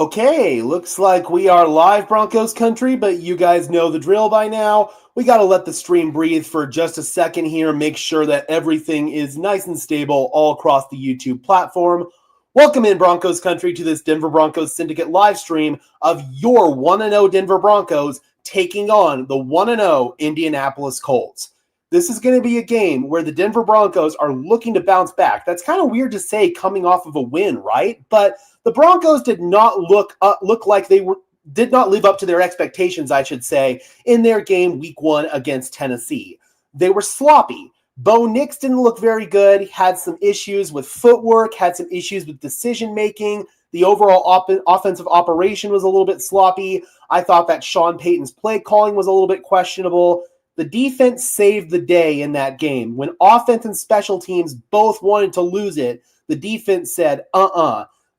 Okay, looks like we are live, Broncos country, but you guys know the drill by now. We got to let the stream breathe for just a second here, make sure that everything is nice and stable all across the YouTube platform. Welcome in, Broncos country, to this Denver Broncos Syndicate live stream of your 1-0 Denver Broncos taking on the 1-0 Indianapolis Colts. This is going to be a game where the Denver Broncos are looking to bounce back. That's kind of weird to say coming off of a win, right? But the Broncos did not look like did not live up to their expectations, I should say, in their game week 1 against Tennessee. They were sloppy. Bo Nix didn't look very good. He had some issues with footwork, had some issues with decision-making. The overall offensive operation was a little bit sloppy. I thought that Sean Payton's play calling was a little bit questionable. The defense saved the day in that game. When offense and special teams both wanted to lose it, the defense said,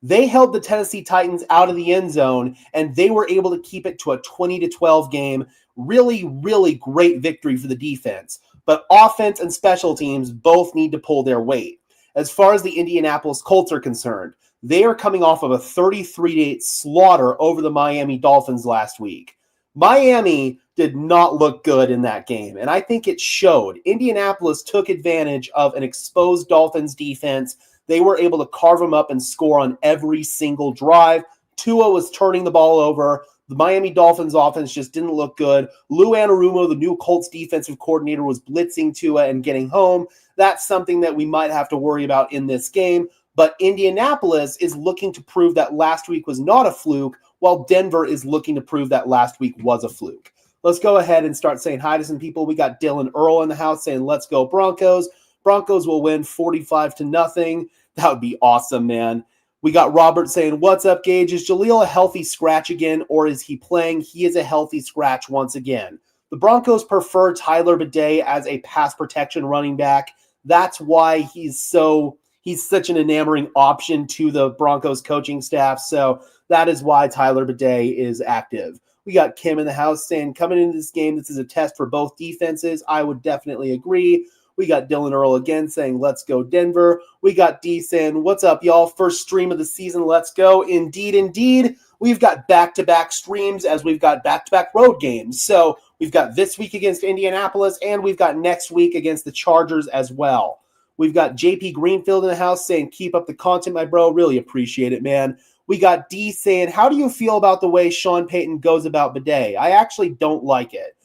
They held the Tennessee Titans out of the end zone, and they were able to keep it to a 20-12 game. Really, really great victory for the defense. But offense and special teams both need to pull their weight. As far as the Indianapolis Colts are concerned, they are coming off of a 33-8 slaughter over the Miami Dolphins last week. Miami did not look good in that game, and I think it showed. Indianapolis took advantage of an exposed Dolphins defense. They were able to carve them up and score on every single drive. Tua was turning the ball over. The Miami Dolphins offense just didn't look good. Lou Anarumo, the new Colts defensive coordinator, was blitzing Tua and getting home. That's something that we might have to worry about in this game. But Indianapolis is looking to prove that last week was not a fluke, while Denver is looking to prove that last week was a fluke. Let's go ahead and start saying hi to some people. We got Dylan Earl in the house saying, let's go Broncos. Broncos will win 45-0. That would be awesome, man. We got Robert saying, what's up, Gage? Is Jaleel a healthy scratch again, or is he playing? He is a healthy scratch once again. The Broncos prefer Tyler Bidet as a pass protection running back. That's why he's such an enamoring option to the Broncos coaching staff. So that is why Tyler Bidet is active. We got Kim in the house saying, coming into this game, this is a test for both defenses. I would definitely agree. We got Dylan Earl again saying, let's go Denver. We got D saying, what's up, y'all? First stream of the season. Let's go. Indeed. We've got back-to-back streams as we've got back-to-back road games. So we've got this week against Indianapolis, and we've got next week against the Chargers as well. We've got JP Greenfield in the house saying, keep up the content, my bro. Really appreciate it, man. We got D saying, how do you feel about the way Sean Payton goes about Bidet? I actually don't like it.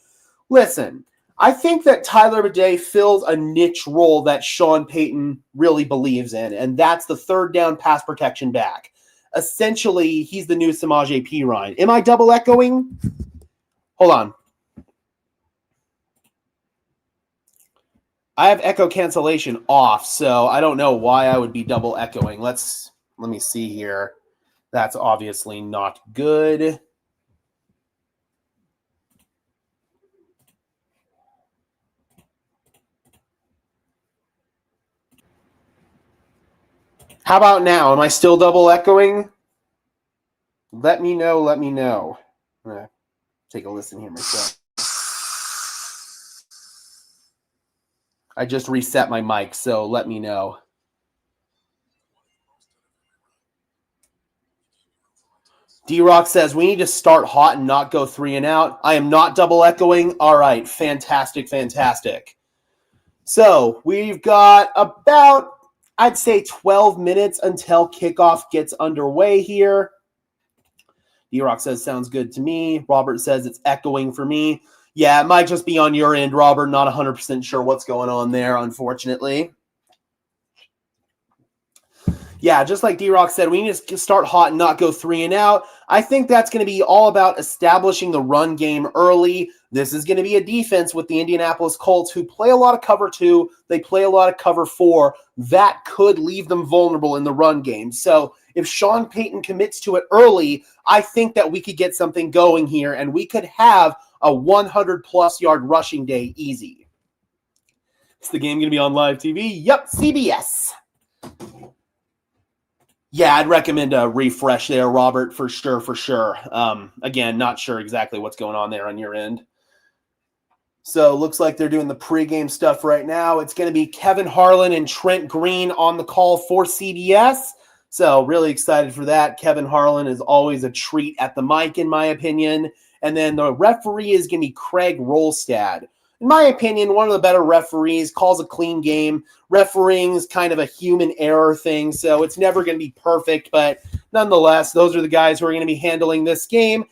Listen, I think that Tyler Bidet fills a niche role that Sean Payton really believes in, and that's the third down pass protection back. Essentially, he's the new Samaje Perine. Am I double echoing? Hold on. I have echo cancellation off, so I don't know why I would be double echoing. Let me see here. That's obviously not good. How about now? Am I still double echoing? Let me know. I'm going to take a listen here myself. I just reset my mic, so let me know. D-Rock says, we need to start hot and not go 3 and out. I am not double echoing. All right, fantastic. So we've got about, I'd say, 12 minutes until kickoff gets underway here. D-Rock says, sounds good to me. Robert says it's echoing for me. Yeah, it might just be on your end, Robert. Not 100% sure what's going on there, unfortunately. Yeah, just like D-Rock said, we need to start hot and not go 3 and out. I think that's going to be all about establishing the run game early. This is going to be a defense with the Indianapolis Colts who play a lot of cover 2. They play a lot of cover 4. That could leave them vulnerable in the run game. So if Sean Payton commits to it early, I think that we could get something going here, and we could have a 100-plus yard rushing day easy. Is the game going to be on live TV? Yep, CBS. Yeah, I'd recommend a refresh there, Robert, for sure. Again, not sure exactly what's going on there on your end. So looks like they're doing the pregame stuff right now. It's going to be Kevin Harlan and Trent Green on the call for CBS. So really excited for that. Kevin Harlan is always a treat at the mic, in my opinion. And then the referee is going to be Craig Rolstad. In my opinion, one of the better referees, calls a clean game. Refereeing is kind of a human error thing, so it's never going to be perfect. But nonetheless, those are the guys who are going to be handling this game.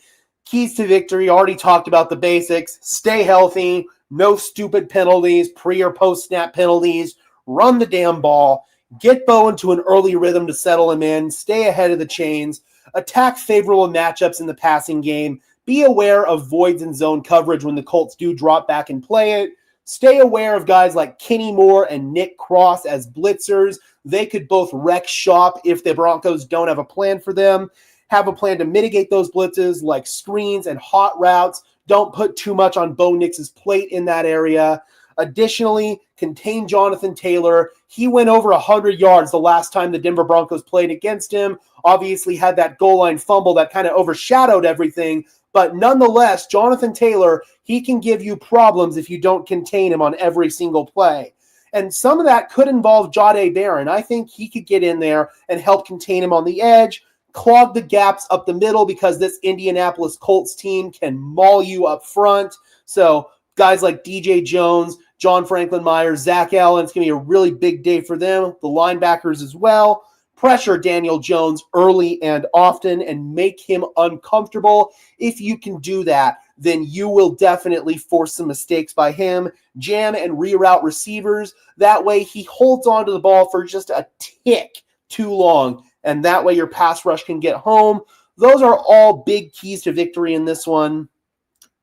Keys to victory, already talked about the basics. Stay healthy, no stupid penalties, pre or post-snap penalties. Run the damn ball. Get Bo into an early rhythm to settle him in. Stay ahead of the chains. Attack favorable matchups in the passing game. Be aware of voids and zone coverage when the Colts do drop back and play it. Stay aware of guys like Kenny Moore and Nick Cross as blitzers. They could both wreck shop if the Broncos don't have a plan for them. Have a plan to mitigate those blitzes like screens and hot routes. Don't put too much on Bo Nix's plate in that area. Additionally, contain Jonathan Taylor. He went over 100 yards the last time the Denver Broncos played against him. Obviously had that goal line fumble that kind of overshadowed everything. But nonetheless, Jonathan Taylor, he can give you problems if you don't contain him on every single play. And some of that could involve Jahdae Barron. I think he could get in there and help contain him on the edge, clog the gaps up the middle because this Indianapolis Colts team can maul you up front. So guys like DJ Jones, John Franklin Myers, Zach Allen, it's going to be a really big day for them. The linebackers as well. Pressure Daniel Jones early and often and make him uncomfortable. If you can do that, then you will definitely force some mistakes by him. Jam and reroute receivers. That way he holds on to the ball for just a tick too long, and that way your pass rush can get home. Those are all big keys to victory in this one.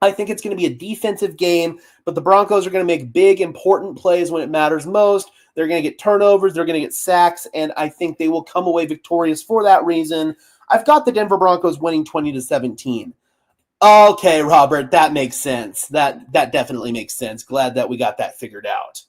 I think it's going to be a defensive game, but the Broncos are going to make big, important plays when it matters most. They're going to get turnovers. They're going to get sacks, and I think they will come away victorious for that reason. I've got the Denver Broncos winning 20-17. Okay, Robert, that makes sense. That definitely makes sense. Glad that we got that figured out.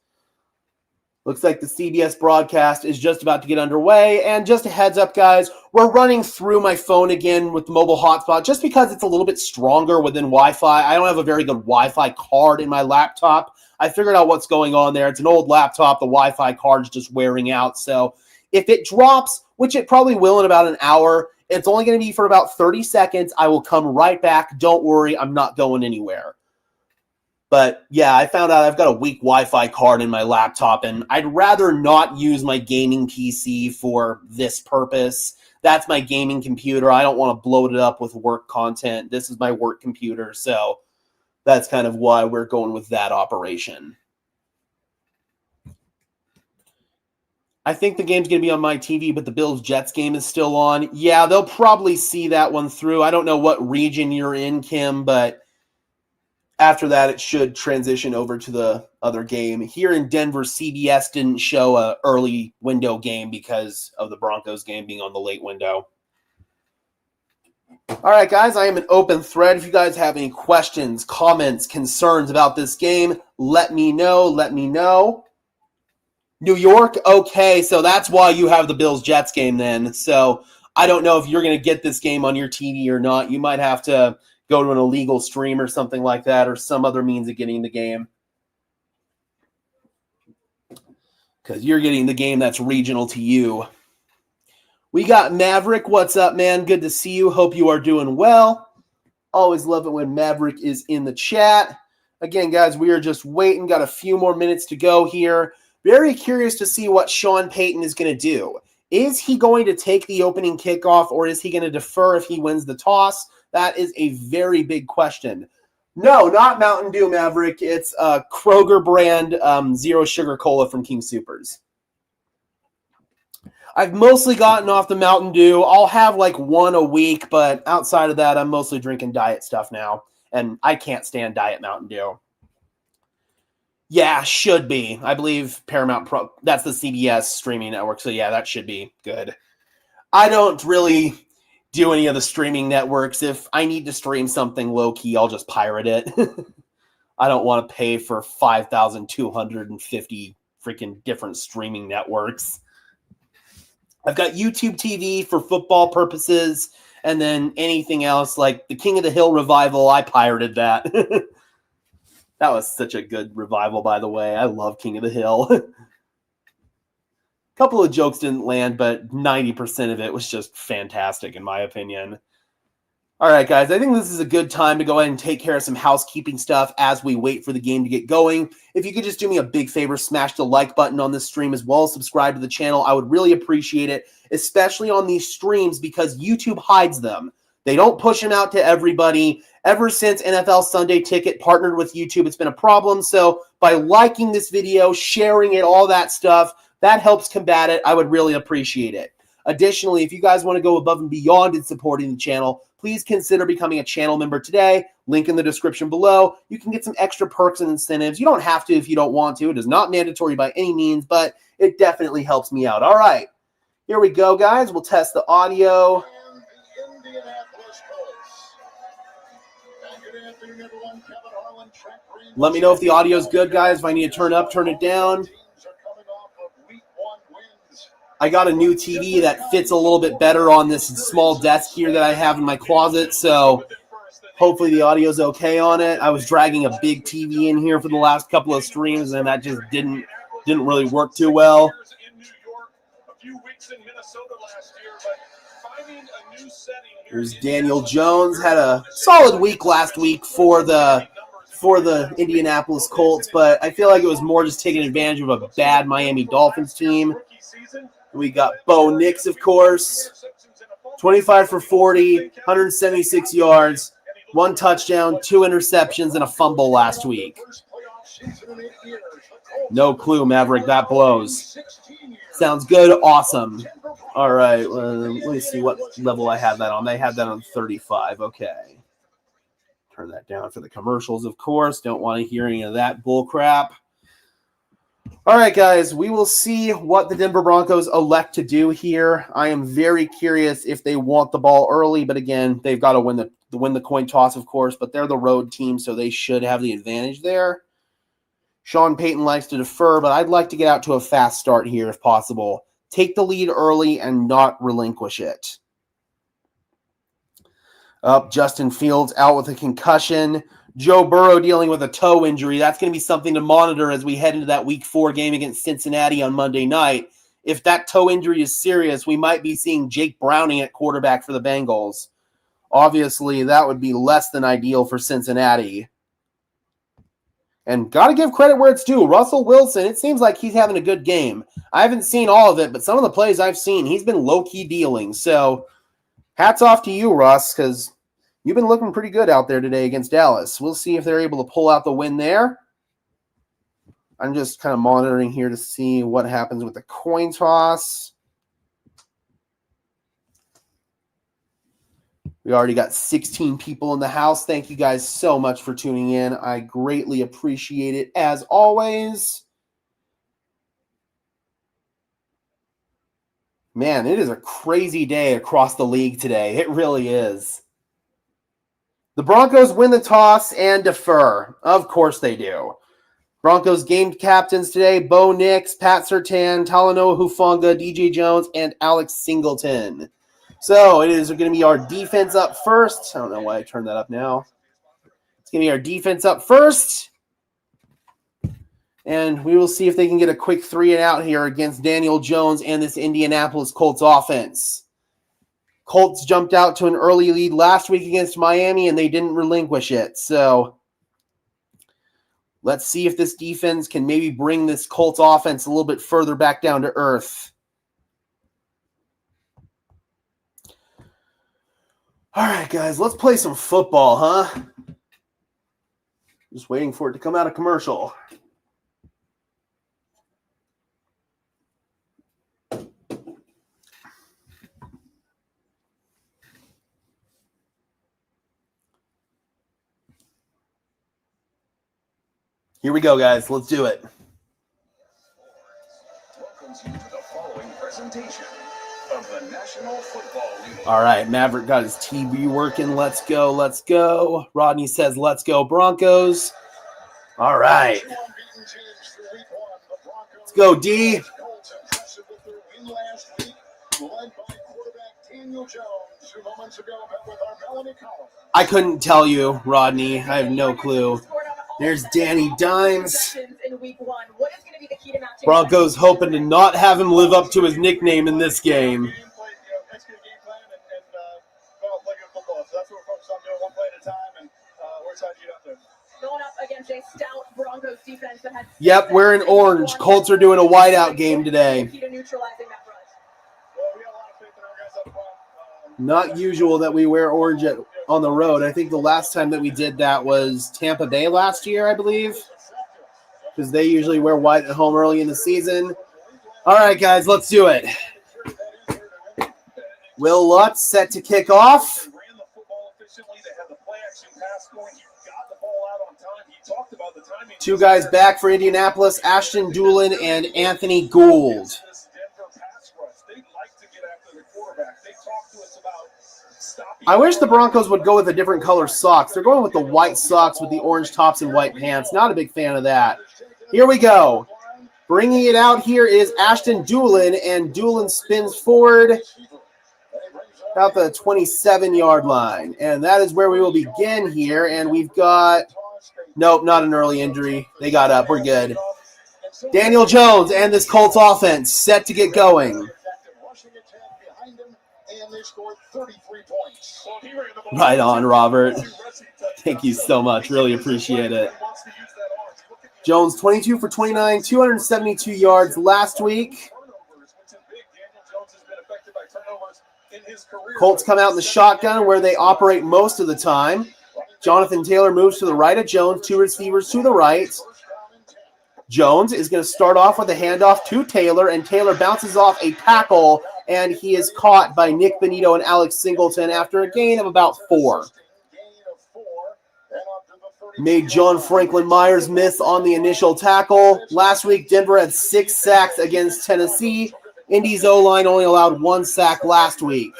Looks like the CBS broadcast is just about to get underway. And just a heads up, guys, we're running through my phone again with the mobile hotspot just because it's a little bit stronger within Wi-Fi. I don't have a very good Wi-Fi card in my laptop. I figured out what's going on there. It's an old laptop. The Wi-Fi card's just wearing out. So if it drops, which it probably will in about an hour, it's only going to be for about 30 seconds. I will come right back. Don't worry. I'm not going anywhere. But yeah, I found out I've got a weak Wi-Fi card in my laptop, and I'd rather not use my gaming PC for this purpose. That's my gaming computer. I don't want to bloat it up with work content. This is my work computer, so that's kind of why we're going with that operation. I think the game's going to be on my TV, but the Bills-Jets game is still on. Yeah, they'll probably see that one through. I don't know what region you're in, Kim, but after that, it should transition over to the other game. Here in Denver, CBS didn't show an early window game because of the Broncos game being on the late window. All right, guys, I am an open thread. If you guys have any questions, comments, concerns about this game, let me know. Let me know. New York? Okay, so that's why you have the Bills-Jets game then. So I don't know if you're going to get this game on your TV or not. You might have to go to an illegal stream or something like that, or some other means of getting the game. Because you're getting the game that's regional to you. We got Maverick. What's up, man? Good to see you. Hope you are doing well. Always love it when Maverick is in the chat. Again, guys, we are just waiting. Got a few more minutes to go here. Very curious to see what Sean Payton is going to do. Is he going to take the opening kickoff, or is he going to defer if he wins the toss? That is a very big question. No, not Mountain Dew, Maverick. It's a Kroger brand Zero Sugar Cola from King Soopers. I've mostly gotten off the Mountain Dew. I'll have like one a week, but outside of that, I'm mostly drinking diet stuff now. And I can't stand Diet Mountain Dew. Yeah, should be. I believe Paramount Pro. That's the CBS streaming network. So yeah, that should be good. I don't really do any of the streaming networks. If I need to stream something low-key, I'll just pirate it. I don't want to pay for 5,250 freaking different streaming networks. I've got YouTube TV for football purposes, and then anything else, like the King of the Hill revival, I pirated that. That was such a good revival, by the way. I love King of the Hill. A couple of jokes didn't land, but 90% of it was just fantastic, in my opinion. All right, guys, I think this is a good time to go ahead and take care of some housekeeping stuff as we wait for the game to get going. If you could just do me a big favor, smash the like button on this stream as well as subscribe to the channel. I would really appreciate it, especially on these streams because YouTube hides them. They don't push them out to everybody. Ever since NFL Sunday Ticket partnered with YouTube, it's been a problem. So by liking this video, sharing it, all that stuff, that helps combat it. I would really appreciate it. Additionally, if you guys want to go above and beyond in supporting the channel, please consider becoming a channel member today. Link in the description below. You can get some extra perks and incentives. You don't have to if you don't want to. It is not mandatory by any means, but it definitely helps me out. All right, here we go, guys. We'll test the audio. Let me know if the audio is good, guys. If I need to turn up, turn it down. I got a new TV that fits a little bit better on this small desk here that I have in my closet, so hopefully the audio is okay on it. I was dragging a big TV in here for the last couple of streams, and that just didn't really work too well. Here's Daniel Jones. Had a solid week last week for the Indianapolis Colts, but I feel like it was more just taking advantage of a bad Miami Dolphins team. We got Bo Nix, of course, 25 for 40, 176 yards, 1 touchdown, 2 interceptions, and a fumble last week. No clue, Maverick. That blows. Sounds good. Awesome. All right. Let me see what level I have that on. I have that on 35. Okay. Turn that down for the commercials, of course. Don't want to hear any of that bull crap. All right, guys, we will see what the Denver Broncos elect to do here. I am very curious if they want the ball early, but again, they've got to win the coin toss, of course, but they're the road team, so they should have the advantage there. Sean Payton likes to defer, but I'd like to get out to a fast start here if possible. Take the lead early and not relinquish it. Justin Fields out with a concussion. Joe Burrow dealing with a toe injury. That's going to be something to monitor as we head into that Week 4 game against Cincinnati on Monday night. If that toe injury is serious, we might be seeing Jake Browning at quarterback for the Bengals. Obviously, that would be less than ideal for Cincinnati. And got to give credit where it's due. Russell Wilson, it seems like he's having a good game. I haven't seen all of it, but some of the plays I've seen, he's been low-key dealing. So hats off to you, Russ, because you've been looking pretty good out there today against Dallas. We'll see if they're able to pull out the win there. I'm just kind of monitoring here to see what happens with the coin toss. We already got 16 people in the house. Thank you guys so much for tuning in. I greatly appreciate it as always. Man, it is a crazy day across the league today. It really is. The Broncos win the toss and defer. Of course they do. Broncos game captains today, Bo Nix, Pat Surtain, Talanoa Hufanga, DJ Jones, and Alex Singleton. So it is going to be our defense up first. I don't know why I turned that up now. It's going to be our defense up first. And we will see if they can get a quick 3 and out here against Daniel Jones and this Indianapolis Colts offense. Colts jumped out to an early lead last week against Miami, and they didn't relinquish it. So let's see if this defense can maybe bring this Colts offense a little bit further back down to earth. All right, guys, let's play some football, huh? Just waiting for it to come out of commercial. Here we go, guys. Let's do it. Welcome to the following presentation of the National Football League. All right, Maverick got his TV working. Let's go. Let's go. Rodney says, let's go, Broncos. All right. Let's go, D. I couldn't tell you, Rodney. I have no clue. There's Danny Dimes. Broncos hoping to not have him live up to his nickname in this game. Yep, we're in orange. Colts are doing a whiteout game today. Not usual that we wear orange on the road. I think the last time that we did that was Tampa Bay last year, I believe, because they usually wear white at home early in the season. All right, guys, let's do it. Will Lutz set to kick off. Two guys back for Indianapolis, Ashton Doolin and Anthony Gould. I wish the Broncos would go with a different color socks. They're going with the white socks with the orange tops and white pants. Not a big fan of that. Here we go. Bringing it out here is Ashton Doolin, and Doolin spins forward about the 27-yard line. And that is where we will begin here. And we've got, nope, not an early injury. They got up. We're good. Daniel Jones and this Colts offense set to get going. Right on, Robert. Thank you so much. Really appreciate it. Jones, 22 for 29, 272 yards last week. Colts come out in the shotgun where they operate most of the time. Jonathan Taylor moves to the right of Jones, two receivers to the right. Jones is going to start off with a handoff to Taylor, and Taylor bounces off a tackle, and he is caught by Nick Benito and Alex Singleton after a gain of about 4. Made John Franklin Myers miss on the initial tackle. Last week, Denver had 6 sacks against Tennessee. Indy's O-line only allowed 1 sack last week.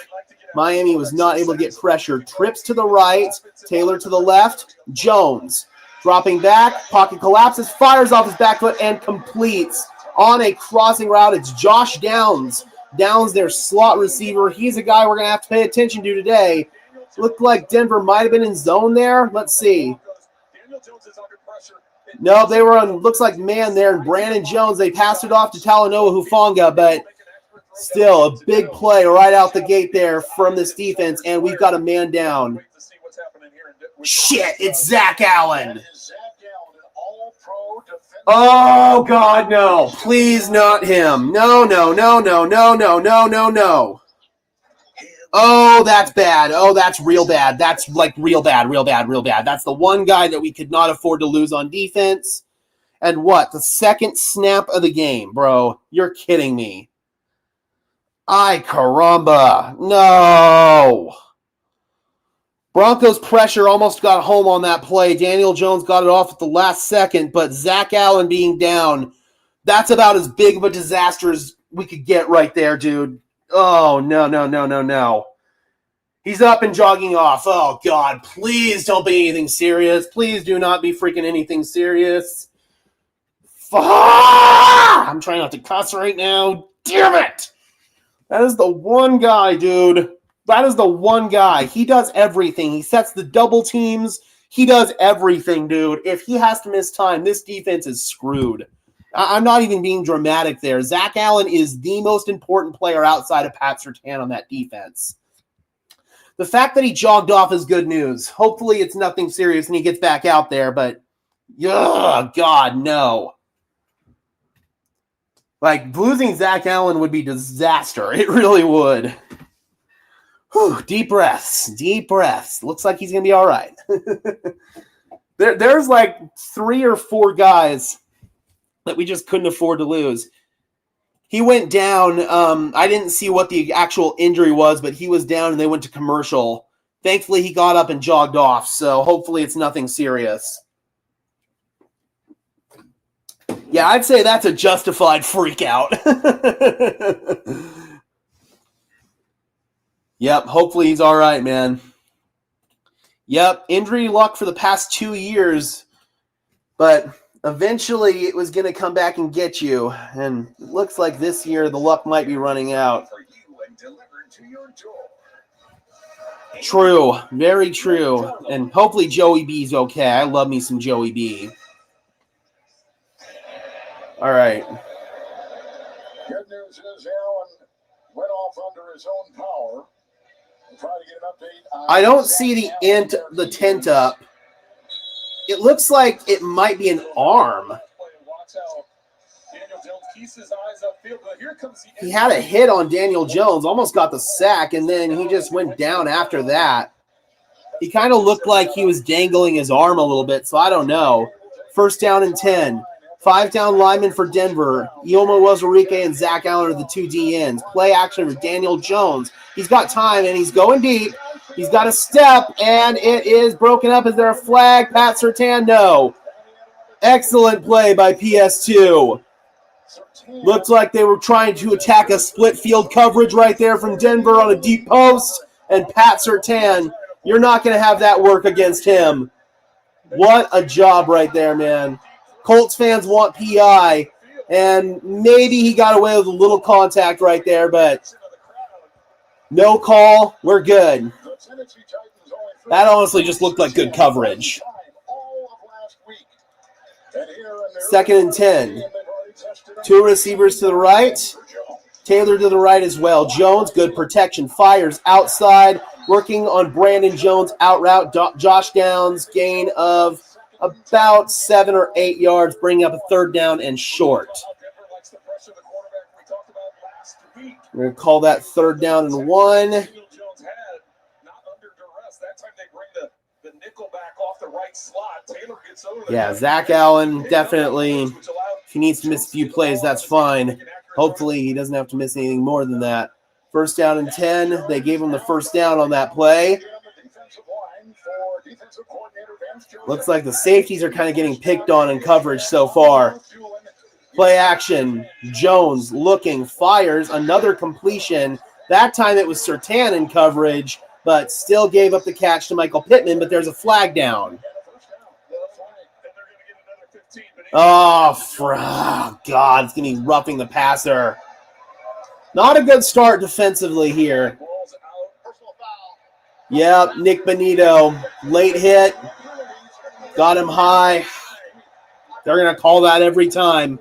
Miami was not able to get pressure. Trips to the right, Taylor to the left, Jones. Dropping back, pocket collapses, fires off his back foot, and completes on a crossing route. It's Josh Downs. Downs, their slot receiver. He's a guy we're going to have to pay attention to today. Looked like Denver might have been in zone there. Let's see. No, they were on, looks like man there, and Brandon Jones, they passed it off to Talanoa Hufanga, but still a big play right out the gate there from this defense, and we've got a man down. Shit, it's Zach Allen. Oh, God, no. Please not him. No. Oh, that's bad. Oh, that's real bad. That's like real bad. That's the one guy that we could not afford to lose on defense. And what? The second snap of the game, bro. You're kidding me. Ay, caramba. No. Broncos pressure almost got home on that play. Daniel Jones got it off at the last second, but Zach Allen being down, that's about as big of a disaster as we could get right there, dude. Oh, no. He's up and jogging off. Oh, God, please don't be anything serious. Please do not be freaking anything serious. I'm trying not to cuss right now. Damn it. That is the one guy, dude. That is the one guy. He does everything. He sets the double teams. He does everything, dude. If he has to miss time, this defense is screwed. I'm not even being dramatic there. Zach Allen is the most important player outside of Pat Surtain on that defense. The fact that he jogged off is good news. Hopefully it's nothing serious and he gets back out there, but God, no. Like, losing Zach Allen would be disaster. It really would. Whew, deep breaths. Looks like he's going to be all right. There's like 3 or 4 guys that we just couldn't afford to lose. He went down. I didn't see what the actual injury was, but he was down and they went to commercial. Thankfully, he got up and jogged off, so hopefully it's nothing serious. Yeah, I'd say that's a justified freak out. Yep, hopefully he's all right, man. Yep, injury luck for the past 2 years, but eventually it was going to come back and get you, and it looks like this year the luck might be running out. True, very true, and hopefully Joey B's okay. I love me some Joey B. All right. I don't see the tent up. It looks like it might be an arm. He had a hit on Daniel Jones, almost got the sack, and then he just went down after that. He kind of looked like he was dangling his arm a little bit, so I don't know. First down and 10. 5 down linemen for Denver. Ioma Wazarike and Zach Allen are the 2 DNs. Play action for Daniel Jones. He's got time, and he's going deep. He's got a step, and it is broken up. Is there a flag? Pat Surtain, no. Excellent play by PS2. Looked like they were trying to attack a split field coverage right there from Denver on a deep post. And Pat Surtain, you're not going to have that work against him. What a job right there, man. Colts fans want PI, and maybe he got away with a little contact right there, but no call. We're good. That honestly just looked like good coverage. Second and 10. 2 receivers to the right. Taylor to the right as well. Jones, good protection. Fires outside. Working on Brandon Jones out route. Josh Downs, gain of about 7 or 8 yards, bringing up a third down and short. We're going to call that third down and 1. Yeah, Zach Allen definitely, if he needs to miss a few plays, that's fine. Hopefully he doesn't have to miss anything more than that. First down and 10. They gave him the first down on that play. Looks like the safeties are kind of getting picked on in coverage so far. Play action. Jones looking, fires, another completion. That time it was Surtain in coverage, but still gave up the catch to Michael Pittman, but there's a flag down. Oh, God, it's going to be roughing the passer. Not a good start defensively here. Yep, Nick Benito, late hit. Got him high. They're going to call that every time.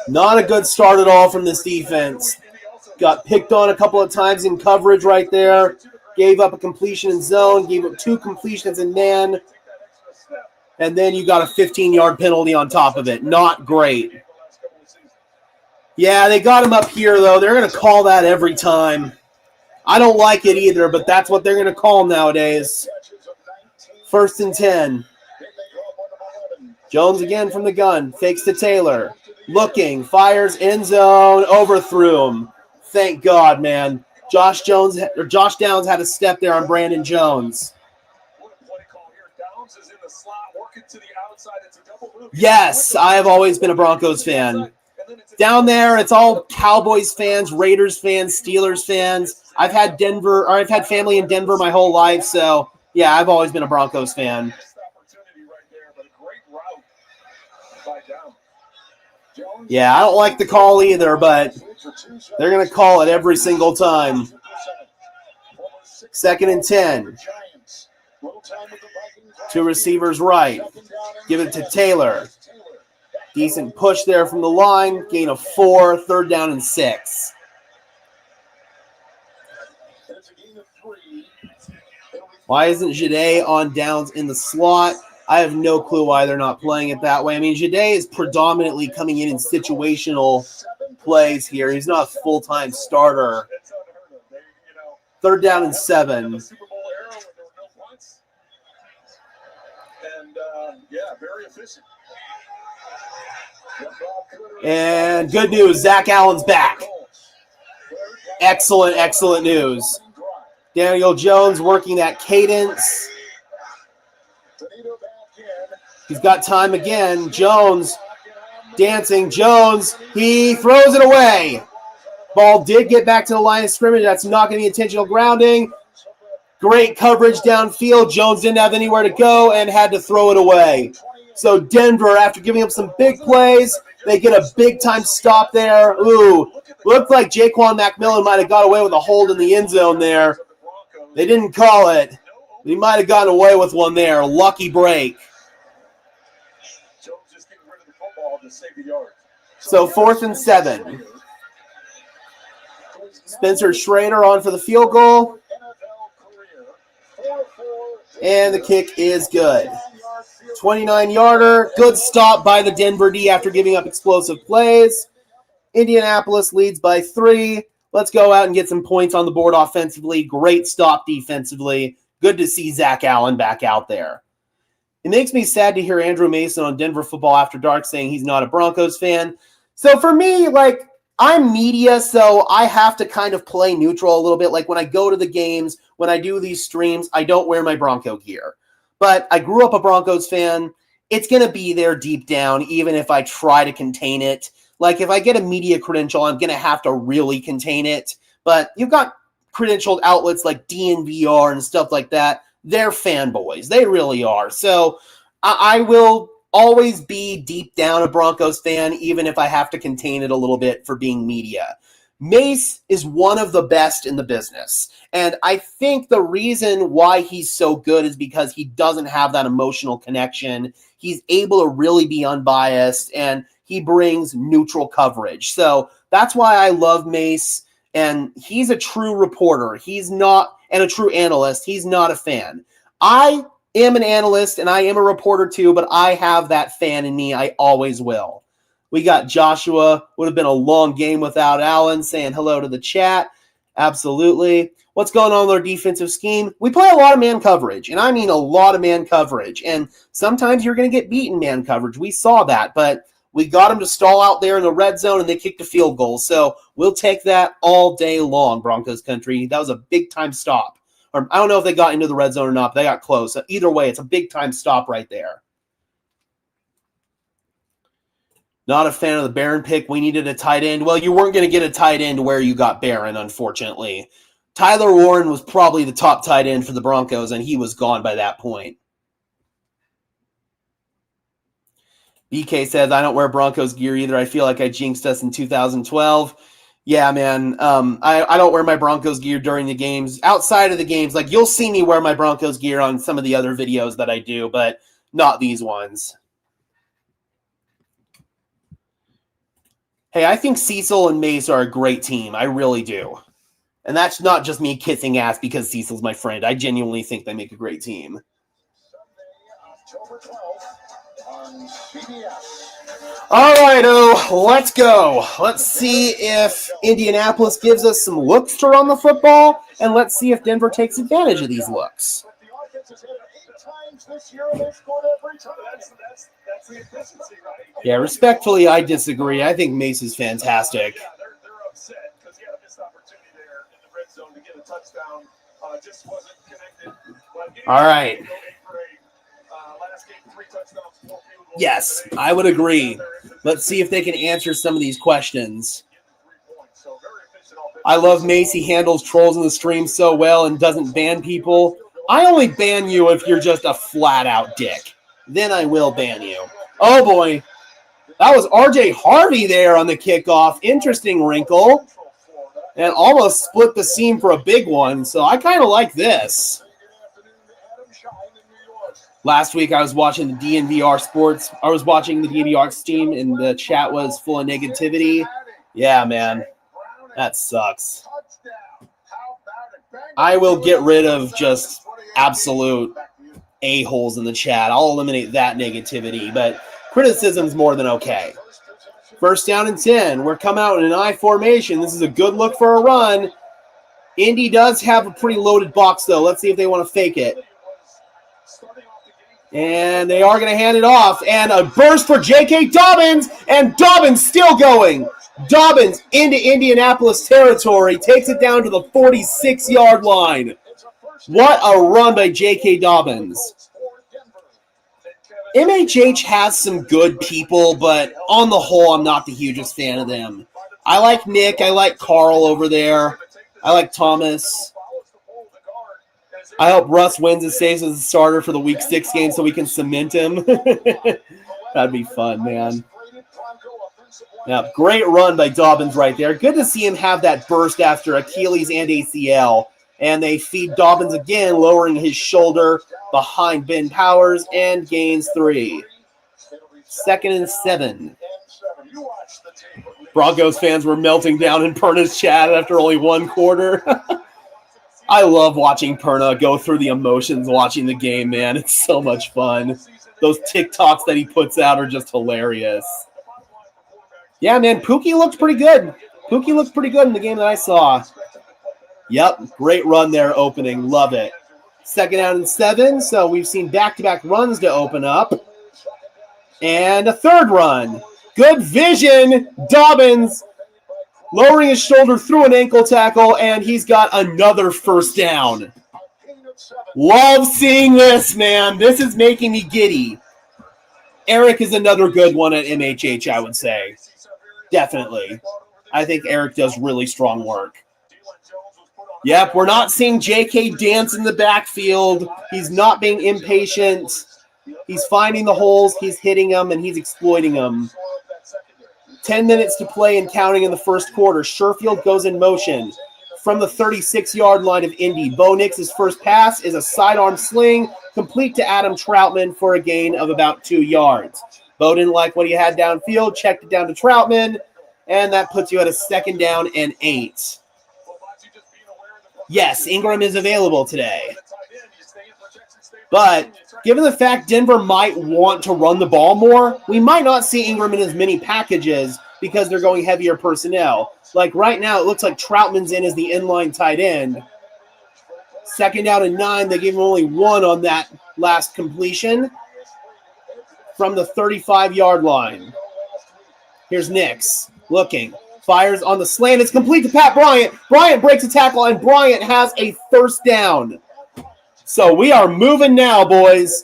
Not a good start at all from this defense. Got picked on a couple of times in coverage right there. Gave up a completion in zone. Gave up 2 completions in man. And then you got a 15-yard penalty on top of it. Not great. Yeah, they got him up here, though. They're going to call that every time. I don't like it either, but that's what they're going to call nowadays. First and 10. Jones again from the gun. Fakes to Taylor. Looking. Fires end zone. Overthrew him. Thank God, man. Josh Downs had a step there on Brandon Jones. Yes, I have always been a Broncos fan. Down there, it's all Cowboys fans, Raiders fans, Steelers fans. I've had family in Denver my whole life, so yeah, I've always been a Broncos fan. Yeah, I don't like the call either, but they're going to call it every single time. Second and 10. 2 receivers right. Give it to Taylor. Decent push there from the line. Gain of 4. Third down and 6. Why isn't Jade on downs in the slot? I have no clue why they're not playing it that way. I mean, Jade is predominantly coming in situational plays here. He's not a full-time starter. Third down and 7. And good news, Zach Allen's back. Excellent, excellent news. Daniel Jones working that cadence. He's got time again. Jones dancing. Jones, he throws it away. Ball did get back to the line of scrimmage. That's not going to be intentional grounding. Great coverage downfield. Jones didn't have anywhere to go and had to throw it away. So Denver, after giving up some big plays, they get a big-time stop there. Ooh, looked like Jaquan McMillan might have got away with a hold in the end zone there. They didn't call it. He might have gotten away with one there. Lucky break. So 4th and 7. Spencer Schrader on for the field goal. And the kick is good. 29-yarder. Good stop by the Denver D after giving up explosive plays. Indianapolis leads by 3. Let's go out and get some points on the board offensively. Great stop defensively. Good to see Zach Allen back out there. It makes me sad to hear Andrew Mason on Denver Football After Dark saying he's not a Broncos fan. So for me, I'm media, so I have to kind of play neutral a little bit. Like when I go to the games, when I do these streams, I don't wear my Bronco gear. But I grew up a Broncos fan. It's going to be there deep down, even if I try to contain it. Like if I get a media credential, I'm going to have to really contain it. But you've got credentialed outlets like DNVR and stuff like that. They're fanboys. They really are. So I will always be deep down a Broncos fan, even if I have to contain it a little bit for being media. Mace is one of the best in the business. And I think the reason why he's so good is because he doesn't have that emotional connection. He's able to really be unbiased, and he brings neutral coverage. So that's why I love Mace. And he's a true reporter. He's not, and a true analyst. He's not a fan. I am an analyst and I am a reporter too, but I have that fan in me. I always will. We got Joshua. Would have been a long game without Allen saying hello to the chat. Absolutely. What's going on with our defensive scheme? We play a lot of man coverage, and I mean a lot of man coverage. And sometimes you're going to get beaten man coverage. We saw that, but we got them to stall out there in the red zone, and they kicked a field goal. So we'll take that all day long, Broncos country. That was a big-time stop. Or I don't know if they got into the red zone or not, but they got close. Either way, it's a big-time stop right there. Not a fan of the Barron pick. We needed a tight end. Well, you weren't going to get a tight end where you got Barron, unfortunately. Tyler Warren was probably the top tight end for the Broncos, and he was gone by that point. BK says, I don't wear Broncos gear either. I feel like I jinxed us in 2012. Yeah, man. I don't wear my Broncos gear during the games. Outside of the games, like you'll see me wear my Broncos gear on some of the other videos that I do, but not these ones. Hey, I think Cecil and Mace are a great team. I really do. And that's not just me kissing ass because Cecil's my friend. I genuinely think they make a great team. All right, let's go. Let's see if Indianapolis gives us some looks to run the football, and let's see if Denver takes advantage of these looks. Yeah, respectfully, I disagree. I think Mace is fantastic. All right. Yes, I would agree. Let's see if they can answer some of these questions. I love Mace. He handles trolls in the stream so well and doesn't ban people. I only ban you if you're just a flat-out dick. Then I will ban you. Oh, boy. That was RJ Harvey there on the kickoff. Interesting wrinkle. And almost split the seam for a big one. So I kind of like this. Last week I was watching the DNVR Sports. I was watching the DNVR stream, and the chat was full of negativity. Yeah, man. That sucks. I will get rid of just absolute a-holes in the chat. I'll eliminate that negativity, but criticism's more than okay. First down and 10. We're coming out in an I formation. This is a good look for a run. Indy does have a pretty loaded box, though. Let's see if they want to fake it. And they are going to hand it off. And a burst for J.K. Dobbins. And Dobbins still going. Dobbins into Indianapolis territory. Takes it down to the 46-yard line. What a run by J.K. Dobbins. MHH has some good people, but on the whole, I'm not the hugest fan of them. I like Nick. I like Carl over there. I like Thomas. I hope Russ wins and stays as a starter for the Week 6 game so we can cement him. That'd be fun, man. Yeah, great run by Dobbins right there. Good to see him have that burst after Achilles and ACL. And they feed Dobbins again, lowering his shoulder behind Ben Powers, and gains 3. 2nd and 7. Broncos fans were melting down in Perna's chat after only one quarter. I love watching Perna go through the emotions watching the game, man. It's so much fun. Those TikToks that he puts out are just hilarious. Yeah, man, Pookie looked pretty good. Pookie looked pretty good in the game that I saw. Yep, great run there opening. Love it. 2nd down and 7, so we've seen back-to-back runs to open up. And a 3rd run. Good vision. Dobbins lowering his shoulder through an ankle tackle, and he's got another 1st down. Love seeing this, man. This is making me giddy. Eric is another good one at MHH, I would say. Definitely. I think Eric does really strong work. Yep, we're not seeing JK dance in the backfield. He's not being impatient. He's finding the holes, he's hitting them, and he's exploiting them. 10 minutes to play and counting in the 1st quarter. Sherfield goes in motion from the 36-yard line of Indy. Bo Nix's first pass is a sidearm sling, complete to Adam Troutman for a gain of about 2 yards. Bo didn't like what he had downfield, checked it down to Troutman, and that puts you at a 2nd down and 8. Yes, Ingram is available today. But given the fact Denver might want to run the ball more, we might not see Ingram in as many packages because they're going heavier personnel. Like right now, it looks like Troutman's in as the inline tight end. 2nd down and 9, they gave him only 1 on that last completion from the 35-yard line. Here's Nix looking. Fires on the slant. It's complete to Pat Bryant. Bryant breaks a tackle, and Bryant has a 1st down. So we are moving now, boys.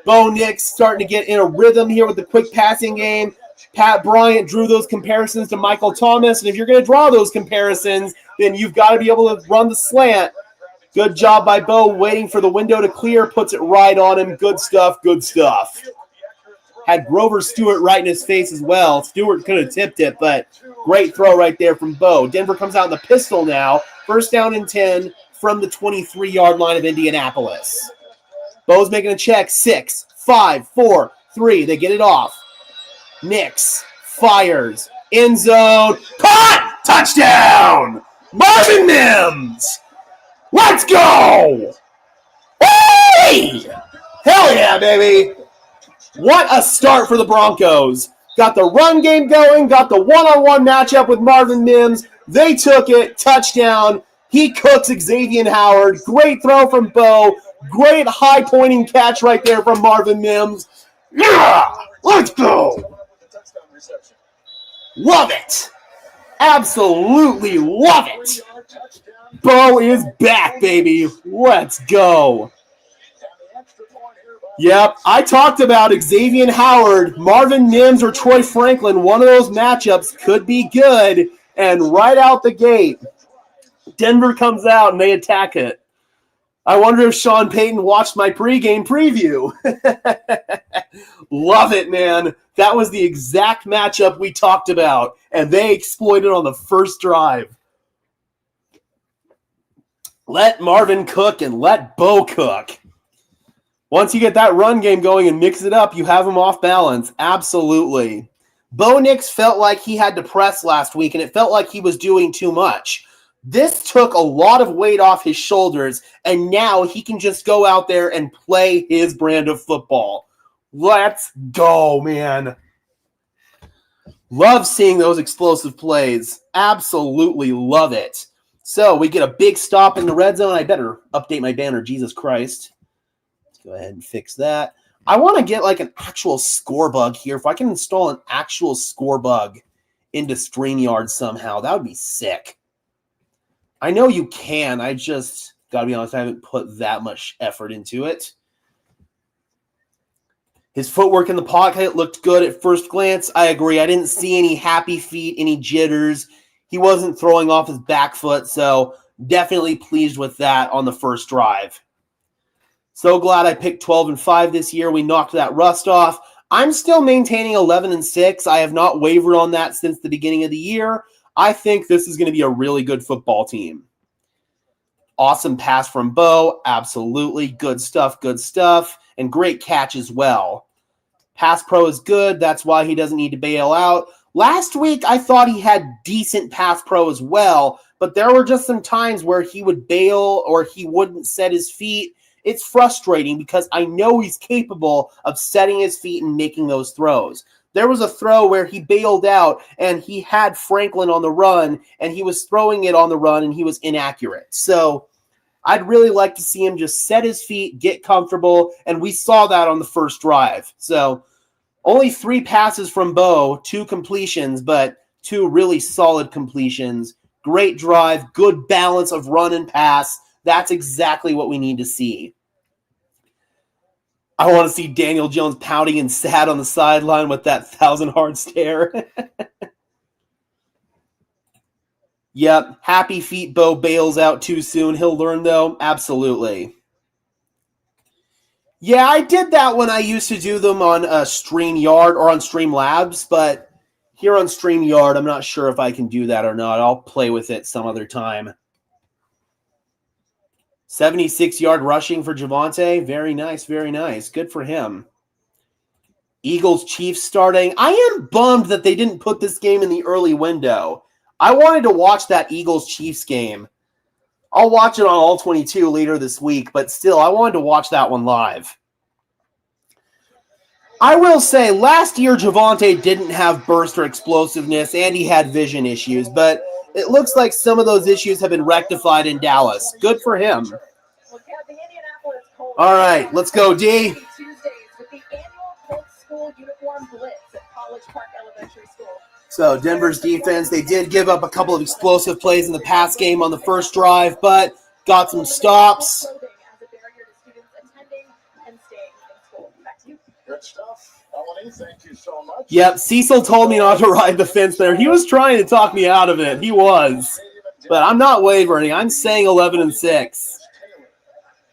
Bo Nix starting to get in a rhythm here with the quick passing game. Pat Bryant drew those comparisons to Michael Thomas, and if you're going to draw those comparisons, then you've got to be able to run the slant. Good job by Bo, waiting for the window to clear, puts it right on him. Good stuff, good stuff. Had Grover Stewart right in his face as well. Stewart could have tipped it, but great throw right there from Bo. Denver comes out in the pistol now. 1st down and 10 from the 23-yard line of Indianapolis. Bo's making a check. 6, 5, 4, 3. They get it off. Nix fires. End zone. Caught! Touchdown! Marvin Mims! Let's go! Hey! Hell yeah, baby! What a start for the Broncos. Got the run game going, got the one-on-one matchup with Marvin Mims. They took it. Touchdown. He cooks Xavier Howard. Great throw from Bo. Great high-pointing catch right there from Marvin Mims. Yeah! Let's go! Love it. Absolutely love it. Bo is back, baby. Let's go. Yep, I talked about Xavier Howard, Marvin Mims, or Troy Franklin. One of those matchups could be good. And right out the gate, Denver comes out and they attack it. I wonder if Sean Payton watched my pregame preview. Love it, man. That was the exact matchup we talked about, and they exploited on the first drive. Let Marvin cook and let Bo cook. Once you get that run game going and mix it up, you have him off balance. Absolutely. Bo Nix felt like he had to press last week, and it felt like he was doing too much. This took a lot of weight off his shoulders, and now he can just go out there and play his brand of football. Let's go, man. Love seeing those explosive plays. Absolutely love it. So we get a big stop in the red zone. I better update my banner, Jesus Christ. Let's go ahead and fix that. I want to get like an actual score bug here. If I can install an actual score bug into StreamYard somehow, that would be sick. I know you can. I just, gotta be honest, I haven't put that much effort into it. His footwork in the pocket looked good at first glance. I agree. I didn't see any happy feet, any jitters. He wasn't throwing off his back foot, so definitely pleased with that on the first drive. So glad I picked 12-5 this year. We knocked that rust off. I'm still maintaining 11-6. I have not wavered on that since the beginning of the year. I think this is going to be a really good football team. Awesome pass from Bo. Absolutely. Good stuff, good stuff. And great catch as well. Pass pro is good. That's why he doesn't need to bail out. Last week, I thought he had decent pass pro as well, but there were just some times where he would bail or he wouldn't set his feet. It's frustrating because I know he's capable of setting his feet and making those throws. There was a throw where he bailed out and he had Franklin on the run and he was throwing it on the run and he was inaccurate. So I'd really like to see him just set his feet, get comfortable, and we saw that on the first drive. So only 3 passes from Bo, 2 completions, but 2 really solid completions. Great drive, good balance of run and pass. That's exactly what we need to see. I want to see Daniel Jones pouting and sad on the sideline with that 1,000-heart stare. Yep, happy feet Bo bails out too soon. He'll learn, though. Absolutely. Yeah, I did that when I used to do them on StreamYard or on Streamlabs, but here on StreamYard, I'm not sure if I can do that or not. I'll play with it some other time. 76-yard rushing for Javonte. Very nice, very nice. Good for him. Eagles-Chiefs starting. I am bummed that they didn't put this game in the early window. I wanted to watch that Eagles-Chiefs game. I'll watch it on All 22 later this week, but still, I wanted to watch that one live. I will say, last year, Javonte didn't have burst or explosiveness, and he had vision issues, but it looks like some of those issues have been rectified in Dallas. Good for him. All right, let's go, D. So Denver's defense, they did give up a couple of explosive plays in the pass game on the first drive, but got some stops. Good stuff. Melanie, thank you so much. Yep, Cecil told me not to ride the fence there. He was trying to talk me out of it. He was. But I'm not wavering. I'm saying 11-6.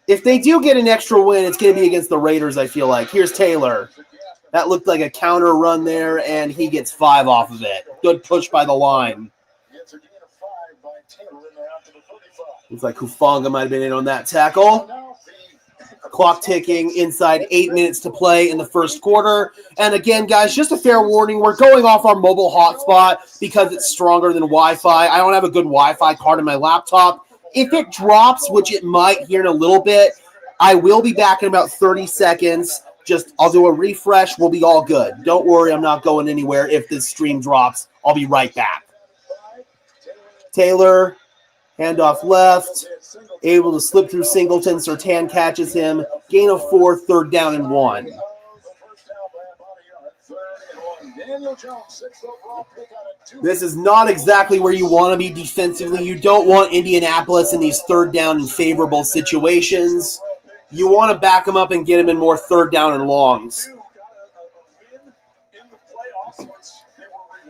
If they do get an extra win, it's going to be against the Raiders, I feel like. Here's Taylor. That looked like a counter run there, and he gets 5 off of it. Good push by the line. Looks like Hufanga might have been in on that tackle. Clock ticking, inside 8 minutes to play in the first quarter. And again, guys, just a fair warning, we're going off our mobile hotspot because it's stronger than Wi-Fi. I don't have a good Wi-Fi card in my laptop. If it drops, which it might here in a little bit, I will be back in about 30 seconds. I'll do a refresh. We'll be all good. Don't worry, I'm not going anywhere. If this stream drops, I'll be right back. Taylor, handoff left, able to slip through Singleton. Surtain catches him. Gain of 4, 3rd down and 1. This is not exactly where you want to be defensively. You don't want Indianapolis in these 3rd down and favorable situations. You want to back them up and get them in more 3rd down and longs.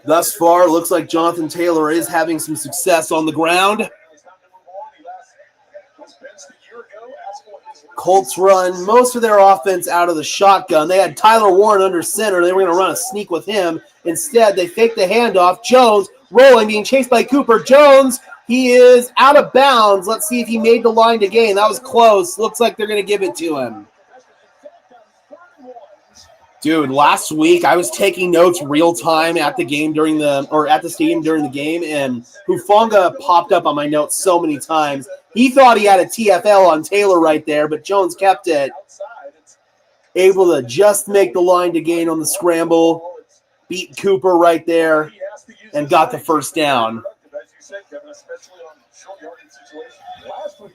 Thus far, it looks like Jonathan Taylor is having some success on the ground. Colts run most of their offense out of the shotgun. They had Tyler Warren under center. They were going to run a sneak with him. Instead, they faked the handoff. Jones rolling, being chased by Cooper. Jones, he is out of bounds. Let's see if he made the line to gain. That was close. Looks like they're going to give it to him. Dude, last week I was taking notes real time at the game at the stadium during the game, and Hufanga popped up on my notes so many times. He thought he had a TFL on Taylor right there, but Jones kept it. Able to just make the line to gain on the scramble, beat Cooper right there, and got the 1st down.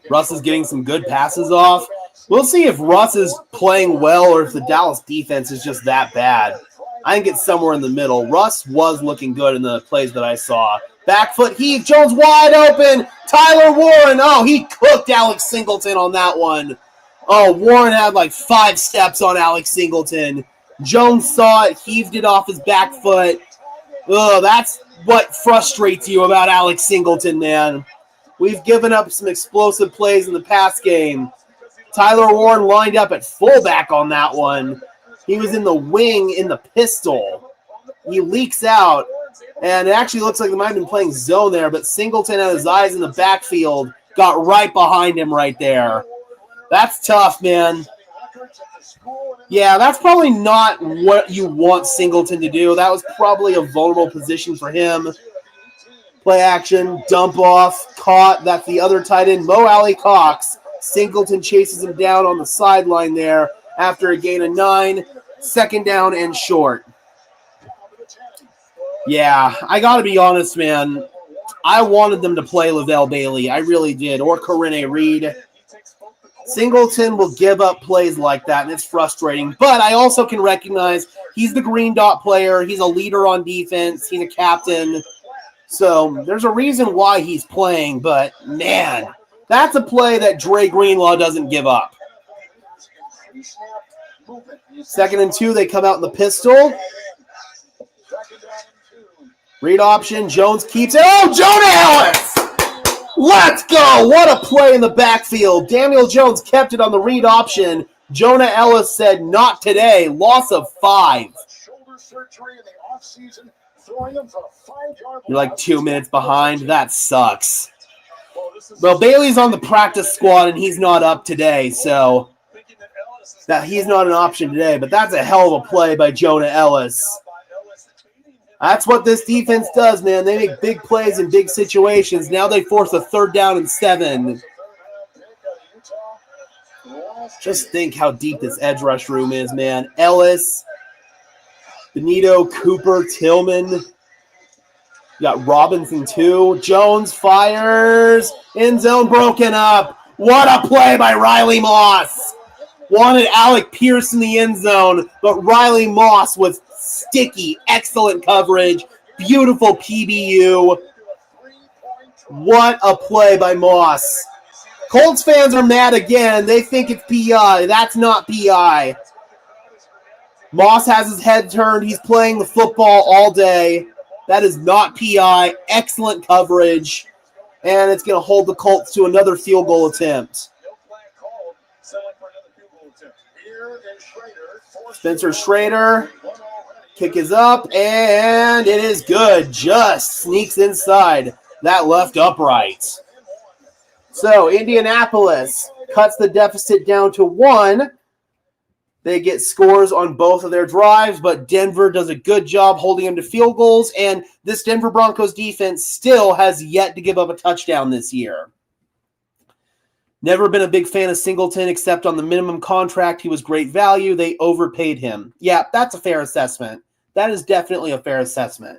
Russ is getting some good passes off. We'll see if Russ is playing well or if the Dallas defense is just that bad. I think it's somewhere in the middle. Russ was looking good in the plays that I saw. Back foot heave. Jones wide open. Tyler Warren. Oh, he cooked Alex Singleton on that one. Oh, Warren had like 5 steps on Alex Singleton. Jones saw it, heaved it off his back foot. Oh, that's what frustrates you about Alex Singleton, man. We've given up some explosive plays in the pass game. Tyler Warren lined up at fullback on that one. He was in the wing in the pistol. He leaks out, and it actually looks like they might have been playing zone there, but Singleton had his eyes in the backfield, got right behind him right there. That's tough, man. Yeah, that's probably not what you want Singleton to do. That was probably a vulnerable position for him. Play action, dump off, caught. That's the other tight end, Mo Alley Cox. Singleton chases him down on the sideline there after a gain of 9. Second down and short. Yeah, I got to be honest, man. I wanted them to play Lavelle Bailey. I really did. Or Corinne Reed. Singleton will give up plays like that, and it's frustrating. But I also can recognize he's the green dot player. He's a leader on defense. He's a captain. So there's a reason why he's playing. But, man, that's a play that Dre Greenlaw doesn't give up. 2nd and 2, they come out in the pistol. Read option. Jones keeps it. Oh, Jonah Ellis! Let's go! What a play in the backfield. Daniel Jones kept it on the read option. Jonah Ellis said, not today. Loss of 5. You're like 2 minutes behind. That sucks. Well, Bailey's on the practice squad, and he's not up today, so that he's not an option today. But that's a hell of a play by Jonah Ellis. That's what this defense does, man. They make big plays in big situations. Now they force a 3rd down and 7. Just think how deep this edge rush room is, man. Ellis, Benito, Cooper, Tillman. You got Robinson, too. Jones fires. End zone broken up. What a play by Riley Moss. Wanted Alec Pierce in the end zone, but Riley Moss with sticky, excellent coverage. Beautiful PBU. What a play by Moss. Colts fans are mad again. They think it's PI. That's not PI. Moss has his head turned. He's playing the football all day. That is not PI. Excellent coverage. And it's going to hold the Colts to another field goal attempt. Spencer Schrader. Kick is up, and it is good. Just sneaks inside that left upright. So Indianapolis cuts the deficit down to 1. They get scores on both of their drives, but Denver does a good job holding them to field goals, and this Denver Broncos defense still has yet to give up a touchdown this year. Never been a big fan of Singleton except on the minimum contract. He was great value. They overpaid him. Yeah, that's a fair assessment. That is definitely a fair assessment.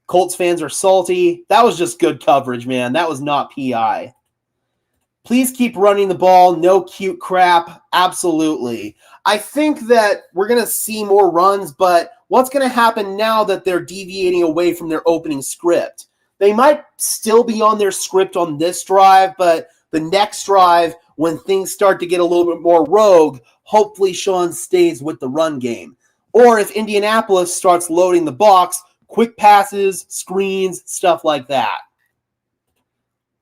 Colts fans are salty. That was just good coverage, man. That was not PI. Please keep running the ball. No cute crap. Absolutely. I think that we're going to see more runs, but what's going to happen now that they're deviating away from their opening script? They might still be on their script on this drive, but the next drive, when things start to get a little bit more rogue, hopefully Sean stays with the run game. Or if Indianapolis starts loading the box, quick passes, screens, stuff like that.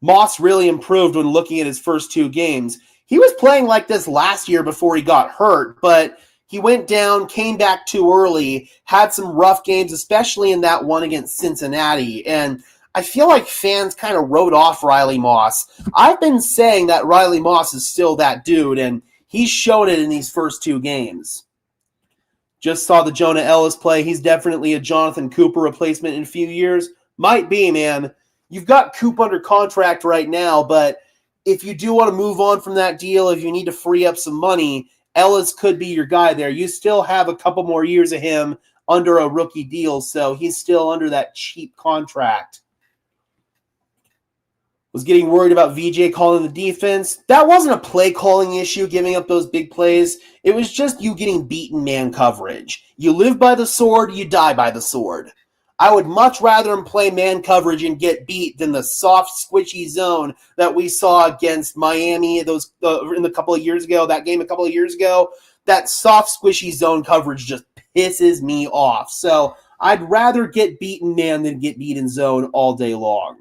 Moss really improved when looking at his first 2 games. He was playing like this last year before he got hurt, but he went down, came back too early, had some rough games, especially in that one against Cincinnati. And I feel like fans kind of wrote off Riley Moss. I've been saying that Riley Moss is still that dude, and he's shown it in these first 2 games. Just saw the Jonah Ellis play. He's definitely a Jonathan Cooper replacement in a few years. Might be, man. You've got Coop under contract right now, but if you do want to move on from that deal, if you need to free up some money, Ellis could be your guy there. You still have a couple more years of him under a rookie deal, so he's still under that cheap contract. Was getting worried about VJ calling the defense. That wasn't a play calling issue, giving up those big plays. It was just you getting beaten man coverage. You live by the sword, you die by the sword. I would much rather him play man coverage and get beat than the soft, squishy zone that we saw against Miami in a couple of years ago. That game a couple of years ago, that soft, squishy zone coverage just pisses me off. So I'd rather get beaten man than get beaten zone all day long.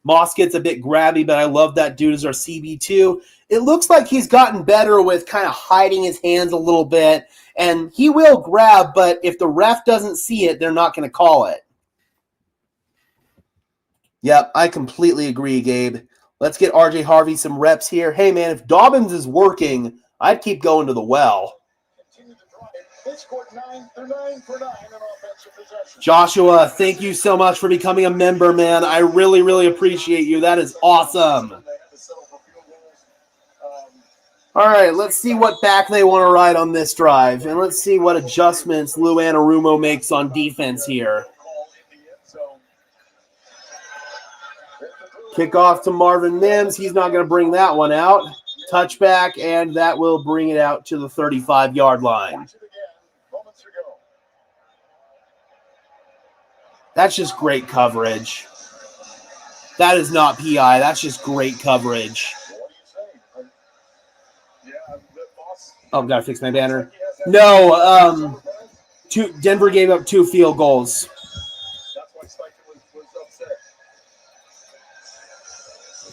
Moss gets a bit grabby, but I love that dude as our CB2. It looks like he's gotten better with kind of hiding his hands a little bit, and he will grab, but if the ref doesn't see it, they're not going to call it. Yep, I completely agree, Gabe. Let's get RJ Harvey some reps here. Hey, man, if Dobbins is working, I'd keep going to the well. Joshua, thank you so much for becoming a member, man. I really, really appreciate you. That is awesome. All right, let's see what back they want to ride on this drive, and let's see what adjustments Lou Anarumo makes on defense here. Kickoff to Marvin Mims. He's not going to bring that one out. Touchback, and that will bring it out to the 35-yard line. That's just great coverage. That is not PI. That's just great coverage. Oh, gotta fix my banner. No, Denver gave up 2 field goals.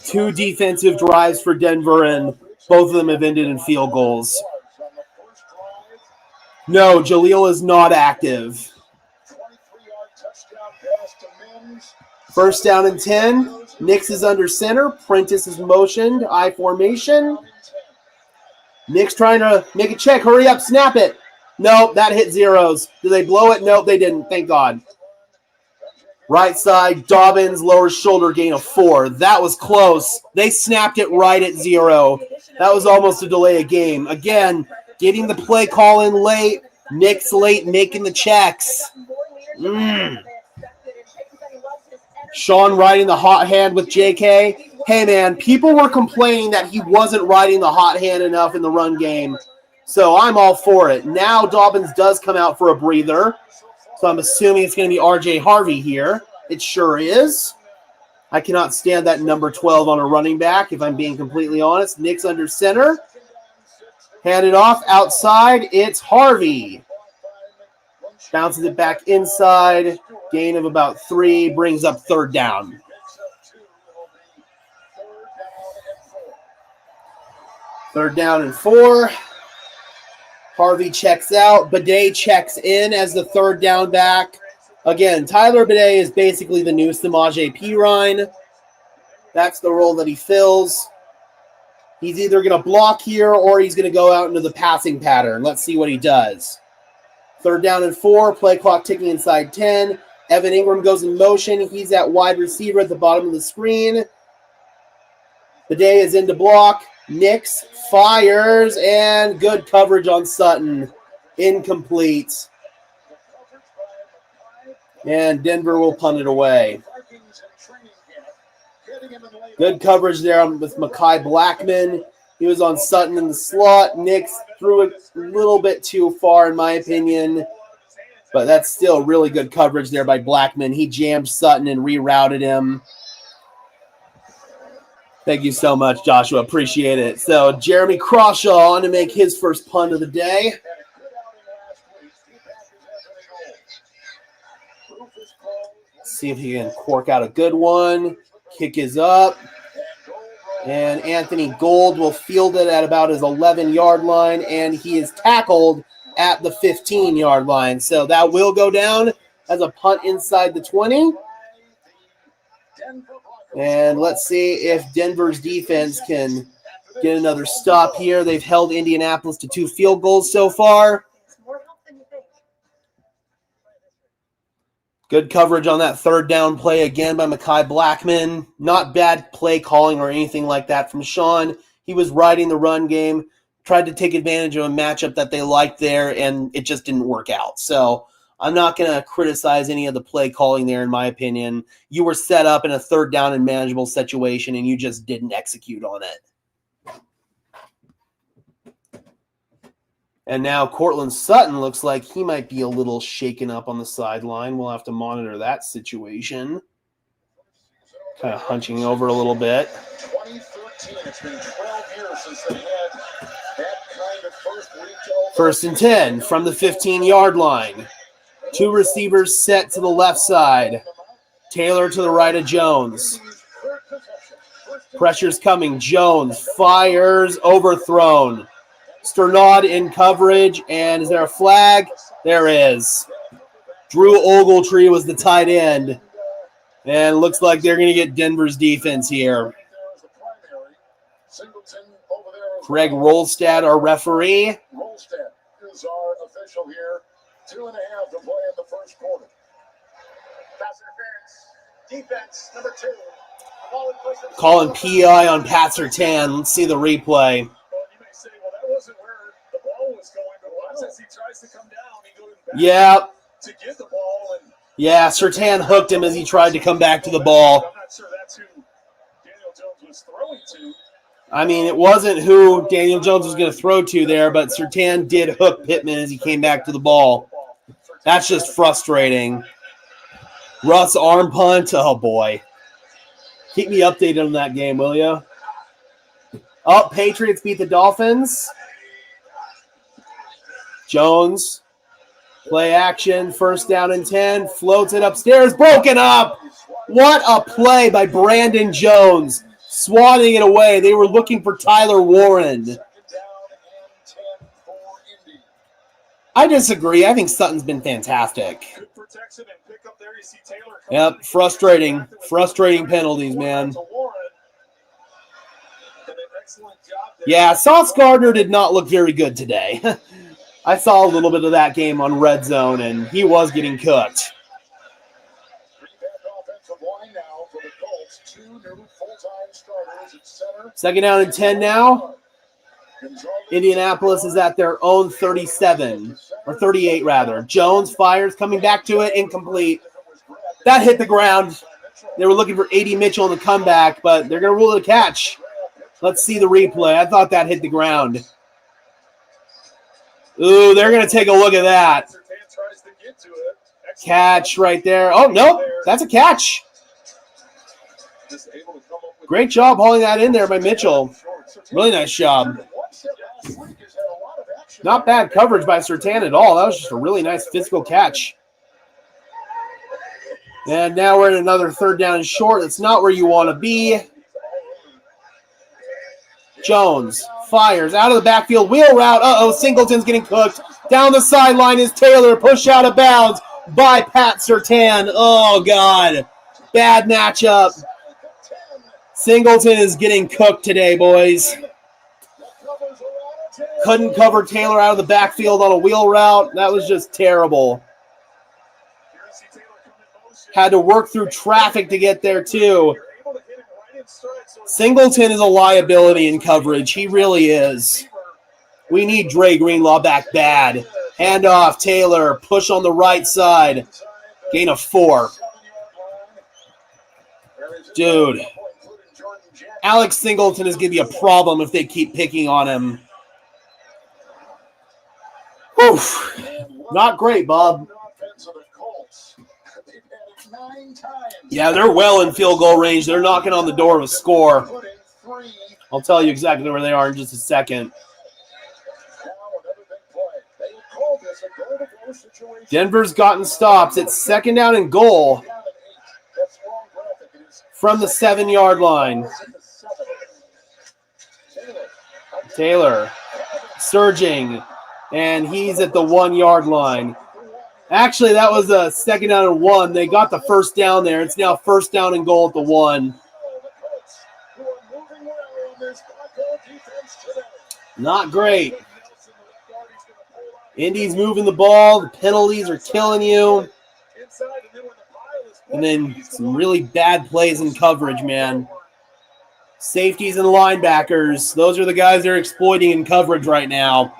Two defensive drives for Denver, and both of them have ended in field goals. No, Jaleel is not active. First down and 10. Nix is under center. Prentice is motioned. I formation. Nix trying to make a check. Hurry up. Snap it. Nope, that hit zeros. Did they blow it? Nope, they didn't. Thank God. Right side, Dobbins, lower shoulder gain of 4. That was close. They snapped it right at 0. That was almost a delay of game. Again, getting the play call in late. Nix late, making the checks. Sean riding the hot hand with JK. Hey, man, people were complaining that he wasn't riding the hot hand enough in the run game. So I'm all for it. Now Dobbins does come out for a breather. So I'm assuming it's going to be R.J. Harvey here. It sure is. I cannot stand that number 12 on a running back, if I'm being completely honest. Nick's under center. Handed off outside. It's Harvey. Bounces it back inside. Gain of about 3. Brings up third down. Third down and 4. Harvey checks out. Bidet checks in as the third down back. Again, Tyler Bidet is basically the new Samaje Perine. That's the role that he fills. He's either going to block here or he's going to go out into the passing pattern. Let's see what he does. Third down and 4. Play clock ticking inside 10. Evan Ingram goes in motion. He's at wide receiver at the bottom of the screen. Bidet is in to block. Nix fires, and good coverage on Sutton. Incomplete. And Denver will punt it away. Good coverage there with Mekhi Blackman. He was on Sutton in the slot. Nix threw it a little bit too far, in my opinion. But that's still really good coverage there by Blackman. He jammed Sutton and rerouted him. Thank you so much, Joshua. Appreciate it. So Jeremy Crawshaw on to make his first punt of the day. Let's see if he can cork out a good one. Kick is up. And Anthony Gold will field it at about his 11-yard line, and he is tackled at the 15-yard line. So that will go down as a punt inside the 20. And let's see if Denver's defense can get another stop here. They've held Indianapolis to 2 field goals so far. Good coverage on that third down play again by Mekhi Blackman. Not bad play calling or anything like that from Sean. He was riding the run game, tried to take advantage of a matchup that they liked there, and it just didn't work out. So I'm not going to criticize any of the play calling there, in my opinion. You were set up in a third down and manageable situation, and you just didn't execute on it. And now Cortland Sutton looks like he might be a little shaken up on the sideline. We'll have to monitor that situation. Kind of hunching over a little bit. 2013, it's been 12 years since they had that kind of first retail. First and 10 from the 15-yard line. 2 receivers set to the left side. Taylor to the right of Jones. Pressure's coming. Jones fires, overthrown. Sternad in coverage, and is there a flag? There is. Drew Ogletree was the tight end. And it looks like they're going to get Denver's defense here. Greg Rolstad, our referee. Rolstad is our official here. 2.5 to play in the first quarter. Pass interference. Defense, number 2. Calling PI on Pat Surtain. Let's see the replay. Well, you may say, well, that wasn't where the ball was going, but watch as he tries to come down. He goes back to get the ball. And yeah, Surtain hooked him as he tried to come back to the ball. I'm not sure that's who Daniel Jones was throwing to. I mean, it wasn't who Daniel Jones was going to throw to there, but Surtain did hook Pittman as he came back to the ball. That's just frustrating. Russ arm punt. Oh, boy. Keep me updated on that game, will you? Oh, Patriots beat the Dolphins. Jones. Play action. First down and 10. Floats it upstairs. Broken up. What a play by Brandon Jones. Swatting it away. They were looking for Tyler Warren. 2nd down and 10 for Indy. I disagree. I think Sutton's been fantastic. Good protection and pick up there. You see Taylor. Yep, frustrating. Frustrating penalties, man. To Warren. Did an excellent job there. Yeah, Sauce Gardner did not look very good today. I saw a little bit of that game on Red Zone, and he was getting cooked. Offensive line now for the Colts. 2 new full-time starters at center. 2nd down and 10 now. Indianapolis is at their own 37, or 38 rather. Jones fires, coming back to it, incomplete. That hit the ground. They were looking for A.D. Mitchell in the comeback, but they're going to rule it a catch. Let's see the replay. I thought that hit the ground. Ooh, they're going to take a look at that. Catch right there. Oh, nope, that's a catch. Great job hauling that in there by Mitchell. Really nice job. Not bad coverage by Surtain at all. That was just a really nice physical catch. And now we're in another 3rd down and short. That's not where you want to be. Jones fires out of the backfield. Wheel route. Uh-oh, Singleton's getting cooked. Down the sideline is Taylor. Push out of bounds by Pat Surtain. Oh, God. Bad matchup. Singleton is getting cooked today, boys. Couldn't cover Taylor out of the backfield on a wheel route. That was just terrible. Had to work through traffic to get there, too. Singleton is a liability in coverage. He really is. We need Dre Greenlaw back bad. Hand off, Taylor. Push on the right side. Gain of 4. Dude. Alex Singleton is going to be a problem if they keep picking on him. Oof. Not great, Bob. Yeah, they're well in field goal range. They're knocking on the door of a score. I'll tell you exactly where they are in just a second. Denver's gotten stops. It's 2nd down and goal from the 7-yard line. Taylor surging, and he's at the 1-yard line. Actually, that was a 2nd down and 1. They got the first down there. It's now 1st down and goal at the 1. Not great. Indy's moving the ball. The penalties are killing you. And then some really bad plays in coverage, man. Safeties and linebackers. Those are the guys they're exploiting in coverage right now.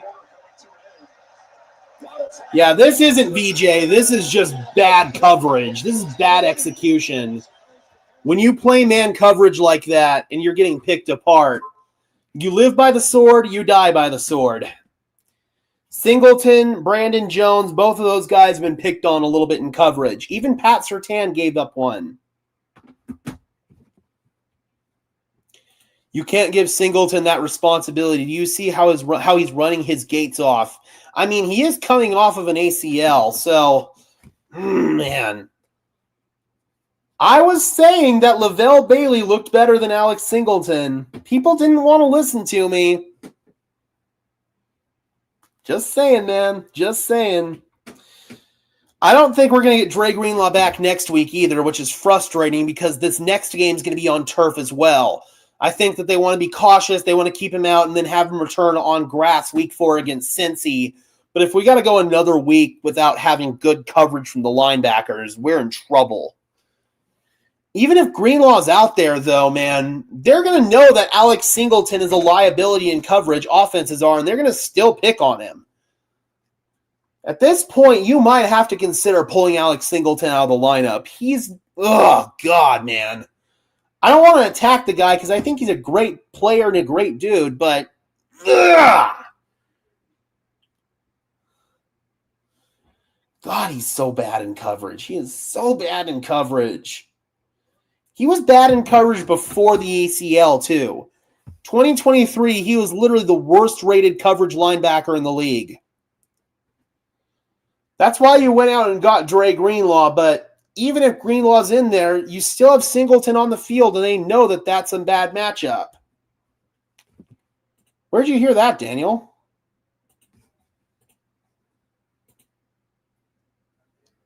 Yeah, this isn't VJ. This is just bad coverage. This is bad execution. When you play man coverage like that and you're getting picked apart, you live by the sword, you die by the sword. Singleton, Brandon Jones, both of those guys have been picked on a little bit in coverage. Even Pat Surtain gave up one. You can't give Singleton that responsibility. Do you see how he's running his gates off? I mean, he is coming off of an ACL, so, man. I was saying that Lavelle Bailey looked better than Alex Singleton. People didn't want to listen to me. Just saying, man. Just saying. I don't think we're going to get Dre Greenlaw back next week either, which is frustrating because this next game is going to be on turf as well. I think that they want to be cautious. They want to keep him out and then have him return on grass week 4 against Cincy. But if we got to go another week without having good coverage from the linebackers, we're in trouble. Even if Greenlaw's out there, though, man, they're going to know that Alex Singleton is a liability in coverage, offenses are, and they're going to still pick on him. At this point, you might have to consider pulling Alex Singleton out of the lineup. Oh, God, man. I don't want to attack the guy because I think he's a great player and a great dude, but ugh. God, he's so bad in coverage. He is so bad in coverage. He was bad in coverage before the ACL, too. 2023, he was literally the worst-rated coverage linebacker in the league. That's why you went out and got Dre Greenlaw, but even if Greenlaw's in there, you still have Singleton on the field, and they know that that's a bad matchup. Where'd you hear that, Daniel?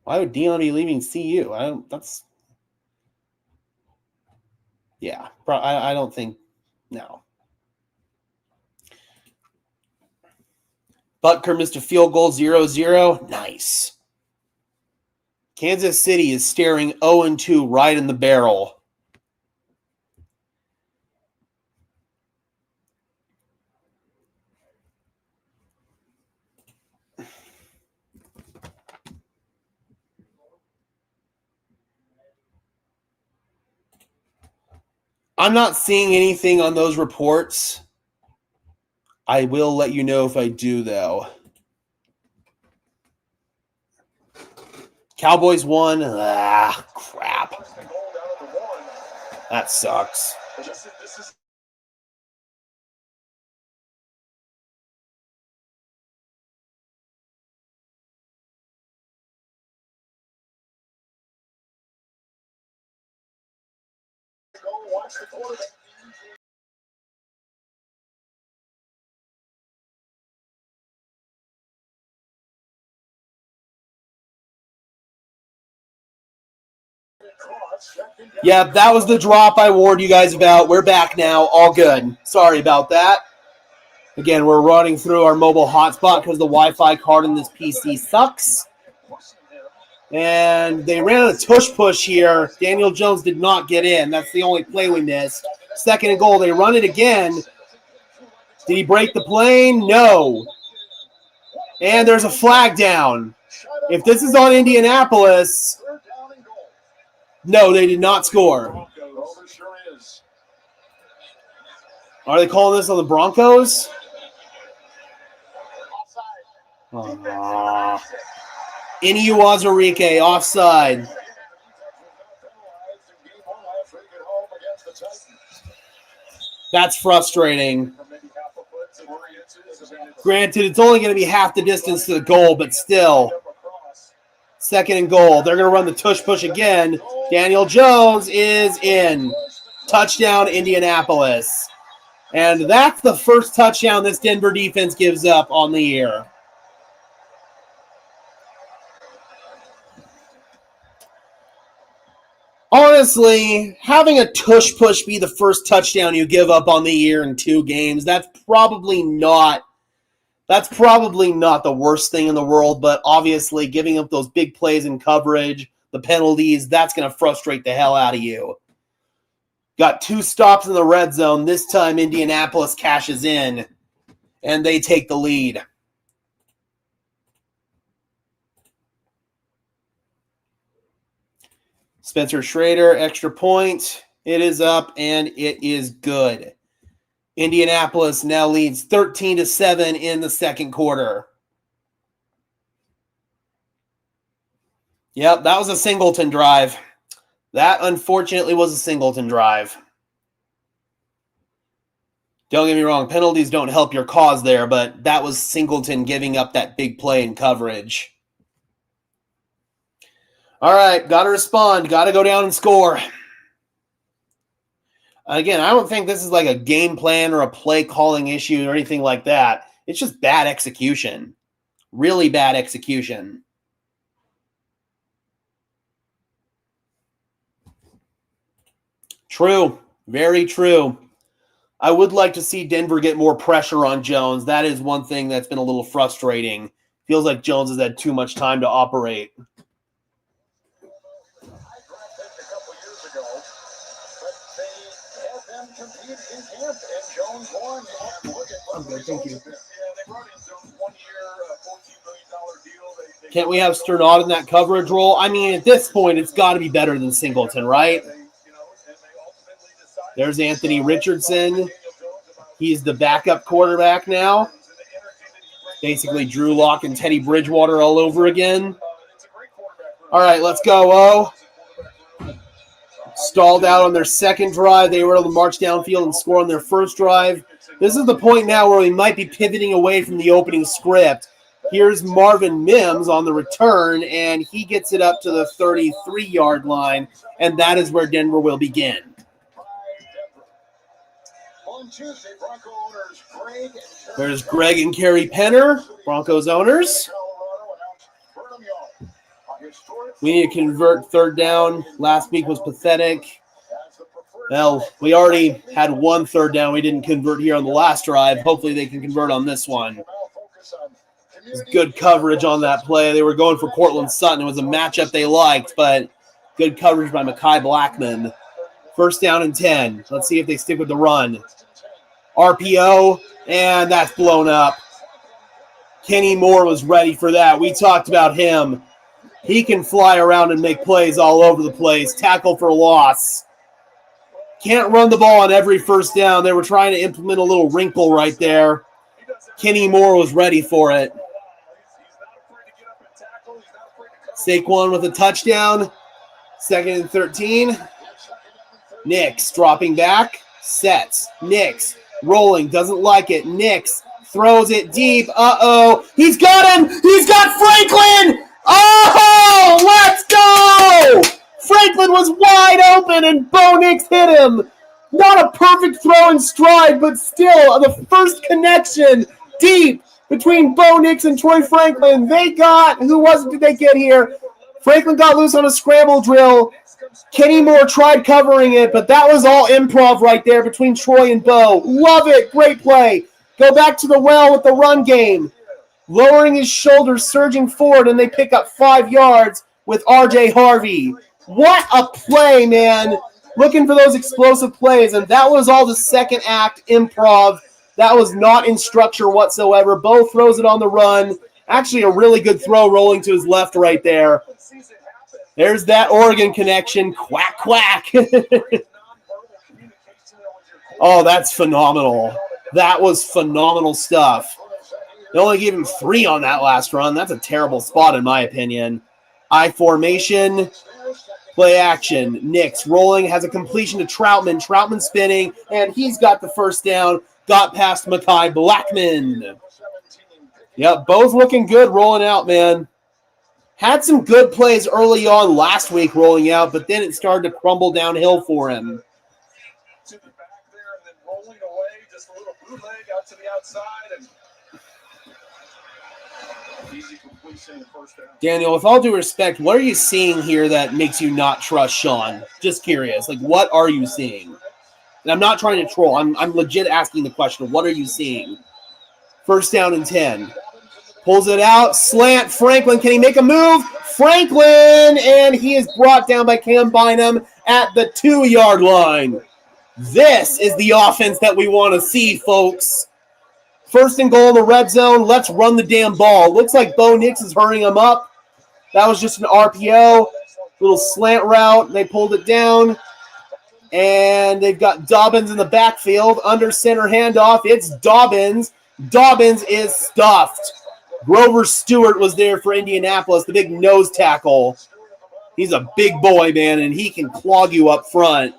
Why would Dion be leaving CU? I don't think, no. Butker missed a field goal, 0-0. Nice. Kansas City is staring 0-2 right in the barrel. I'm not seeing anything on those reports. I will let you know if I do, though. Cowboys won. Crap. That sucks. Yeah, that was the drop I warned you guys about. We're back now. All good. Sorry about that. Again, we're running through our mobile hotspot because the Wi-Fi card in this PC sucks. And they ran a tush push here. Daniel Jones did not get in. That's the only play we missed. 2nd and goal. They run it again. Did he break the plane? No. And there's a flag down. If this is on Indianapolis, no, they did not score. Are they calling this on the Broncos? Ini Uwazurike, offside. That's frustrating. Granted, it's only going to be half the distance to the goal, but still. 2nd and goal. They're going to run the tush push again. Daniel Jones is in. Touchdown, Indianapolis. And that's the first touchdown this Denver defense gives up on the year. Honestly, having a tush push be the first touchdown you give up on the year in 2 games, that's probably not the worst thing in the world, but obviously giving up those big plays in coverage, the penalties, that's going to frustrate the hell out of you. Got 2 stops in the red zone. This time Indianapolis cashes in, and they take the lead. Spencer Schrader, extra point. It is up, and it is good. Indianapolis now leads 13-7 in the 2nd quarter. Yep, that was a Singleton drive. That, unfortunately, was a Singleton drive. Don't get me wrong, penalties don't help your cause there, but that was Singleton giving up that big play in coverage. All right, got to respond. Got to go down and score. Again, I don't think this is like a game plan or a play calling issue or anything like that. It's just bad execution. Really bad execution. True. Very true. I would like to see Denver get more pressure on Jones. That is one thing that's been a little frustrating. Feels like Jones has had too much time to operate. Okay, thank you. Can't we have Sternod in that coverage role? I mean, at this point, it's got to be better than Singleton, right? There's Anthony Richardson. He's the backup quarterback now. Basically Drew Lock and Teddy Bridgewater all over again. All right, let's go, O. Stalled out on their second drive. They were able to march downfield and score on their first drive. This is the point now where we might be pivoting away from the opening script. Here's Marvin Mims on the return, and he gets it up to the 33-yard line, and that is where Denver will begin. There's Greg and Kerry Penner, Broncos owners. We need to convert third down. Last week was pathetic. Well, we already had one third down. We didn't convert here on the last drive. Hopefully they can convert on this one. Good coverage on that play. They were going for Cortland Sutton. It was a matchup they liked, but good coverage by Mekhi Blackman. First down and 10. Let's see if they stick with the run. RPO, and that's blown up. Kenny Moore was ready for that. We talked about him. He can fly around and make plays all over the place. Tackle for loss. Can't run the ball on every first down. They were trying to implement a little wrinkle right there. Kenny Moore was ready for it. Saquon with a touchdown. 2nd and 13. Nix dropping back. Sets. Nix rolling. Doesn't like it. Nix throws it deep. Uh-oh. He's got him. He's got Franklin. Oh, let's go. Franklin was wide open, and Bo Nix hit him. Not a perfect throw in stride, but still the first connection deep between Bo Nix and Troy Franklin. They got, did they get here? Franklin got loose on a scramble drill. Kenny Moore tried covering it, but that was all improv right there between Troy and Bo. Love it. Great play. Go back to the well with the run game. Lowering his shoulders, surging forward, and they pick up 5 yards with R.J. Harvey. What a play, man. Looking for those explosive plays, and that was all the second act improv. That was not in structure whatsoever. Bo throws it on the run. Actually, a really good throw rolling to his left right there. There's that Oregon connection. Quack, quack. Oh, that's phenomenal. That was phenomenal stuff. They only gave him 3 on that last run. That's a terrible spot, in my opinion. I formation. Play action. Nix rolling, has a completion to Troutman. Troutman spinning, and he's got the first down. Got past Mekhi Blackman. Yep, both looking good rolling out, man. Had some good plays early on last week rolling out, but then it started to crumble downhill for him. To the back there and then rolling away, just a little bootleg out to the outside and easy completion in first down. Daniel, with all due respect, what are you seeing here that makes you not trust Sean? Just curious. Like, what are you seeing? And I'm not trying to troll. I'm legit asking the question. What are you seeing? First down and 10. Pulls it out. Slant. Franklin. Can he make a move? Franklin. And he is brought down by Cam Bynum at the 2-yard line. This is the offense that we want to see, folks. First and goal in the red zone. Let's run the damn ball. Looks like Bo Nix is hurrying him up. That was just an RPO. Little slant route. They pulled it down. And they've got Dobbins in the backfield. Under center handoff. It's Dobbins. Dobbins is stuffed. Grover Stewart was there for Indianapolis, the big nose tackle. He's a big boy, man, and he can clog you up front.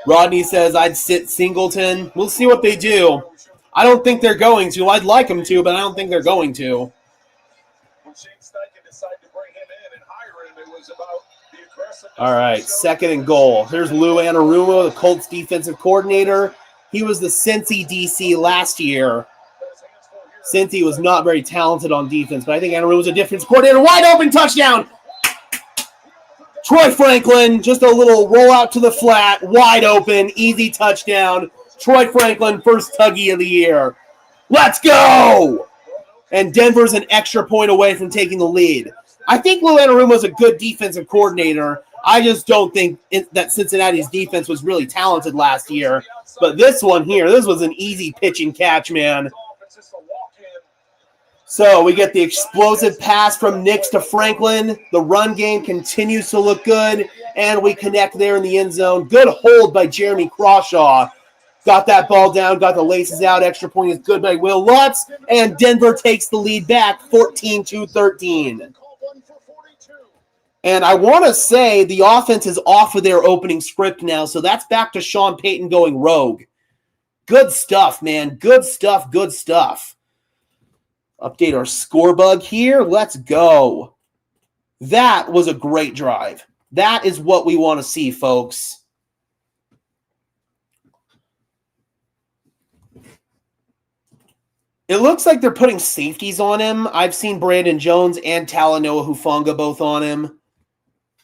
Rodney says, I'd sit Singleton. We'll see what they do. I don't think they're going to. I'd like them to, but I don't think they're going to. All right, 2nd and goal. Here's Lou Anarumo, the Colts defensive coordinator. He was the Cincy DC last year. Cincy was not very talented on defense, but I think Anarumo was a defensive coordinator. Wide open touchdown. Troy Franklin, just a little rollout to the flat, wide open, easy touchdown. Troy Franklin, first tuggy of the year. Let's go! And Denver's an extra point away from taking the lead. I think Lou Anarumo's a good defensive coordinator. I just don't think that Cincinnati's defense was really talented last year. But this one here, this was an easy pitch and catch, man. So we get the explosive pass from Nix to Franklin. The run game continues to look good, and we connect there in the end zone. Good hold by Jeremy Crawshaw. Got that ball down, got the laces out. Extra point is good by Will Lutz, and Denver takes the lead back 14-13. And I want to say the offense is off of their opening script now, so that's back to Sean Payton going rogue. Good stuff, man. Good stuff, good stuff. Update our score bug here. Let's go. That was a great drive. That is what we want to see, folks. It looks like they're putting safeties on him. I've seen Brandon Jones and Talanoa Hufanga both on him.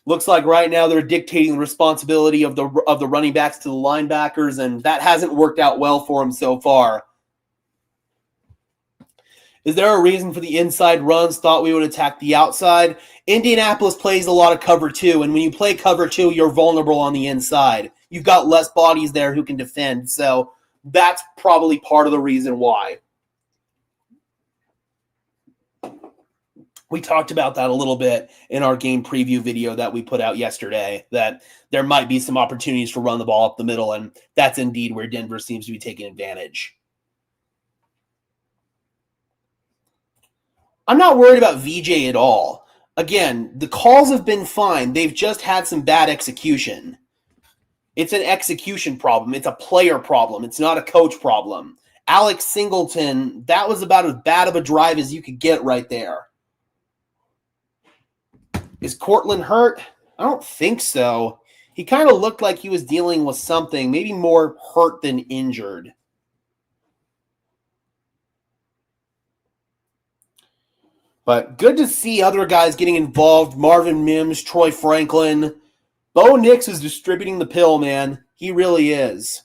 Looks like right now they're dictating the responsibility of the running backs to the linebackers, and that hasn't worked out well for him so far. Is there a reason for the inside runs? Thought we would attack the outside. Indianapolis plays a lot of cover 2, and when you play cover 2, you're vulnerable on the inside. You've got less bodies there who can defend, so that's probably part of the reason why. We talked about that a little bit in our game preview video that we put out yesterday, that there might be some opportunities to run the ball up the middle, and that's indeed where Denver seems to be taking advantage. I'm not worried about VJ at all. Again, the calls have been fine. They've just had some bad execution. It's an execution problem. It's a player problem. It's not a coach problem. Alex Singleton, that was about as bad of a drive as you could get right there. Is Cortland hurt? I don't think so. He kind of looked like he was dealing with something, maybe more hurt than injured. But good to see other guys getting involved. Marvin Mims, Troy Franklin. Bo Nix is distributing the pill, man. He really is.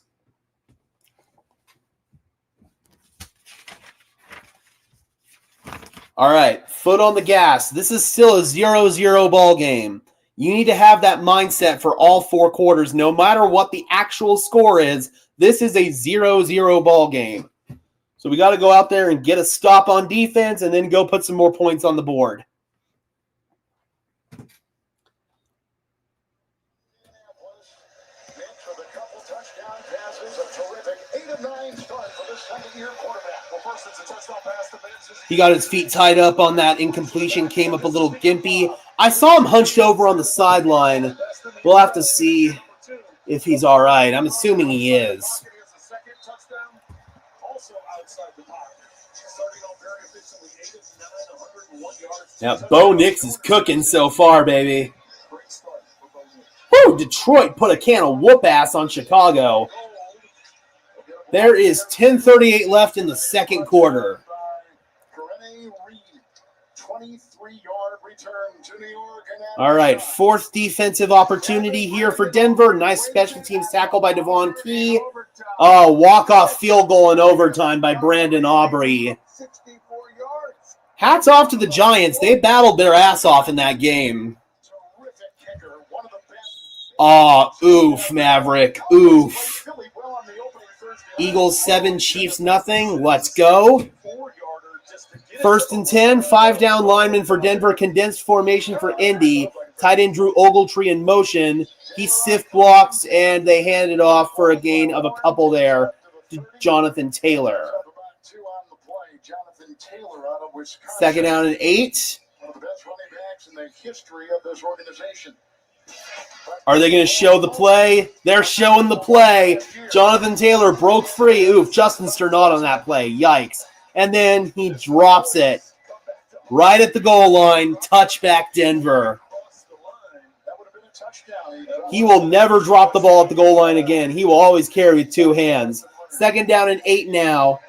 All right, foot on the gas. This is still a 0-0 ball game. You need to have that mindset for all 4 quarters. No matter what the actual score is, this is a 0-0 ball game. So we got to go out there and get a stop on defense and then go put some more points on the board. He got his feet tied up on that incompletion, came up a little gimpy. I saw him hunched over on the sideline. We'll have to see if he's all right. I'm assuming he is. Now, Bo Nix is cooking so far, baby. Woo, Detroit put a can of whoop ass on Chicago. There is 10:38 left in the second quarter. All right, 4th defensive opportunity here for Denver. Nice special teams tackle by Devon Key. Oh, walk-off field goal in overtime by Brandon Aubrey. Hats off to the Giants. They battled their ass off in that game. Oh, oof, Maverick. Oof. Eagles 7, Chiefs nothing. Let's go. 1st and 10, 5 down linemen for Denver. Condensed formation for Indy. Tight end Drew Ogletree in motion. He sift blocks, and they hand it off for a gain of a couple there to Jonathan Taylor. 2nd down and 8. One of the best running backs in the history of this organization. Are they going to show the play? They're showing the play. Jonathan Taylor broke free. Oof, Justin Sternot on that play. Yikes. And then he drops it right at the goal line. Touchback Denver. He will never drop the ball at the goal line again. He will always carry with 2 hands. 2nd down and 8 now.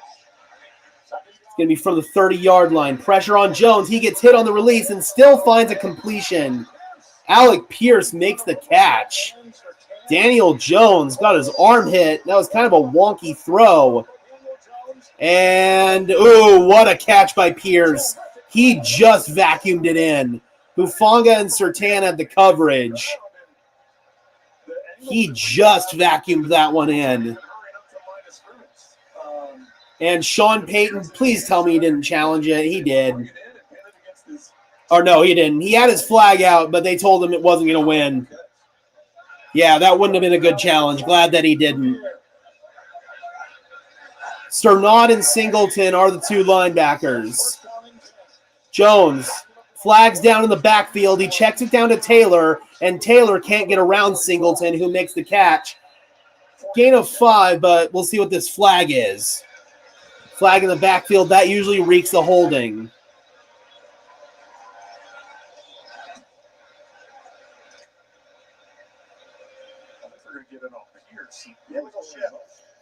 It's going to be from the 30-yard line. Pressure on Jones. He gets hit on the release and still finds a completion. Alec Pierce makes the catch. Daniel Jones got his arm hit. That was kind of a wonky throw. And, ooh, what a catch by Pierce. He just vacuumed it in. Hufanga and Surtain had the coverage. He just vacuumed that one in. And Sean Payton, please tell me he didn't challenge it. He did. Or no, he didn't. He had his flag out, but they told him it wasn't going to win. Yeah, that wouldn't have been a good challenge. Glad that he didn't. Sternad and Singleton are the two linebackers. Jones flags down in the backfield. He checks it down to Taylor, and Taylor can't get around Singleton, who makes the catch. Gain of 5, but we'll see what this flag is. Flag in the backfield, that usually reeks the holding.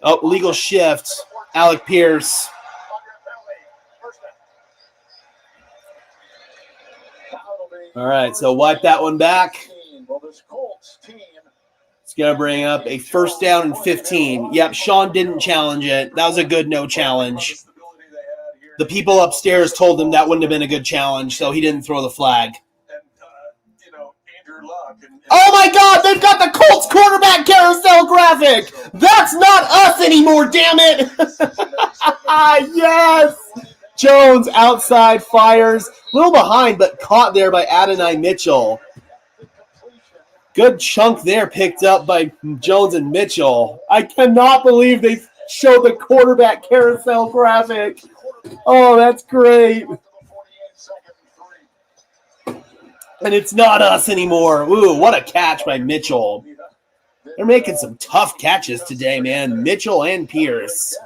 Oh, legal shift. Alec Pierce. All right, so wipe that one back. It's going to bring up a first down and 15. Yep, Sean didn't challenge it. That was a good no challenge. The people upstairs told him that wouldn't have been a good challenge, so he didn't throw the flag. Oh my God, they've got the Colts quarterback carousel graphic. That's not us anymore, damn it. Yes. Jones outside fires. A little behind, but caught there by Adonai Mitchell. Good chunk there picked up by Jones and Mitchell. I cannot believe they showed the quarterback carousel graphic. Oh, that's great. And it's not us anymore. Ooh, what a catch by Mitchell. They're making some tough catches today, man. Mitchell and Pierce.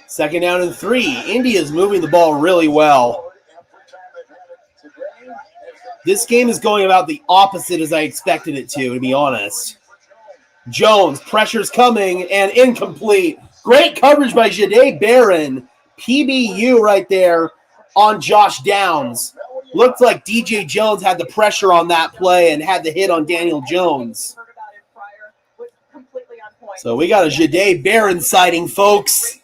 Second down and 3. India's moving the ball really well. This game is going about the opposite as I expected it to be honest. Jones, pressure's coming, and incomplete. Great coverage by Jahdae Barron. PBU right there on Josh Downs. Looked like DJ Jones had the pressure on that play and had the hit on Daniel Jones. So we got a Jahdae Barron sighting, folks.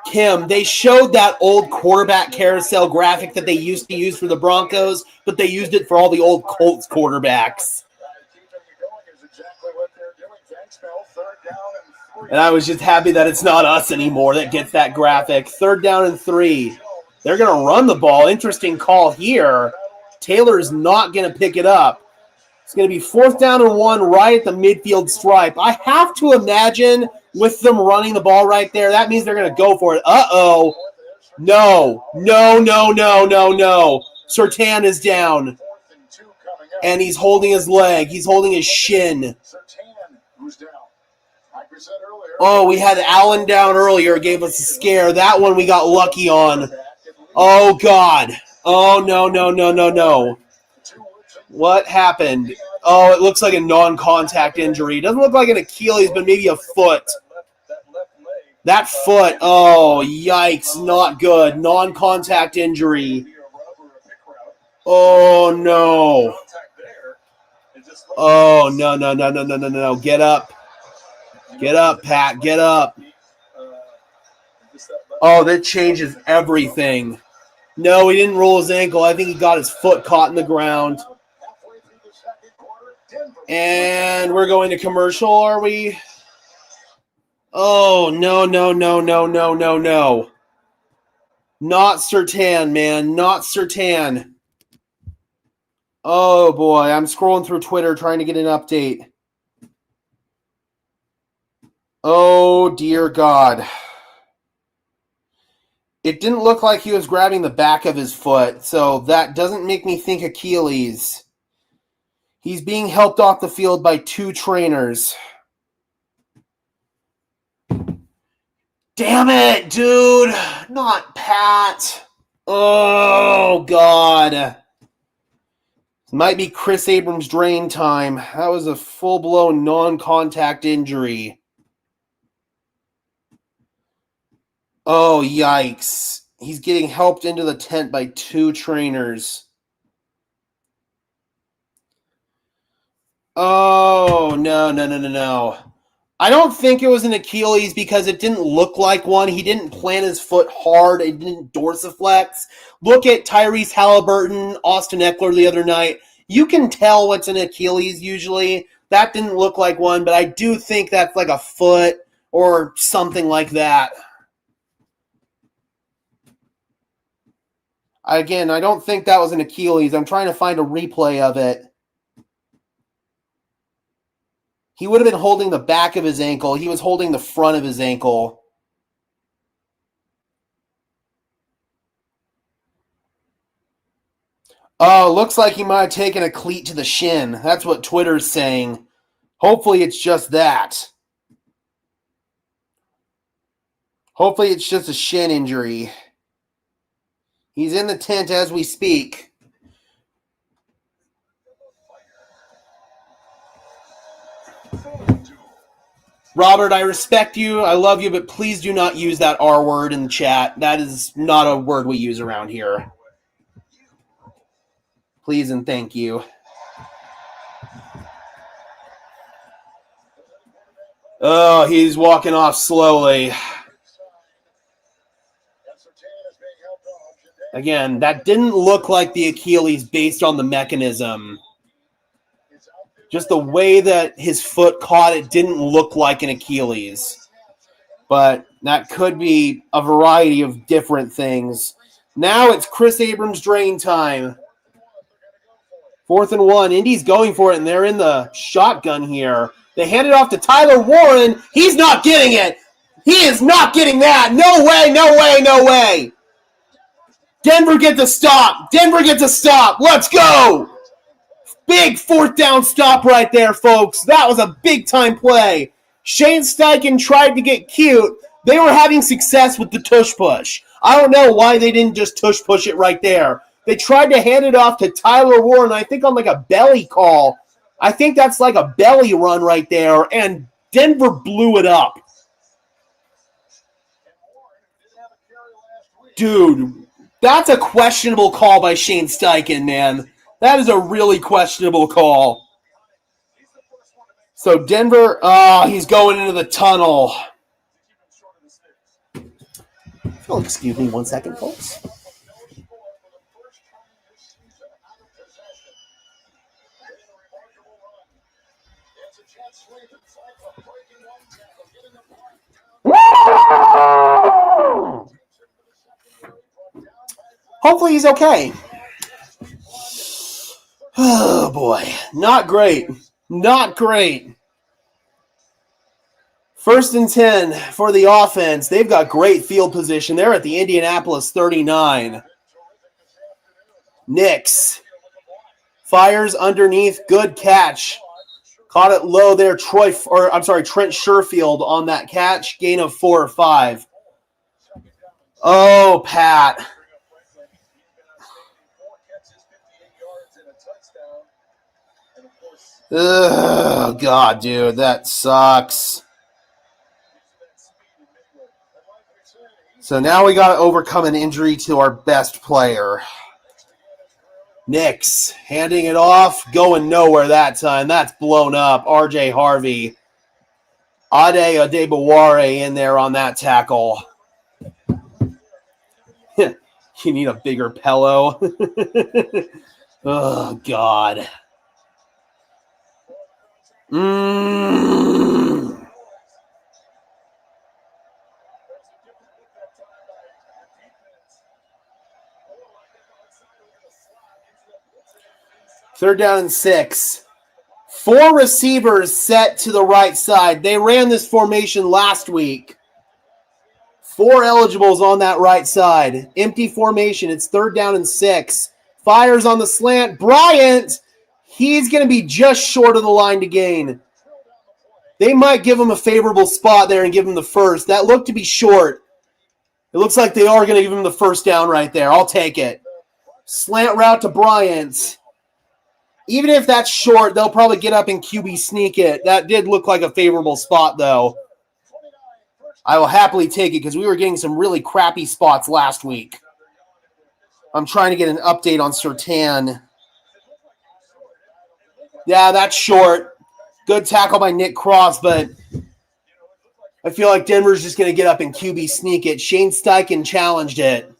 Kim, they showed that old quarterback carousel graphic that they used to use for the Broncos, but they used it for all the old Colts quarterbacks. And I was just happy that it's not us anymore that gets that graphic. Third down and 3. They're going to run the ball. Interesting call here. Taylor's not going to pick it up. It's going to be 4th down and 1 right at the midfield stripe. I have to imagine with them running the ball right there, that means they're going to go for it. Uh-oh. No. Surtain is down. And he's holding his leg. He's holding his shin. Oh, we had Allen down earlier. Gave us a scare. That one we got lucky on. Oh, God. Oh, no. What happened? Oh, it looks like a non-contact injury. Doesn't look like an Achilles, but maybe a foot. That foot, oh, yikes, not good. Non-contact injury. Oh, no. Oh, no. Get up. Get up, Pat. Get up. Oh, that changes everything. No, he didn't roll his ankle. I think he got his foot caught in the ground. And we're going to commercial, are we? Oh, no. Not Surtain, man. Not Surtain. Oh, boy. I'm scrolling through Twitter trying to get an update. Oh, dear God. It didn't look like he was grabbing the back of his foot, so that doesn't make me think Achilles. He's being helped off the field by 2 trainers. Damn it, dude. Not Pat. Oh, God. Might be Chris Abrams' drain time. That was a full-blown non-contact injury. Oh, yikes. He's getting helped into the tent by 2 trainers. Oh, no. I don't think it was an Achilles because it didn't look like one. He didn't plant his foot hard. It didn't dorsiflex. Look at Tyrese Halliburton, Austin Eckler the other night. You can tell what's an Achilles usually. That didn't look like one, but I do think that's like a foot or something like that. Again, I don't think that was an Achilles. I'm trying to find a replay of it. He would have been holding the back of his ankle. He was holding the front of his ankle. Oh, looks like he might have taken a cleat to the shin. That's what Twitter's saying. Hopefully it's just that. Hopefully it's just a shin injury. He's in the tent as we speak. Robert, I respect you. I love you, but please do not use that R word in the chat. That is not a word we use around here. Please and thank you. Oh, he's walking off slowly. Again, that didn't look like the Achilles based on the mechanism. Just the way that his foot caught it didn't look like an Achilles. But that could be a variety of different things. Now it's Chris Abrams drain time. 4th and 1. Indy's going for it, and they're in the shotgun here. They hand it off to Tyler Warren. He's not getting it. He is not getting that. No way. Denver gets a stop. Let's go. Big 4th down stop right there, folks. That was a big-time play. Shane Steichen tried to get cute. They were having success with the tush push. I don't know why they didn't just tush push it right there. They tried to hand it off to Tyler Warren, I think on like a belly call. I think that's like a belly run right there, and Denver blew it up. Dude, that's a questionable call by Shane Steichen, man. That is a really questionable call. So Denver, he's going into the tunnel. Oh, excuse me 1 second, folks. Hopefully he's okay. Oh, boy. Not great. 1st and 10 for the offense. They've got great field position. They're at the Indianapolis 39. Nix fires underneath. Good catch. Caught it low there. Trent Sherfield on that catch. Gain of 4 or 5. Oh, Pat. Oh, God, dude. That sucks. So now we got to overcome an injury to our best player. Nix handing it off, going nowhere that time. That's blown up. RJ Harvey. Ade Adebaware in there on that tackle. You need a bigger pillow. Oh, God. Third down and 6. 4 receivers set to the right side. They ran this formation last week. 4 eligibles on that right side. Empty formation. It's 3rd down and 6. Fires on the slant. Bryant, he's going to be just short of the line to gain. They might give him a favorable spot there and give him the first. That looked to be short. It looks like they are going to give him the first down right there. I'll take it. Slant route to Bryant. Even if that's short, they'll probably get up and QB sneak it. That did look like a favorable spot, though. I will happily take it because we were getting some really crappy spots last week. I'm trying to get an update on Surtain. Yeah, that's short. Good tackle by Nick Cross, but I feel like Denver's just going to get up and QB sneak it. Shane Steichen challenged it.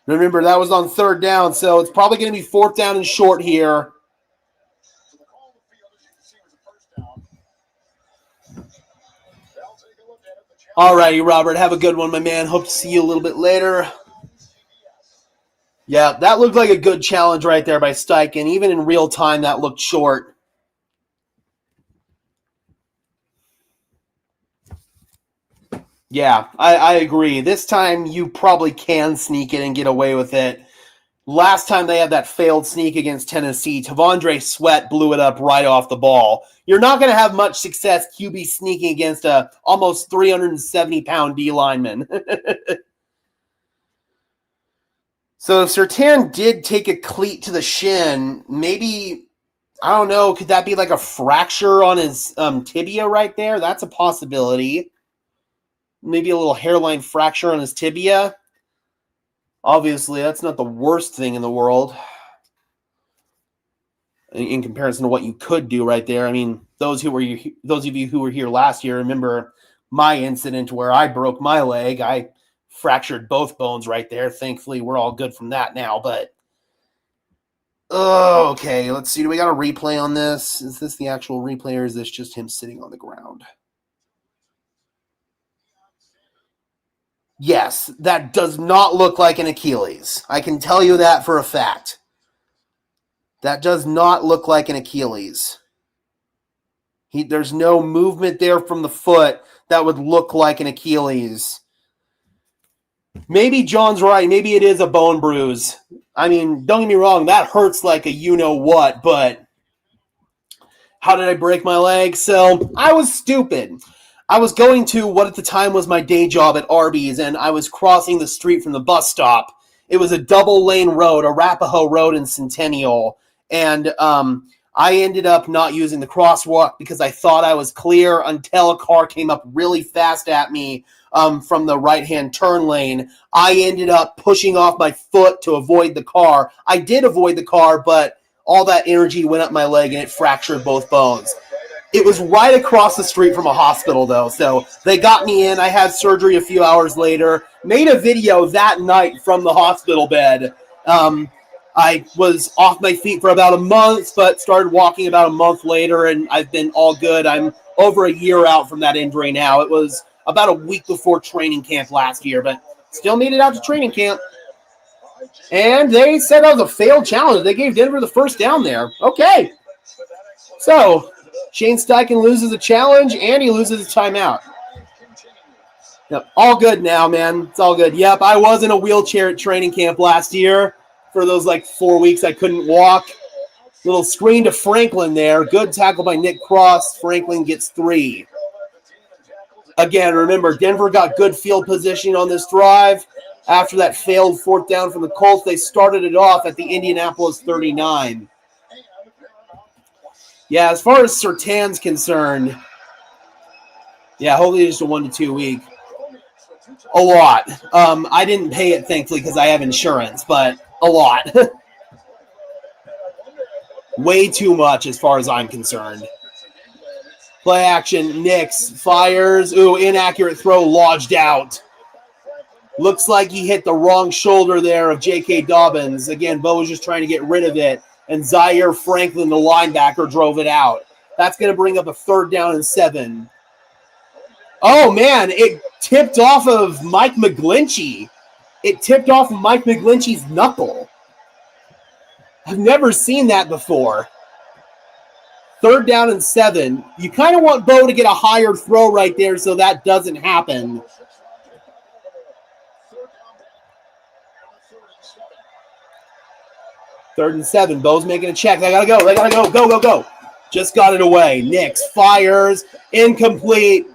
Remember, that was on 3rd down, so it's probably going to be 4th down and short here. All righty, Robert. Have a good one, my man. Hope to see you a little bit later. Yeah, that looked like a good challenge right there by Steichen. Even in real time, that looked short. Yeah, I agree. This time, you probably can sneak it and get away with it. Last time they had that failed sneak against Tennessee, Tavondre Sweat blew it up right off the ball. You're not going to have much success QB sneaking against a almost 370-pound D lineman. So if Surtain did take a cleat to the shin, maybe, I don't know, could that be like a fracture on his tibia right there? That's a possibility. Maybe a little hairline fracture on his tibia. Obviously, that's not the worst thing in the world in comparison to what you could do right there. I mean, those of you who were here last year remember my incident where I broke my leg. I fractured both bones right there. Thankfully, we're all good from that now. But okay, let's see. Do we got a replay on this? Is this the actual replay, or is this just him sitting on the ground? Yes, that does not look like an Achilles. I can tell you that for a fact. That does not look like an Achilles. There's no movement there from the foot that would look like an Achilles. Maybe John's right. Maybe it is a bone bruise. I mean, don't get me wrong, that hurts like a you-know-what, but how did I break my leg? So, I was stupid. I was going to what at the time was my day job at Arby's, and I was crossing the street from the bus stop. It was a double-lane road, Arapahoe Road in Centennial, and I ended up not using the crosswalk because I thought I was clear until a car came up really fast at me from the right-hand turn lane. I ended up pushing off my foot to avoid the car. I did avoid the car, but all that energy went up my leg, and it fractured both bones. It was right across the street from a hospital, though, so they got me in. I had surgery a few hours later. Made a video that night from the hospital bed. I was off my feet for about a month, but started walking about a month later, and I've been all good. I'm over a year out from that injury now. It was about a week before training camp last year, but still made it out to training camp. And they said that was a failed challenge. They gave Denver the first down there. Okay. So Shane Steichen loses a challenge, and he loses a timeout. Yep, all good now, man. It's all good. Yep, I was in a wheelchair at training camp last year. For those, 4 weeks I couldn't walk. Little screen to Franklin there. Good tackle by Nick Cross. Franklin gets 3. Again, remember, Denver got good field positioning on this drive. After that failed 4th down from the Colts, they started it off at the Indianapolis 39. Yeah, as far as Surtain's concerned, yeah, hopefully just a 1 to 2 week. A lot. I didn't pay it, thankfully, because I have insurance, but a lot. Way too much as far as I'm concerned. Play action, Nix fires. Ooh, inaccurate throw lodged out. Looks like he hit the wrong shoulder there of J.K. Dobbins. Again, Bo was just trying to get rid of it. And Zaire Franklin, the linebacker, drove it out. That's going to bring up a 3rd down and 7. Oh, man, it tipped off of Mike McGlinchey. It tipped off of Mike McGlinchey's knuckle. I've never seen that before. 3rd down and 7. You kind of want Bo to get a higher throw right there so that doesn't happen. 3rd and 7. Bo's making a check. They gotta go. They gotta go. Go, go, go. Just got it away. Nix fires. Incomplete.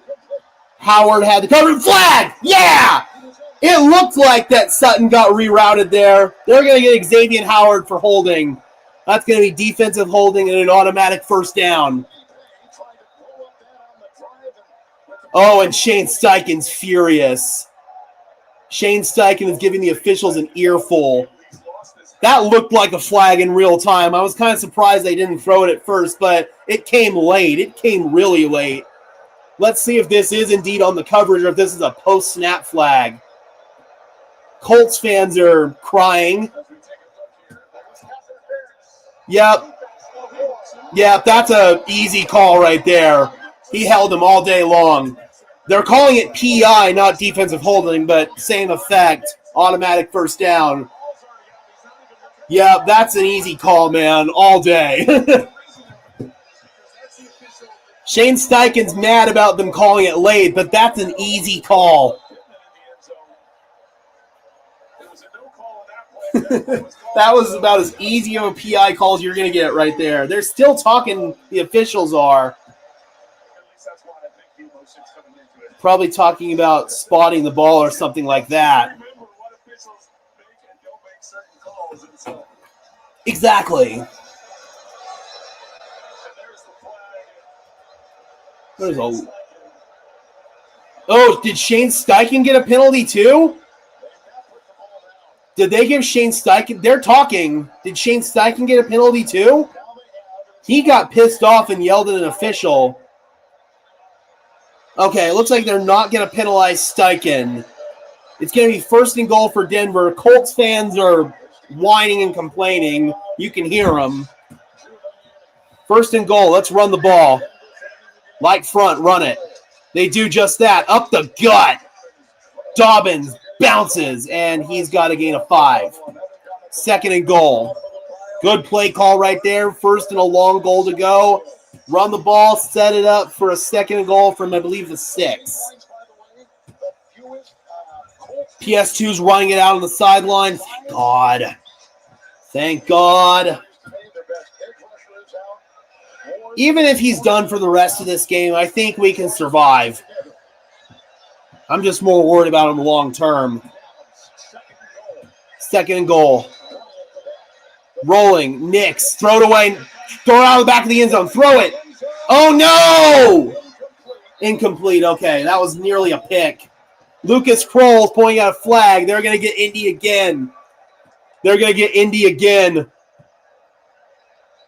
Howard had the cover. Flag! Yeah! It looked like that Sutton got rerouted there. They're going to get Xavier Howard for holding. That's going to be defensive holding and an automatic 1st down. Oh, and Shane Steichen's furious. Shane Steichen is giving the officials an earful. That looked like a flag in real time. I was kind of surprised they didn't throw it at first, but it came late. It came really late. Let's see if this is indeed on the coverage or if this is a post-snap flag. Colts fans are crying. Yep. Yep, that's an easy call right there. He held him all day long. They're calling it PI, not defensive holding, but same effect. Automatic first down. Yeah, that's an easy call, man, all day. Shane Steichen's mad about them calling it late, but that's an easy call. That was about as easy of a PI call as you're going to get right there. They're still talking, the officials are. Probably talking about spotting the ball or something like that. Exactly. Oh, did Shane Steichen get a penalty too? Did they give Shane Steichen? They're talking. Did Shane Steichen get a penalty too? He got pissed off and yelled at an official. Okay, it looks like they're not going to penalize Steichen. It's going to be first and goal for Denver. Colts fans are whining and complaining. You can hear them. First and goal. Let's run the ball. Light front, run it. They do just that. Up the gut. Dobbins bounces, and he's got to gain a 5. Second and goal. Good play call right there. First and a long goal to go. Run the ball, set it up for a second and goal from, I believe, the 6. PS2's running it out on the sideline. Thank God. Thank God. Even if he's done for the rest of this game, I think we can survive. I'm just more worried about him long term. Second and goal. Rolling. Nix. Throw it away. Throw it out of the back of the end zone. Throw it. Oh, no! Incomplete. Okay, that was nearly a pick. Lucas Kroll's pointing out a flag. They're going to get Indy again. They're going to get Indy again.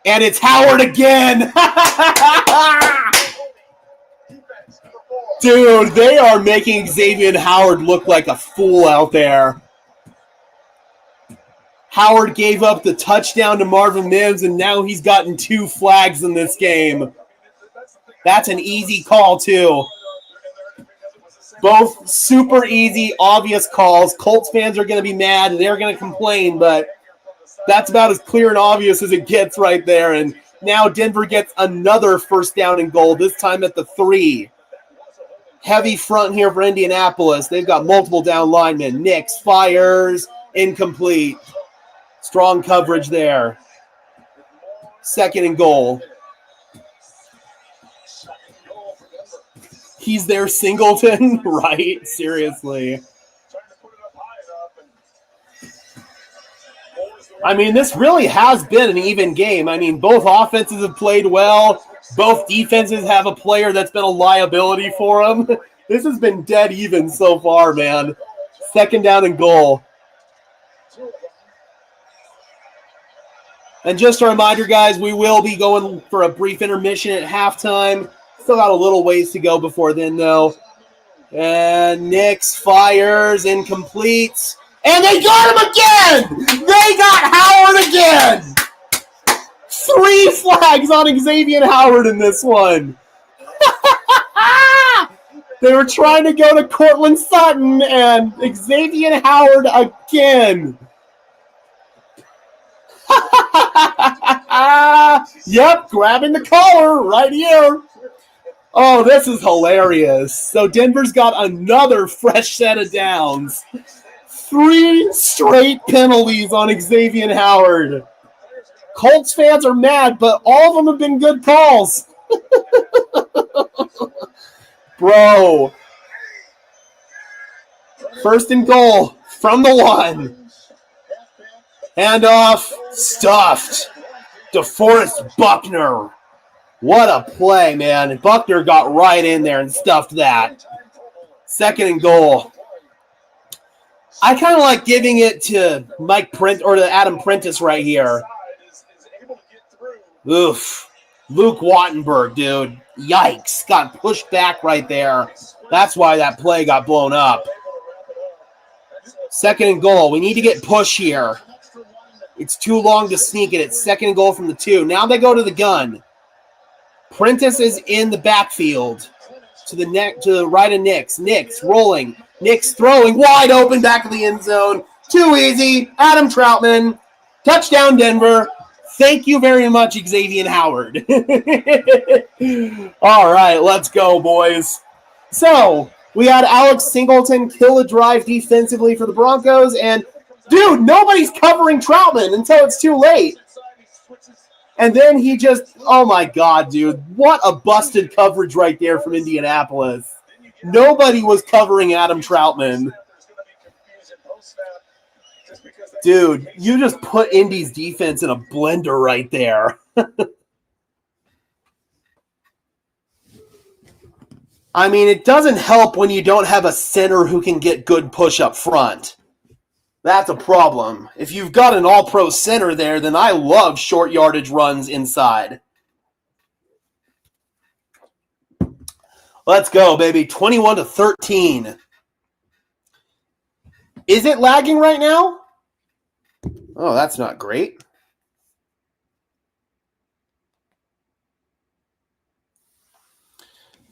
And it's Howard again. Dude, they are making Xavier Howard look like a fool out there. Howard gave up the touchdown to Marvin Mims, and now he's gotten 2 flags in this game. That's an easy call, too. Both super easy, obvious calls. Colts fans are going to be mad. They're going to complain, but that's about as clear and obvious as it gets right there. And now Denver gets another first down and goal, this time at the 3. Heavy front here for Indianapolis. They've got multiple down linemen. Nix fires, incomplete. Strong coverage there. Second and goal. He's there, Singleton? Right? Seriously. I mean, this really has been an even game. I mean, both offenses have played well. Both defenses have a player that's been a liability for them. This has been dead even so far, man. Second down and goal. And just a reminder, guys, we will be going for a brief intermission at halftime. Still got a little ways to go before then, though. And Nix fires, incomplete. And they got him again! They got Howard again! 3 flags on Xavier Howard in this one. They were trying to go to Cortland Sutton, and Xavier Howard again. Yep, grabbing the collar right here. Oh, this is hilarious. So Denver's got another fresh set of downs. 3 straight penalties on Xavier Howard. Colts fans are mad, but all of them have been good calls. Bro. First and goal from the 1. Handoff, stuffed. DeForest Buckner. What a play, man. Buckner got right in there and stuffed that. 2nd and goal. I kind of like giving it to to Adam Prentice right here. Oof. Luke Wattenberg, dude. Yikes. Got pushed back right there. That's why that play got blown up. 2nd and goal. We need to get push here. It's too long to sneak it. It's 2nd and goal from the 2. Now they go to the gun. Prentice is in the backfield. To the right of Nix. Nix rolling. Nix throwing wide open back of the end zone. Too easy. Adam Troutman. Touchdown Denver. Thank you very much, Xavier Howard. All right, let's go, boys. So, we had Alex Singleton kill a drive defensively for the Broncos, and, dude, nobody's covering Troutman until it's too late. And then he just, oh, my God, dude. What a busted coverage right there from Indianapolis. Nobody was covering Adam Troutman. Dude, you just put Indy's defense in a blender right there. I mean, it doesn't help when you don't have a center who can get good push up front. That's a problem. If you've got an all-pro center there, then I love short yardage runs inside. Let's go, baby. 21-13. Is it lagging right now? Oh, that's not great.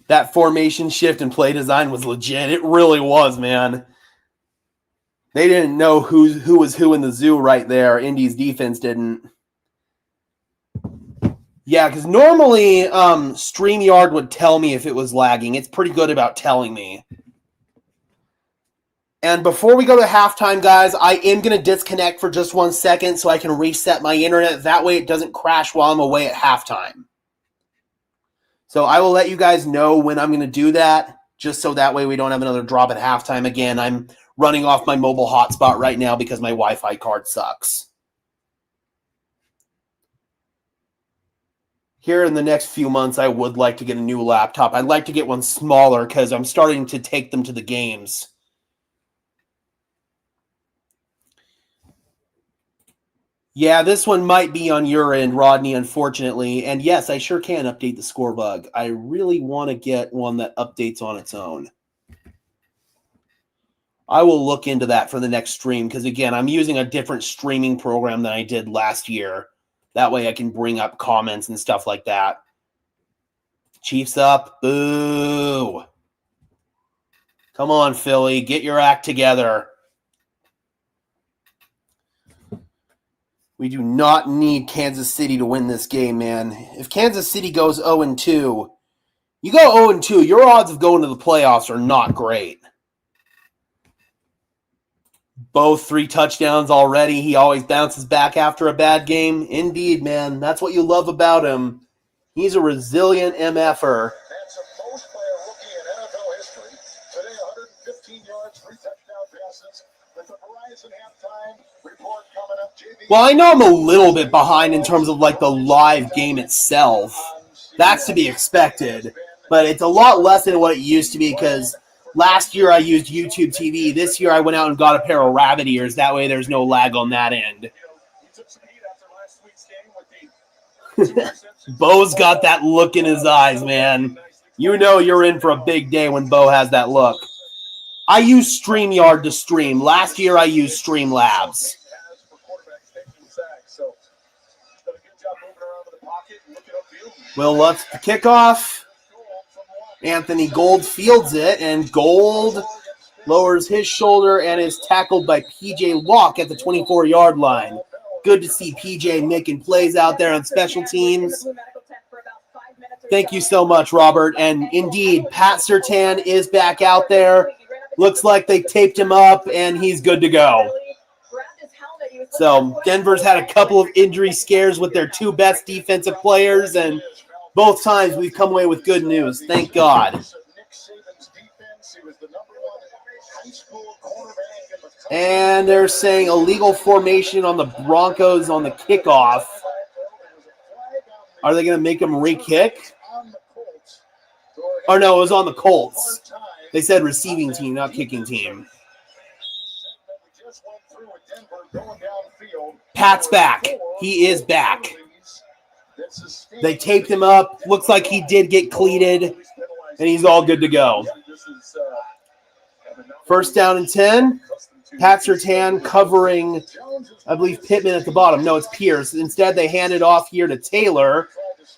That formation shift and play design was legit. It really was, man. They didn't know who was who in the zoo right there. Indy's defense didn't. Yeah, because normally StreamYard would tell me if it was lagging. It's pretty good about telling me. And before we go to halftime, guys, I am going to disconnect for just 1 second so I can reset my internet. That way it doesn't crash while I'm away at halftime. So I will let you guys know when I'm going to do that, just so that way we don't have another drop at halftime again. I'm running off my mobile hotspot right now because my Wi-Fi card sucks. Here in the next few months, I would like to get a new laptop. I'd like to get one smaller because I'm starting to take them to the games. Yeah, this one might be on your end, Rodney, unfortunately. And yes, I sure can update the score bug. I really want to get one that updates on its own. I will look into that for the next stream because, again, I'm using a different streaming program than I did last year. That way I can bring up comments and stuff like that. Chiefs up. Boo. Come on, Philly. Get your act together. We do not need Kansas City to win this game, man. If Kansas City goes 0-2, you go 0-2, your odds of going to the playoffs are not great. Both 3 touchdowns already. He always bounces back after a bad game. Indeed, man. That's what you love about him. He's a resilient MFer. That's the most by a rookie in NFL history. Today, 115 yards, 3 touchdown passes. With the Verizon halftime report coming up, JV. Well, I know I'm a little bit behind in terms of like the live game itself. That's to be expected. But it's a lot less than what it used to be because last year I used YouTube TV. This year I went out and got a pair of rabbit ears. That way there's no lag on that end. Bo's got that look in his eyes, man. You know you're in for a big day when Bo has that look. I use StreamYard to stream. Last year I used Streamlabs. Will Lutz the kickoff. Anthony Gold fields it, and Gold lowers his shoulder and is tackled by P.J. Locke at the 24-yard line. Good to see P.J. making plays out there on special teams. Thank you so much, Robert. And indeed, Pat Surtain is back out there. Looks like they taped him up, and he's good to go. So Denver's had a couple of injury scares with their 2 best defensive players, and both times we've come away with good news. Thank God. And they're saying illegal formation on the Broncos on the kickoff. Are they going to make him re-kick? Oh, no, it was on the Colts. They said receiving team, not kicking team. Pat's back. He is back. They taped him up. Looks like he did get cleated, and he's all good to go. First down and 10. Pat Surtain covering, I believe, Pittman at the bottom. No, it's Pierce. Instead, they hand it off here to Taylor.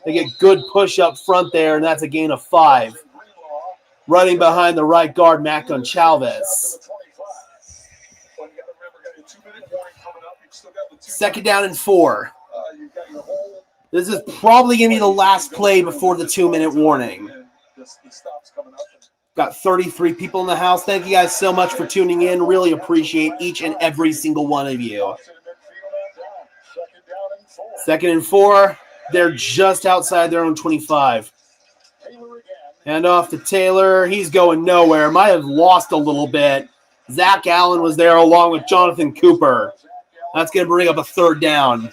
They get good push up front there, and that's a gain of 5. Running behind the right guard, Mac Goncalves. Second down and 4. This is probably going to be the last play before the 2-minute warning. Got 33 people in the house. Thank you guys so much for tuning in. Really appreciate each and every single one of you. Second and 4. They're just outside their own 25. Hand off to Taylor. He's going nowhere. Might have lost a little bit. Zach Allen was there along with Jonathan Cooper. That's going to bring up a third down.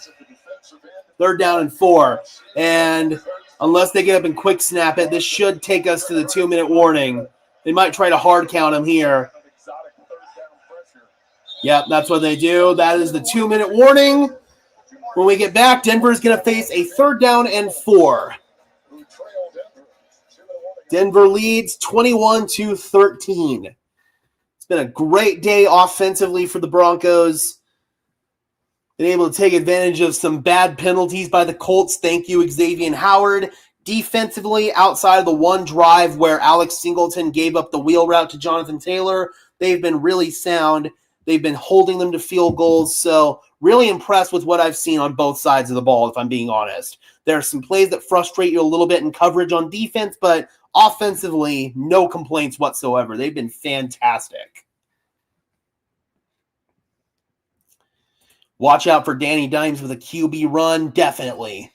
Third down and 4. And unless they get up and quick snap it, this should take us to the 2-minute warning. They might try to hard count him here. Yep, that's what they do. That is the 2-minute warning. When we get back, Denver is going to face a third down and 4. Denver leads 21-13. It's been a great day offensively for the Broncos. Been able to take advantage of some bad penalties by the Colts. Thank you, Xavier Howard. Defensively, outside of the one drive where Alex Singleton gave up the wheel route to Jonathan Taylor, they've been really sound. They've been holding them to field goals. So really impressed with what I've seen on both sides of the ball, if I'm being honest. There are some plays that frustrate you a little bit in coverage on defense, but offensively, no complaints whatsoever. They've been fantastic. Watch out for Danny Dimes with a QB run, definitely.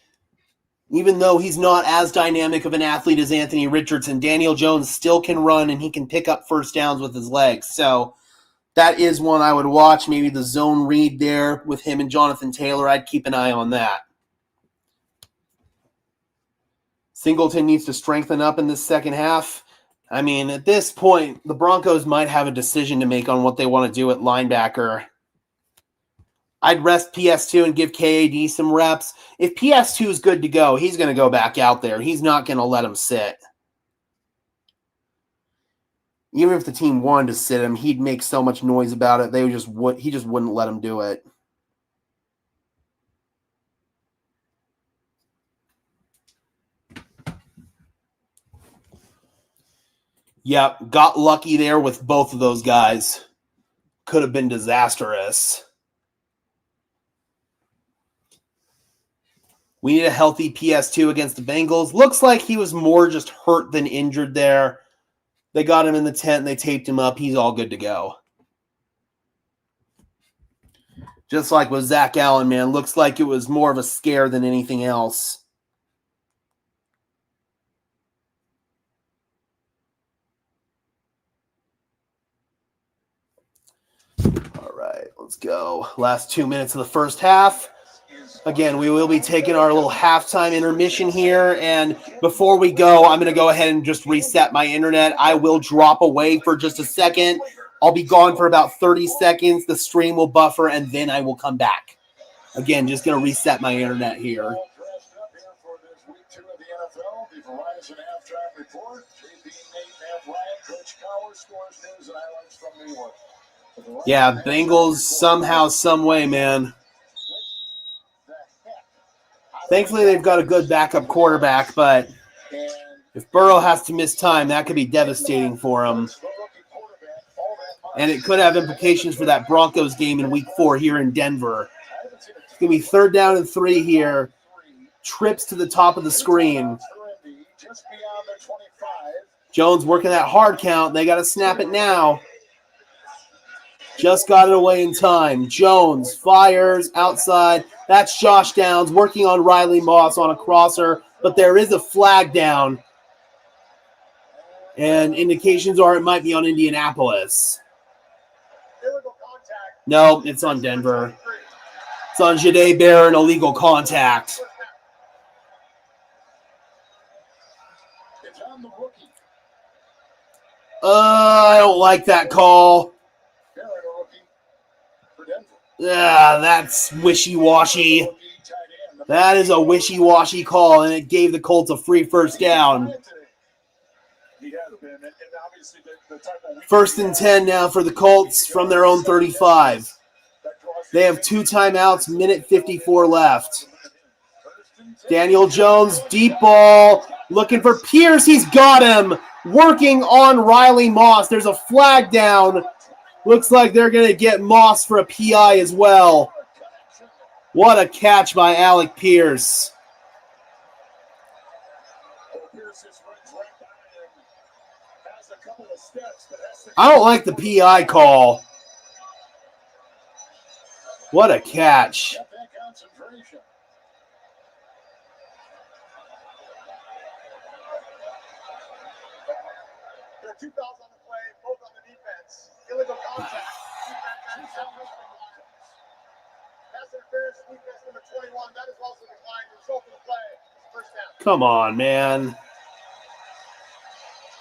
Even though he's not as dynamic of an athlete as Anthony Richardson, Daniel Jones still can run and he can pick up first downs with his legs. So that is one I would watch. Maybe the zone read there with him and Jonathan Taylor. I'd keep an eye on that. Singleton needs to strengthen up in this second half. I mean, at this point, the Broncos might have a decision to make on what they want to do at linebacker. I'd rest PS2 and give KAD some reps. If PS2 is good to go, he's going to go back out there. He's not going to let him sit. Even if the team wanted to sit him, he'd make so much noise about it. He just wouldn't let him do it. Yep, got lucky there with both of those guys. Could have been disastrous. We need a healthy PS2 against the Bengals. Looks like he was more just hurt than injured there. They got him in the tent and they taped him up. He's all good to go. Just like with Zach Allen, man. Looks like it was more of a scare than anything else. All right, let's go. Last 2 minutes of the first half. Again, we will be taking our little halftime intermission here, and before we go, I'm going to go ahead and just reset my internet. I will drop away for just a second. I'll be gone for about 30 seconds. The stream will buffer, and then I will come back. Again, just going to reset my internet here. Yeah, Bengals somehow, some way, man. Thankfully, they've got a good backup quarterback, but if Burrow has to miss time, that could be devastating for him. And it could have implications for that Broncos game in Week 4 here in Denver. It's going to be third down and 3 here. Trips to the top of the screen. Jones working that hard count. They got to snap it now. Just got it away in time. Jones fires outside. That's Josh Downs working on Riley Moss on a crosser, but there is a flag down. And indications are it might be on Indianapolis. No, it's on Denver. It's on Jahdae Barron, illegal contact. I don't like that call. Yeah, that's wishy-washy. That is a wishy-washy call, and it gave the Colts a free first down. First and 10 now for the Colts from their own 35. They have 2 timeouts, minute 54 left. Daniel Jones, deep ball, looking for Pierce. He's got him. Working on Riley Moss. There's a flag down. Looks like they're going to get Moss for a PI as well. What a catch by Alec Pierce. I don't like the PI call. What a catch. There are 2 fouls on the play, both on the defense. Illegal contact. Pass interference, defense number 21. That is also declined. Result of the play. First down. Come on, man.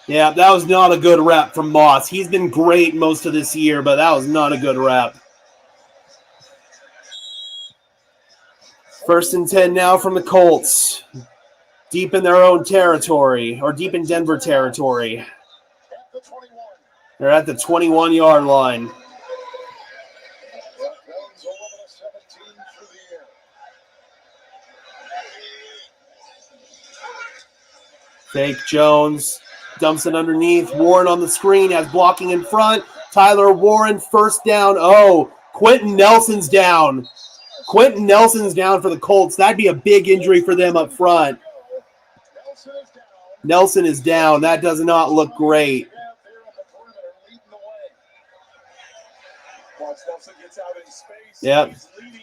Yeah, that was not a good rep from Moss. He's been great most of this year, but that was not a good rep. First and 10 now from the Colts. Deep in their own territory, or deep in Denver territory. They're at the 21-yard line. Fake Jones. Dumps it underneath. Warren on the screen has blocking in front. Tyler Warren, first down. Oh, Quentin Nelson's down. Quentin Nelson's down for the Colts. That'd be a big injury for them up front. Nelson is down. That does not look great. Yep.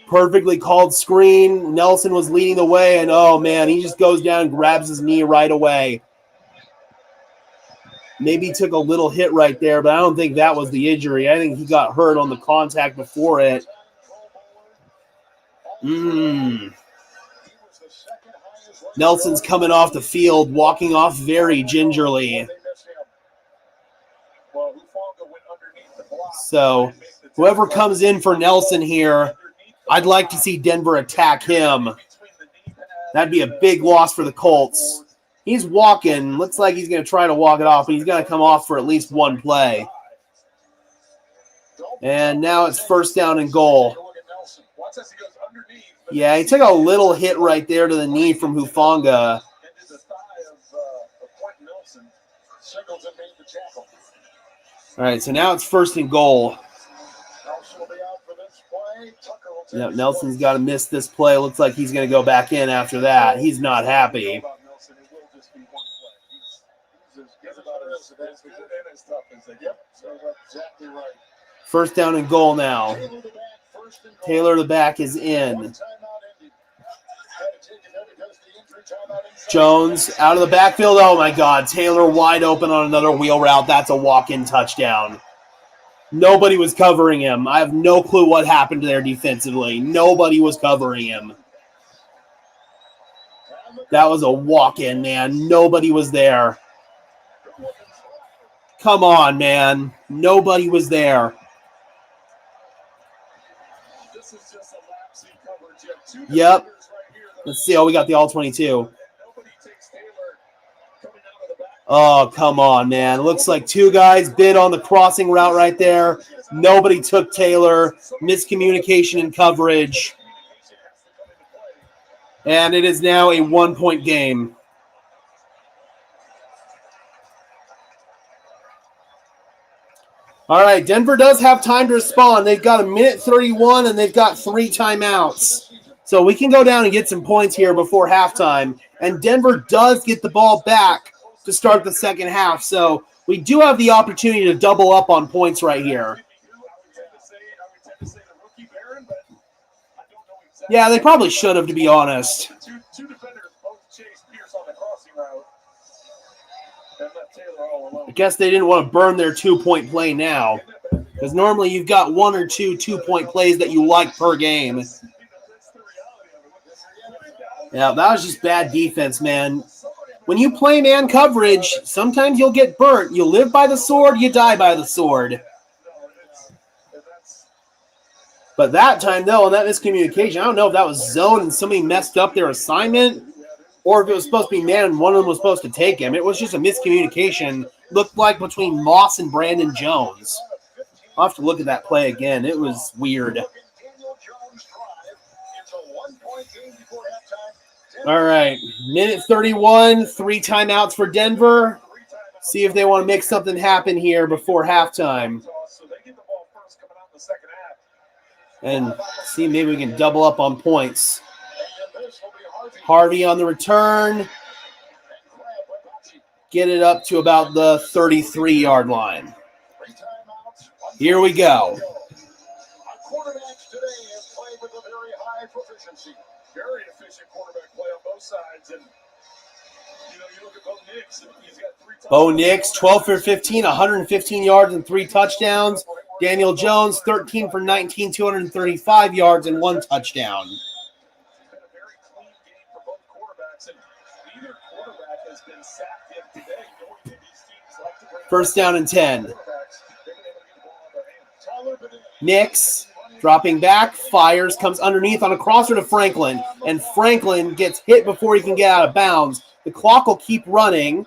Perfectly called screen. Nelson was leading the way, and oh, man, he just goes down and grabs his knee right away. Maybe he took a little hit right there, but I don't think that was the injury. I think he got hurt on the contact before it. Nelson's coming off the field, walking off very gingerly. So whoever comes in for Nelson here, I'd like to see Denver attack him. That'd be a big loss for the Colts. He's walking. Looks like he's going to try to walk it off, but he's going to come off for at least one play. And now it's first down and goal. Yeah, he took a little hit right there to the knee from Hufanga. All right, so now it's first and goal. Yep, Nelson's got to miss this play. Looks like he's going to go back in after that. He's not happy. First down and goal now. Taylor the back is in. Jones out of the backfield. Oh, my God. Taylor wide open on another wheel route. That's a walk-in touchdown. Nobody was covering him. I have no clue what happened there defensively. Nobody was covering him. That was a walk-in, man. Nobody was there. Come on, man. Nobody was there. Yep. Let's see. Oh, we got the all-22. Oh, come on, man. Looks like 2 guys bid on the crossing route right there. Nobody took Taylor. Miscommunication in coverage. And it is now a 1-point game. All right, Denver does have time to respond. They've got a minute 31, and they've got 3 timeouts. So we can go down and get some points here before halftime. And Denver does get the ball back to start the second half. So we do have the opportunity to double up on points right here. Yeah, they probably should have, to be honest. Two defenders both chased Pierce on the crossing route and left Taylor all alone. I guess they didn't want to burn their 2-point play now, because normally you've got 1 or 2 2-point plays that you like per game. Yeah, that was just bad defense, man. when you play man coverage, sometimes you'll get burnt. You live by the sword, you die by the sword. But that time, though, on that miscommunication, I don't know if that was zone and somebody messed up their assignment or if it was supposed to be man and one of them was supposed to take him. It was just a miscommunication, looked like between Moss and Brandon Jones. I'll have to look at that play again. It was weird. All right, minute 31, 3 timeouts for Denver. See if they want to make something happen here before halftime. And see maybe we can double up on points. Harvey on the return. Get it up to about the 33-yard line. Here we go. Quarterbacks today have played with a very high proficiency. Very efficient quarterback play on both sides. And, you look at Bo Nix, and he's got 3 touchdowns. Bo Nix, 12 for 15, 115 yards and 3 touchdowns. Daniel Jones, 13 for 19, 235 yards and 1 touchdown. It's been a very clean game for both quarterbacks, and neither quarterback has been sacked yet today. These teams like to bring First down and 10. quarterbacks. They've been able to get the ball out of their hands. Tyler Badini. Nix dropping back, fires, comes underneath on a crosser to Franklin, and Franklin gets hit before he can get out of bounds. The clock will keep running.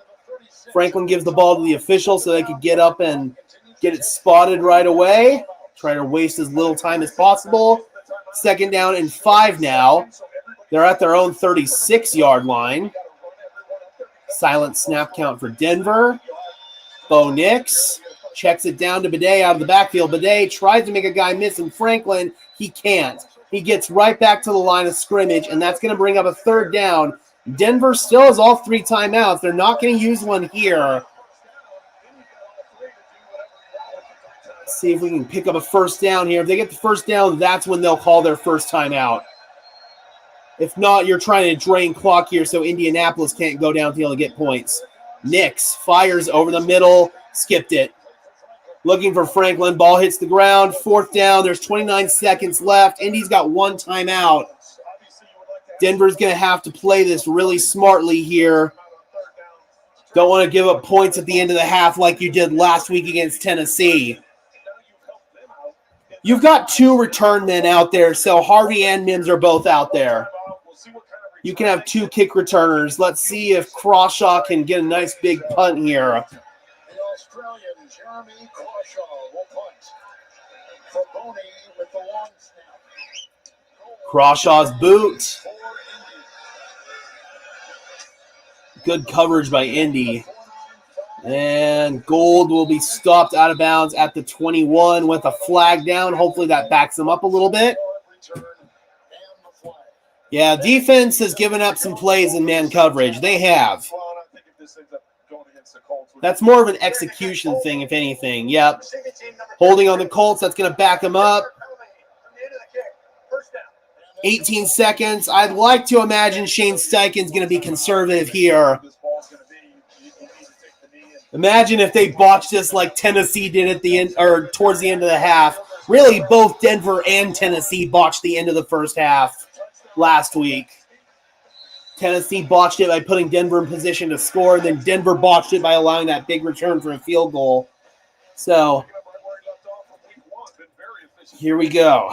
Franklin gives the ball to the official so they could get up and get it spotted right away. Try to waste as little time as possible. Second down and 5 now. They're at their own 36-yard line. Silent snap count for Denver. Bo Nix checks it down to Bidet out of the backfield. Bidet tries to make a guy miss, and Franklin, he can't. He gets right back to the line of scrimmage, and that's going to bring up a third down. Denver still has all 3 timeouts. They're not going to use one here. Let's see if we can pick up a first down here. If they get the first down, that's when they'll call their first timeout. If not, you're trying to drain clock here so Indianapolis can't go downfield and get points. Nix fires over the middle, skipped it. Looking for Franklin, ball hits the ground, 4th down, there's 29 seconds left. Indy's got 1 timeout. Denver's going to have to play this really smartly here. Don't want to give up points at the end of the half like you did last week against Tennessee. You've got 2 return men out there, so Harvey and Mims are both out there. You can have 2 kick returners. Let's see if Crawshaw can get a nice big punt here. The Australian Jeremy Crawshaw will punt. For Boney with the long snap. Crawshaw's boot. For Indy. Good coverage by Indy. And Gold will be stopped out of bounds at the 21 with a flag down. Hopefully that backs them up a little bit. Yeah, defense has given up some plays in man coverage. They have. That's more of an execution thing, if anything. Yep. Holding on the Colts, that's going to back them up. 18 seconds. I'd like to imagine Shane Steichen's going to be conservative here. Imagine if they botched this like Tennessee did at the end or towards the end of the half. Really, both Denver and Tennessee botched the end of the first half last week. Tennessee botched it by putting Denver in position to score, and then Denver botched it by allowing that big return for a field goal. So, here we go.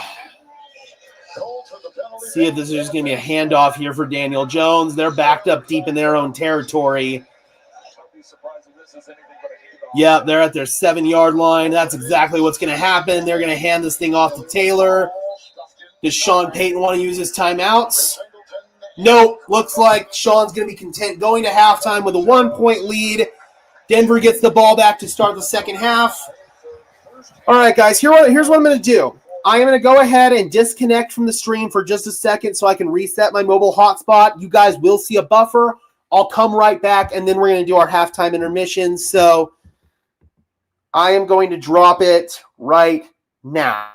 See if this is just going to be a handoff here for Daniel Jones. They're backed up deep in their own territory. Yep, they're at their 7-yard line. That's exactly what's going to happen. They're going to hand this thing off to Taylor. Does Sean Payton want to use his timeouts? Nope. Looks like Sean's going to be content going to halftime with a 1-point lead. Denver gets the ball back to start the second half. All right, guys, here's what I'm going to do. I'm going to go ahead and disconnect from the stream for just a second so I can reset my mobile hotspot. You guys will see a buffer. I'll come right back, and then we're going to do our halftime intermission. So I am going to drop it right now.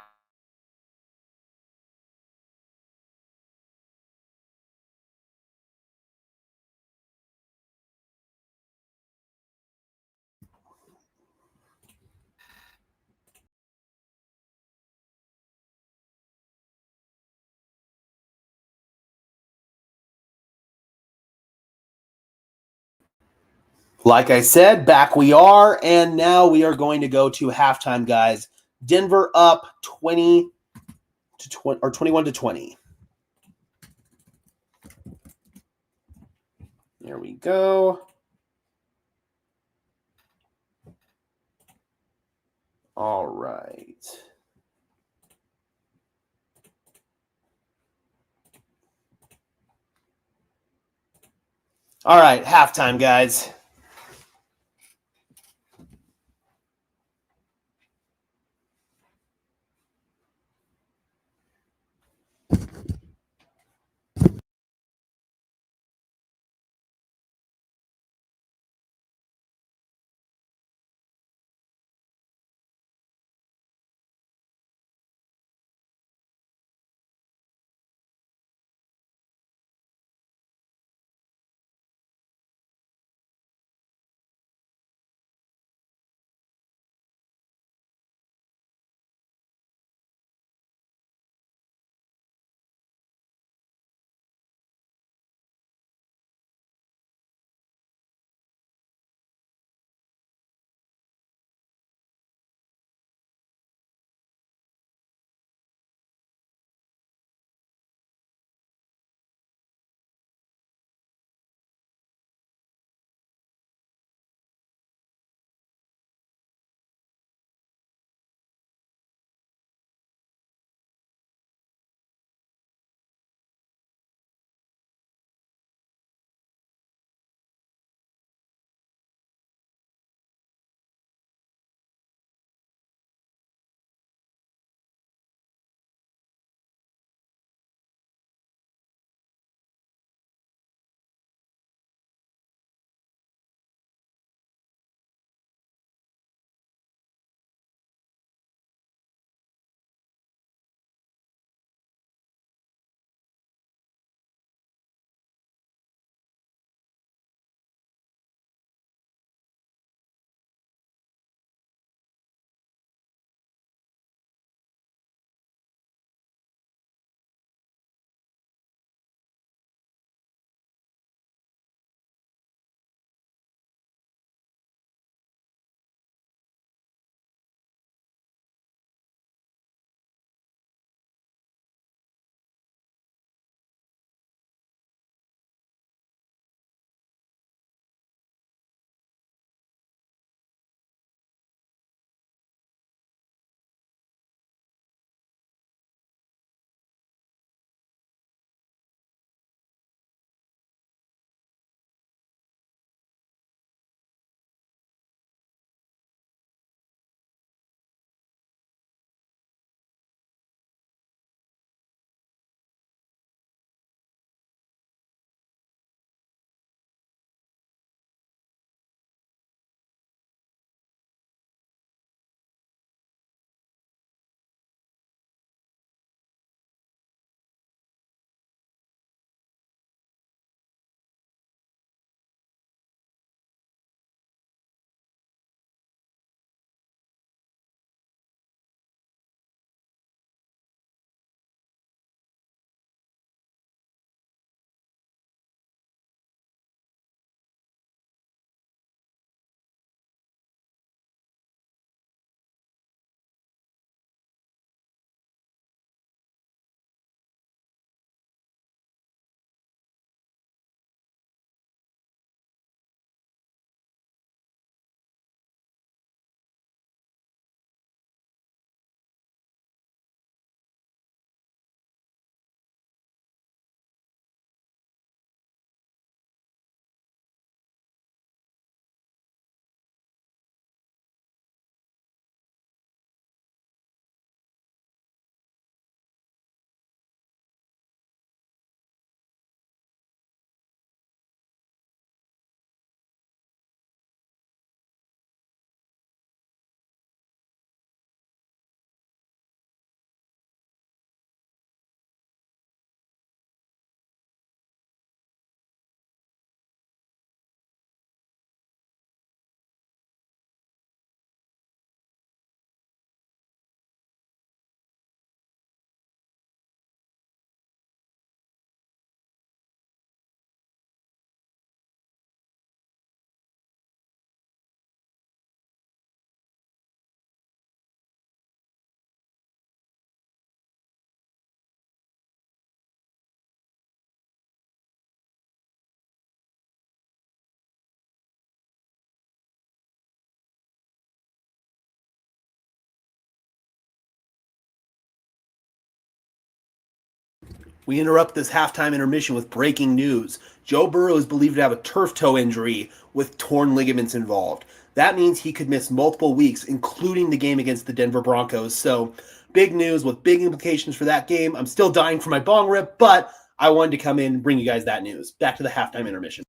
Like I said, back we are, and now we are going to go to halftime, guys. Denver up 20 to 20 or 21-20. There we go. All right. All right, halftime, guys. We interrupt this halftime intermission with breaking news. Joe Burrow is believed to have a turf toe injury with torn ligaments involved. That means he could miss multiple weeks, including the game against the Denver Broncos. So, big news with big implications for that game. I'm still dying for my bong rip, but I wanted to come in and bring you guys that news. Back to the halftime intermission.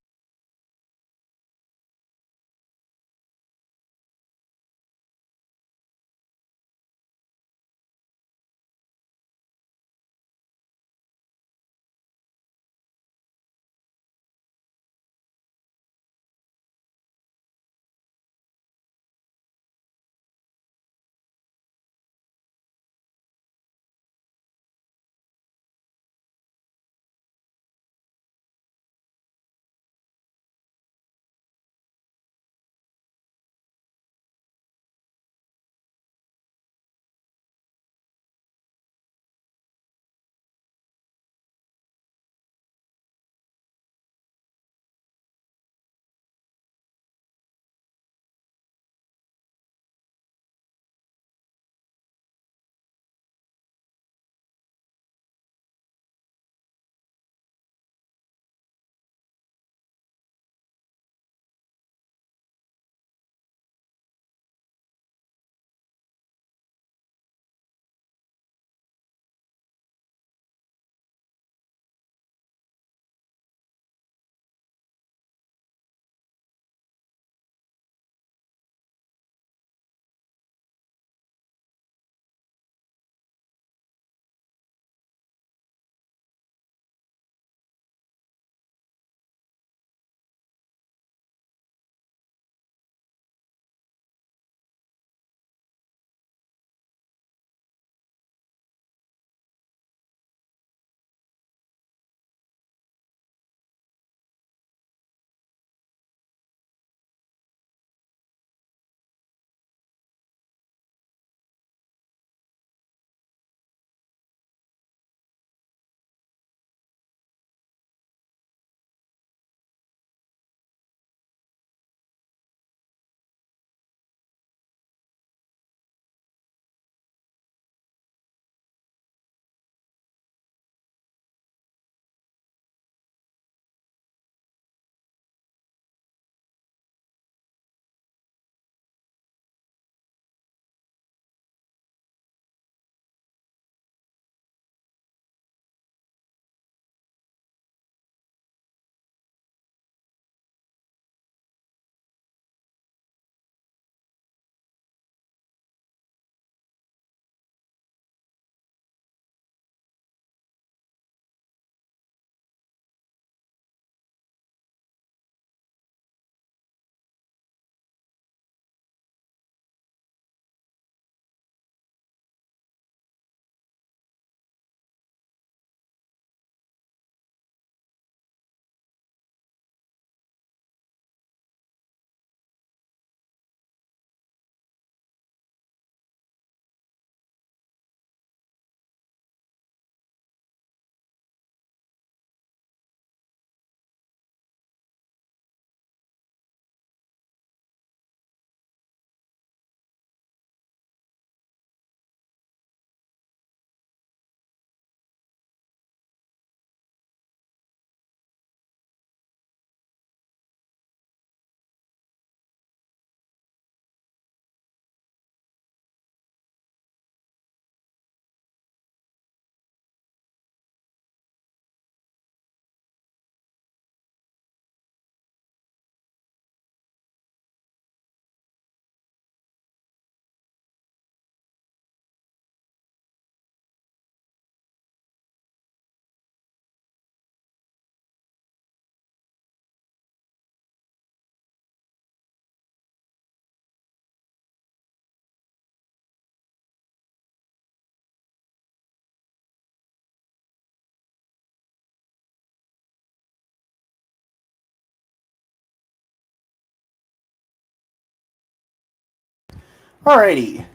Alrighty,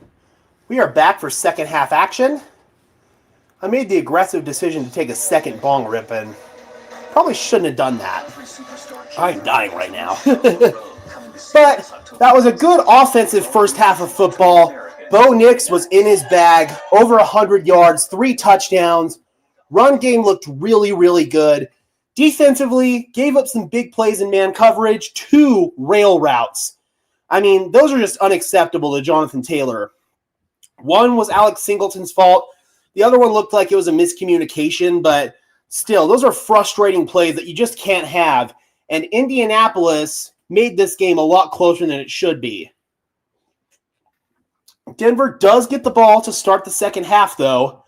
we are back for second half action. I made the aggressive decision to take a second bong rip and probably shouldn't have done that. I'm dying right now. But that was a good offensive first half of football. Bo Nix was in his bag, over 100 yards, 3 touchdowns. Run game looked really, really good. Defensively, gave up some big plays in man coverage, 2 rail routes. I mean, those are just unacceptable to Jonathan Taylor. One was Alex Singleton's fault. The other one looked like it was a miscommunication, but still, those are frustrating plays that you just can't have. And Indianapolis made this game a lot closer than it should be. Denver does get the ball to start the second half, though.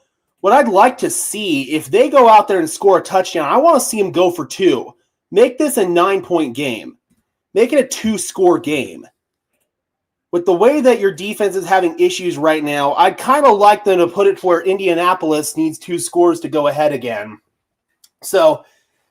What I'd like to see, if they go out there and score a touchdown, I want to see them go for 2. Make this a 9-point game. Make it a 2-score game. With the way that your defense is having issues right now, I'd kind of like them to put it where Indianapolis needs 2 scores to go ahead again. So,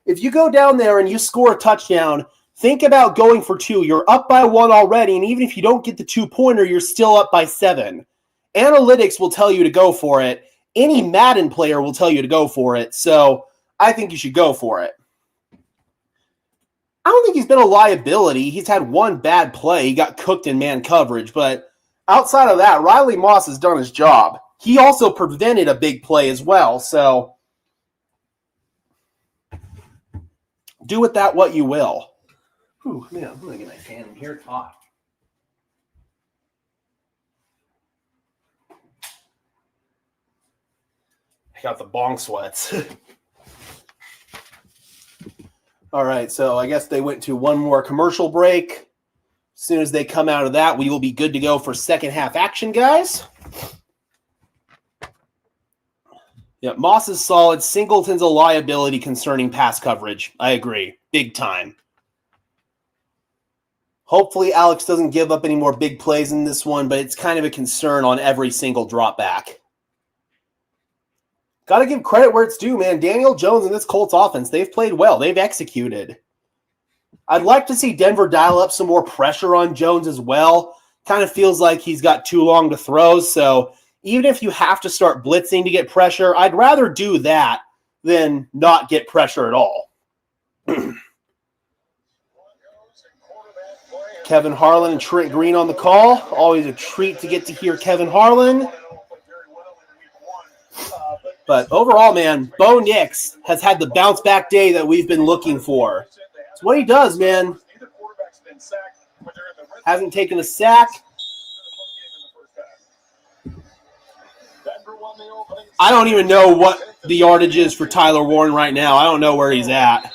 if you go down there and you score a touchdown, think about going for 2. You're up by 1 already, and even if you don't get the 2-pointer, you're still up by 7. Analytics will tell you to go for it. Any Madden player will tell you to go for it, so I think you should go for it. I don't think he's been a liability. He's had 1 bad play. He got cooked in man coverage, but outside of that, Riley Moss has done his job. He also prevented a big play as well, so do with that what you will. Ooh, man, I'm going to get my fan in here. It's hot. Got the bong sweats. All right, so I guess they went to one more commercial break. As soon as they come out of that, we will be good to go for second half action, guys. Yeah, Moss is solid. Singleton's a liability concerning pass coverage. I agree. Big time. Hopefully Alex doesn't give up any more big plays in this one, but it's kind of a concern on every single drop back. Got to give credit where it's due, man. Daniel Jones and this Colts offense, they've played well. They've executed. I'd like to see Denver dial up some more pressure on Jones as well. Kind of feels like he's got too long to throw, so even if you have to start blitzing to get pressure, I'd rather do that than not get pressure at all. Kevin Harlan and Trent Green on the call. Always a treat to get to hear Kevin Harlan. But overall, man, Bo Nix has had the bounce-back day that we've been looking for. It's what he does, man. Hasn't taken a sack. I don't even know what the yardage is for Tyler Warren right now. I don't know where he's at.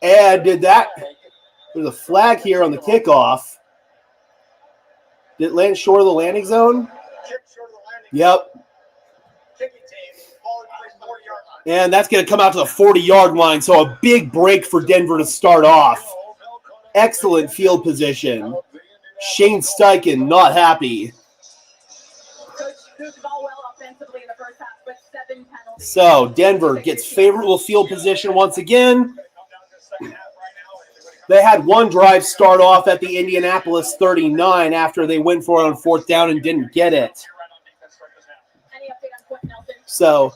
And did that. There's a flag here on the kickoff. Did it land short of the landing zone? Yep. And that's going to come out to the 40-yard line, so a big break for Denver to start off. Excellent field position. Shane Steichen not happy. So Denver gets favorable field position once again. They had one drive start off at the Indianapolis 39 after they went for it on 4th down and didn't get it. So,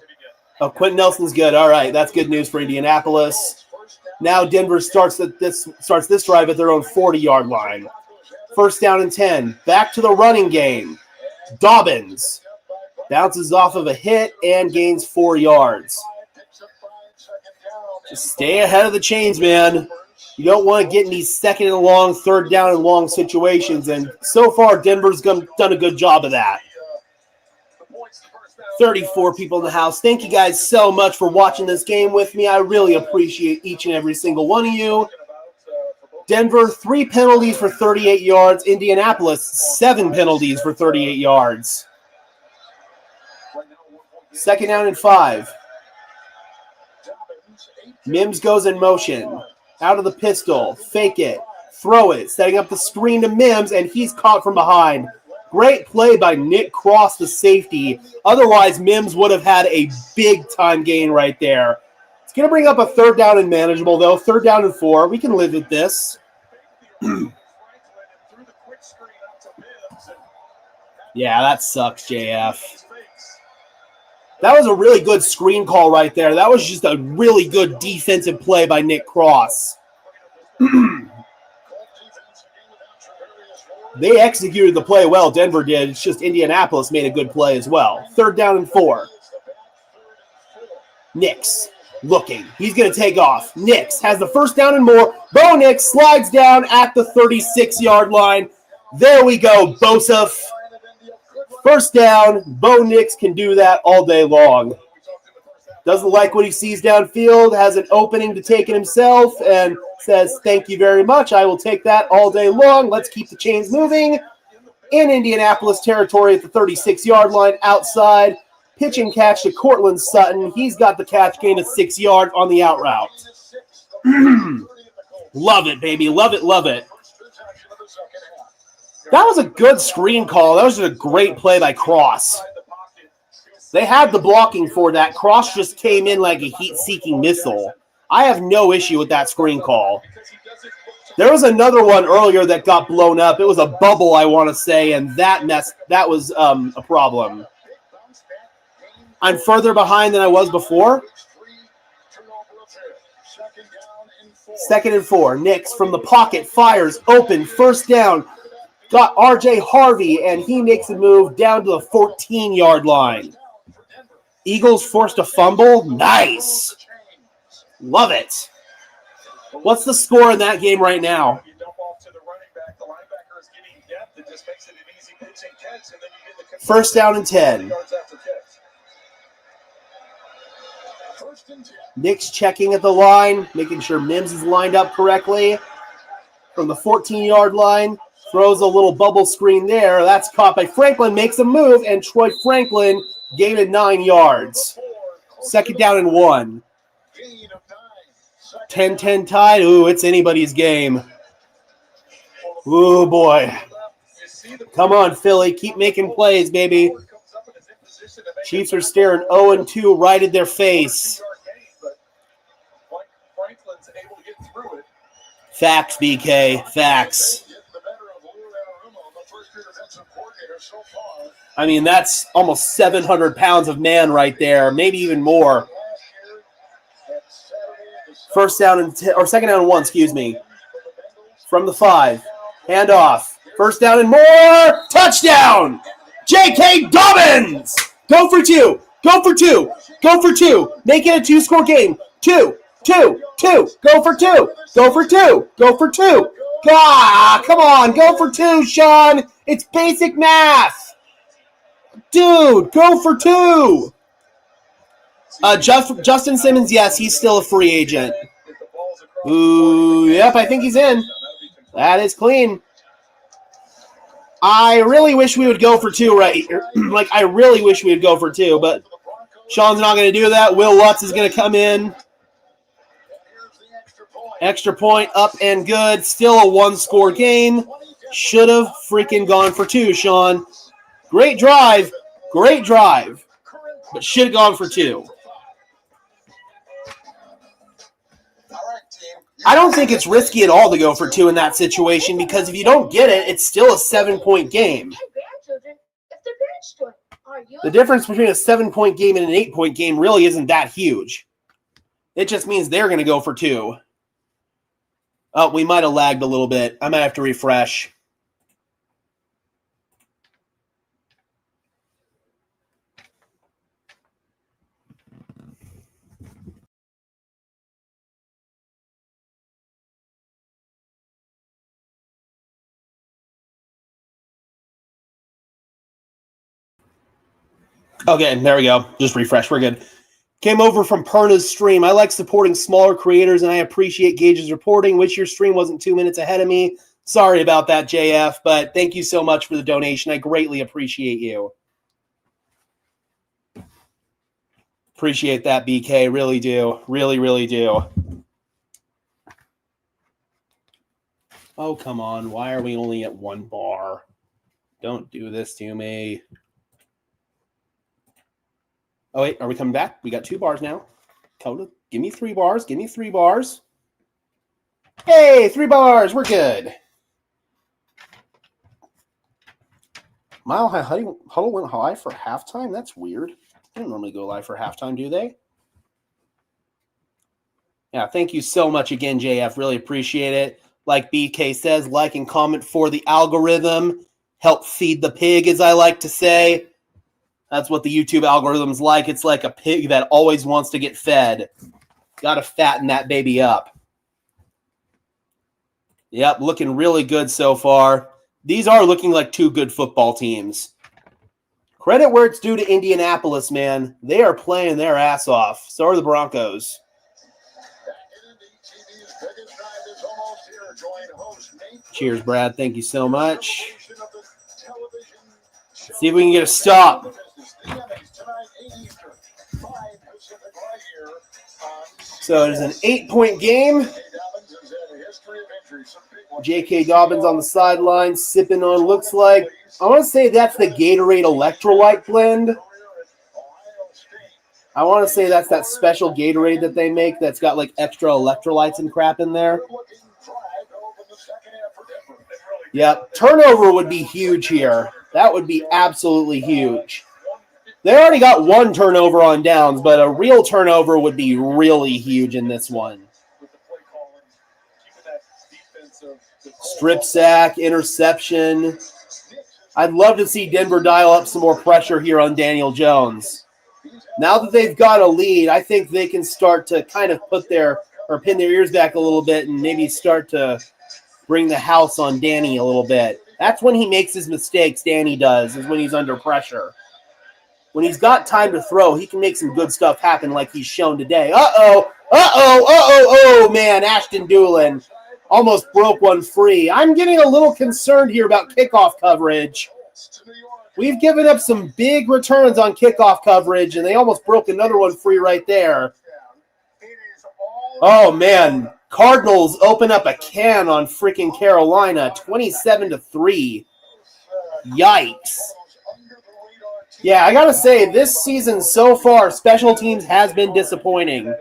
Quentin Nelson's good. All right, that's good news for Indianapolis. Now Denver starts this drive at their own 40-yard line. 1st down and 10. Back to the running game. Dobbins bounces off of a hit and gains 4 yards. Just stay ahead of the chains, man. You don't want to get in these 2nd and long, 3rd down and long situations, and so far Denver's done a good job of that. 34 people in the house. Thank you guys so much for watching this game with me. I really appreciate each and every single one of you. Denver, 3 penalties for 38 yards. Indianapolis, 7 penalties for 38 yards. 2nd down and 5. Mims goes in motion. Out of the pistol. Fake it. Throw it. Setting up the screen to Mims, and he's caught from behind. Great play by Nick Cross, the safety. Otherwise, Mims would have had a big-time gain right there. It's going to bring up a 3rd down and manageable, though. 3rd down and 4. We can live with this. Yeah, that sucks, JF. That was a really good screen call right there. That was just a really good defensive play by Nick Cross. They executed the play well. Denver did. It's just Indianapolis made a good play as well. 3rd down and 4. Nix looking. He's going to take off. Nix has the first down and more. Bo Nix slides down at the 36-yard line. There we go, Bosa. First down. Bo Nix can do that all day long. Doesn't like what he sees downfield, has an opening to take it himself, and says, thank you very much. I will take that all day long. Let's keep the chains moving. In Indianapolis territory at the 36-yard line outside. Pitch and catch to Cortland Sutton. He's got the catch, gain of 6 yards on the out route. Love it, baby. Love it, love it. That was a good screen call. That was a great play by Cross. They had the blocking for that. Cross just came in like a heat-seeking missile. I have no issue with that screen call. There was another one earlier that got blown up. It was a bubble, I want to say, and that was a problem. I'm further behind than I was before. 2nd and 4. Nix from the pocket fires open. First down. Got R.J. Harvey, and he makes a move down to the 14-yard line. Eagles forced a fumble. Nice. Love it. What's the score in that game right now? First down and 10. Nix checking at the line, making sure Mims is lined up correctly. From the 14-yard line, throws a little bubble screen there. That's caught by Franklin, makes a move, and Troy Franklin gained 9 yards. 2nd down and 1. 10-10 tied. Ooh, it's anybody's game. Ooh, boy. Come on, Philly. Keep making plays, baby. Chiefs are staring 0-2 right at their face. Facts, BK. Facts. I mean, that's almost 700 pounds of man right there, maybe even more. First down and 10, or 2nd down and 1, excuse me. From the 5. Hand off. First down and more. Touchdown! J.K. Dobbins! Go for 2. Go for 2. Go for 2. Make it a 2-score game. 2. 2. 2. Go for 2. Go for 2. Go for 2. Ah, come on. Go for 2, Sean. It's basic math. Dude, go for 2. Justin Simmons, yes, he's still a free agent. Ooh, yep, I think he's in. That is clean. I really wish we would go for 2, right? Like, I really wish we would go for 2, but Sean's not going to do that. Will Lutz is going to come in. Extra point, up and good. Still a 1-score game. Should have freaking gone for 2, Sean. Great drive. Great drive. But should have gone for 2. I don't think it's risky at all to go for 2 in that situation because if you don't get it, it's still a 7-point game. The difference between a 7-point game and an 8-point game really isn't that huge. It just means they're going to go for 2. Oh, we might have lagged a little bit. I might have to refresh. Okay, there we go. Just refresh. We're good. Came over from Perna's stream. I like supporting smaller creators, and I appreciate Gage's reporting. Wish your stream wasn't 2 minutes ahead of me. Sorry about that, JF, but thank you so much for the donation. I greatly appreciate you. Appreciate that, BK. Really do. Really, really do. Oh, come on. Why are we only at 1 bar? Don't do this to me. Oh, wait. Are we coming back? We got 2 bars now. Give me 3 bars. Give me 3 bars. Hey, 3 bars. We're good. Mile High Huddle went live for halftime? That's weird. They don't normally go live for halftime, do they? Yeah, thank you so much again, JF. Really appreciate it. Like BK says, like and comment for the algorithm. Help feed the pig, as I like to say. That's what the YouTube algorithm's like. It's like a pig that always wants to get fed. Got to fatten that baby up. Yep, looking really good so far. These are looking like two good football teams. Credit where it's due to Indianapolis, man. They are playing their ass off. So are the Broncos. Cheers, Brad. Thank you so much. Let's see if we can get a stop. So it is an 8-point game. J.K. Dobbins on the sideline, sipping on, looks like, I want to say that's the Gatorade electrolyte blend. I want to say that's that special Gatorade that they make that's got like extra electrolytes and crap in there. Yep, turnover would be huge here. That would be absolutely huge. They already got one turnover on downs, but a real turnover would be really huge in this one. Strip sack, interception. I'd love to see Denver dial up some more pressure here on Daniel Jones. Now that they've got a lead, I think they can start to kind of pin their ears back a little bit and maybe start to bring the house on Danny a little bit. That's when he makes his mistakes, Danny does, is when he's under pressure. When he's got time to throw, he can make some good stuff happen like he's shown today. Oh, man, Ashton Doolin almost broke one free. I'm getting a little concerned here about kickoff coverage. We've given up some big returns on kickoff coverage, and they almost broke another one free right there. Oh, man. Cardinals open up a can on freaking Carolina, 27-3. Yikes. Yeah, I got to say, this season so far, special teams has been disappointing.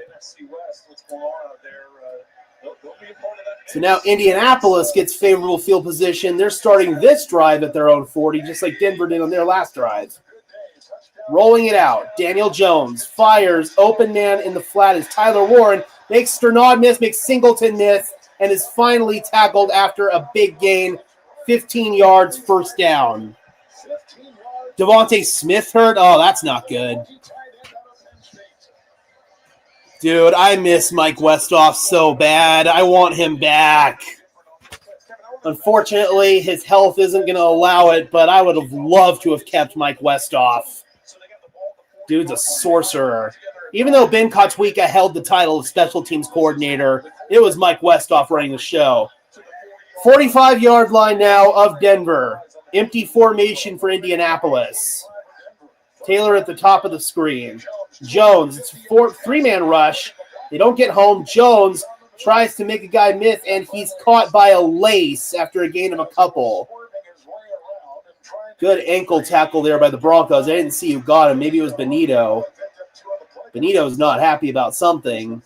So now Indianapolis gets favorable field position. They're starting this drive at their own 40, just like Denver did on their last drive. Rolling it out. Daniel Jones fires. Open man in the flat is Tyler Warren. Makes Sternad miss, makes Singleton miss, and is finally tackled after a big gain. 15 yards, first down. Devontae Smith hurt? Oh, that's not good. Dude, I miss Mike Westhoff so bad. I want him back. Unfortunately, his health isn't going to allow it, but I would have loved to have kept Mike Westhoff. Dude's a sorcerer. Even though Ben Kotwika held the title of special teams coordinator, it was Mike Westhoff running the show. 45-yard line now of Denver. Empty formation for Indianapolis. Taylor at the top of the screen. Jones, it's a three-man rush. They don't get home. Jones tries to make a guy miss, and he's caught by a lace after a gain of a couple. Good ankle tackle there by the Broncos. I didn't see who got him. Maybe it was Benito. Benito's not happy about something.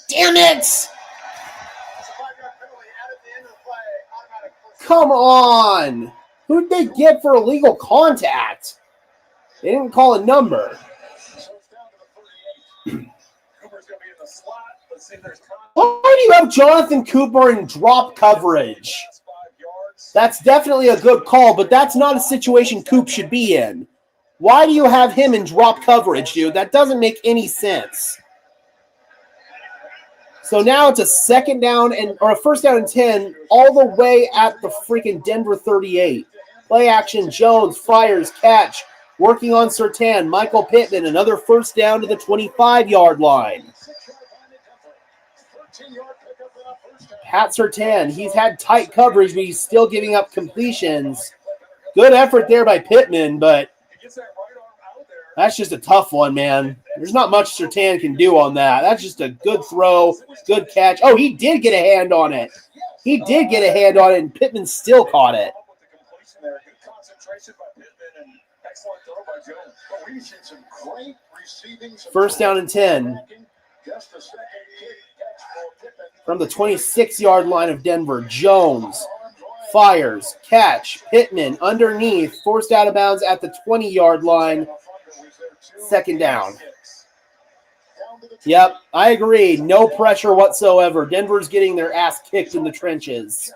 Damn it! Come on! Who'd they get for illegal contact? They didn't call a number. Why do you have Jonathan Cooper in drop coverage? That's definitely a good call, but that's not a situation Coop should be in. Why do you have him in drop coverage, dude? That doesn't make any sense. So now it's a first down and 10 all the way at the freaking Denver 38. Play action, Jones fires, catch, working on Surtain. Michael Pittman, another first down to the 25-yard line. Pat Surtain, he's had tight coverage, but he's still giving up completions. Good effort there by Pittman, but that's just a tough one, man. There's not much Surtain can do on that. That's just a good throw, good catch. Oh, he did get a hand on it. He did get a hand on it, and Pittman still caught it. First down and 10. From the 26-yard line of Denver, Jones fires, catch, Pittman underneath, forced out of bounds at the 20-yard line. Second down. Yep, I agree. No pressure whatsoever. Denver's getting their ass kicked in the trenches.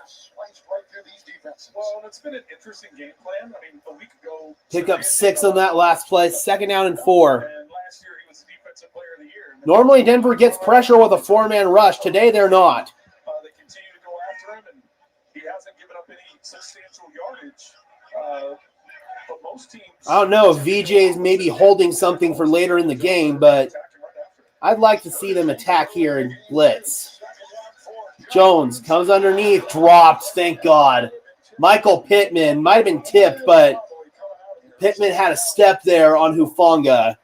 defenses. Well, it's been an interesting game plan. I mean, a week ago, Pick up 6 on that last play. 2nd down and 4. and last year he was the defensive player of the year. Normally, Denver gets pressure with a 4-man rush. Today, they're not. They continue to go after him, and he hasn't given up any substantial yardage. But most teams, I don't know if VJ is maybe holding something for later in the game, but I'd like to see them attack here and blitz. Jones comes underneath, dropped, thank God. Michael Pittman might have been tipped, but Pittman had a step there on Hufanga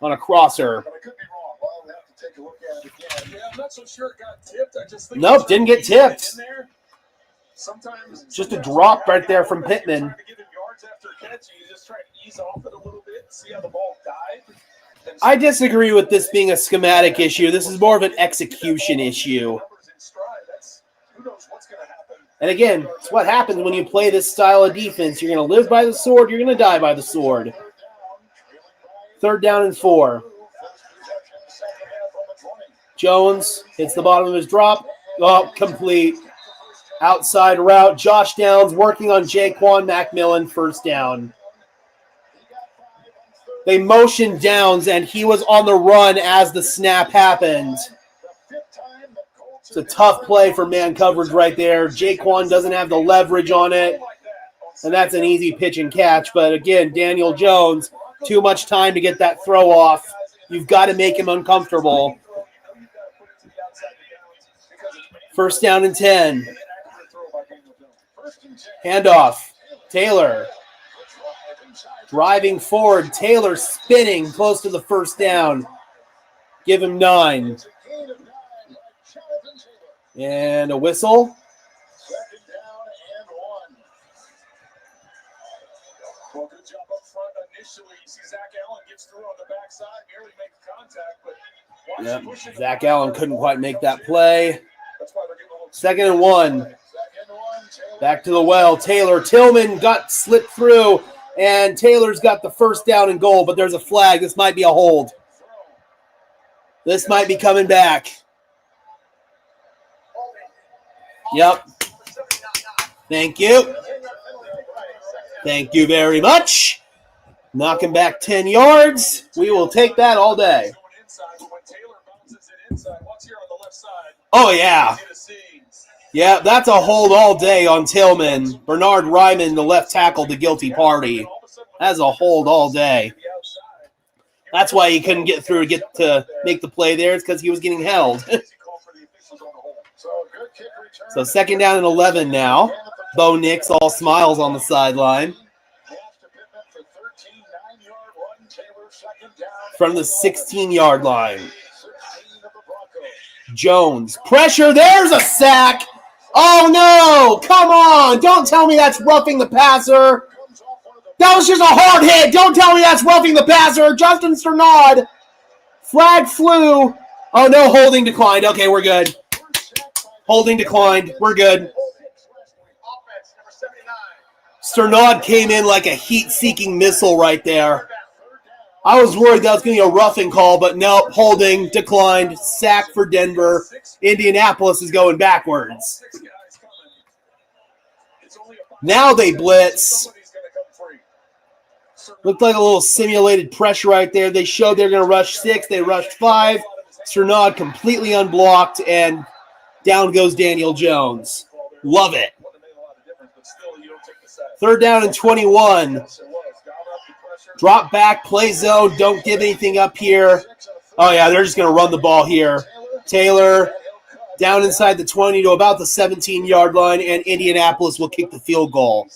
on a crosser. But I could be wrong. Well, we'll have to take a look at it again. yeah, I'm not so sure it got tipped. I just think Nope, didn't get tipped. in there. Sometimes Just a drop right there from Pittman. Trying to give him yards after a catch, you just try to ease off it a little bit, see how the ball died. I disagree with this being a schematic issue. This is more of an execution issue. Who knows what's going to happen? And again, it's what happens when you play this style of defense. You're going to live by the sword. You're going to die by the sword. 3rd down and 4. Jones hits the bottom of his drop. Oh, complete. Outside route. Josh Downs working on Jaquan McMillan. 1st down. They motioned Downs, and he was on the run as the snap happened. It's a tough play for man coverage right there. Jaquan doesn't have the leverage on it, and that's an easy pitch and catch. But again, Daniel Jones, too much time to get that throw off. You've got to make him uncomfortable. 1st down and 10. Handoff. Taylor. Driving forward. Taylor spinning close to the 1st down. Give him 9. And a whistle. 2nd down and 1. Well, good job up front initially. You see Zach Allen gets through on the backside, nearly makes contact, but Yep. Zach Allen couldn't quite make that play. that's why they're getting a little 2nd and 1. 2nd and 1. Back to the well. Taylor. Tillman got slipped through, and Taylor's got the 1st down and goal, but there's a flag. This might be a hold. This might be coming back. Yep. Thank you. Thank you very much. Knocking back 10 yards. We will take that all day. Oh, yeah. Yeah, that's a hold all day on Tillman. Bernard Ryman, the left tackle, the guilty party. That's a hold all day. That's why he couldn't get through to make the play there. It's because he was getting held. So 2nd down and 11 now. Bo Nix all smiles on the sideline. From the 16-yard line. Jones. Pressure. There's a sack. Oh, no. Come on. Don't tell me that's roughing the passer. That was just a hard hit. Don't tell me that's roughing the passer. Justin Sternod. Flag flew. Oh, no. Holding declined. Okay, we're good. Holding declined. We're good. Sternod came in like a heat-seeking missile right there. I was worried that was going to be a roughing call, but nope. Holding declined. Sack for Denver. Indianapolis is going backwards. Now they blitz. Looked like a little simulated pressure right there. They showed they're going to rush 6. They rushed 5. Sternod completely unblocked, and down goes Daniel Jones. Love it. 3rd down and 21. Drop back, play zone. Don't give anything up here. Oh, yeah, they're just going to run the ball here. Taylor down inside the 20 to about the 17-yard line, and Indianapolis will kick the field goal.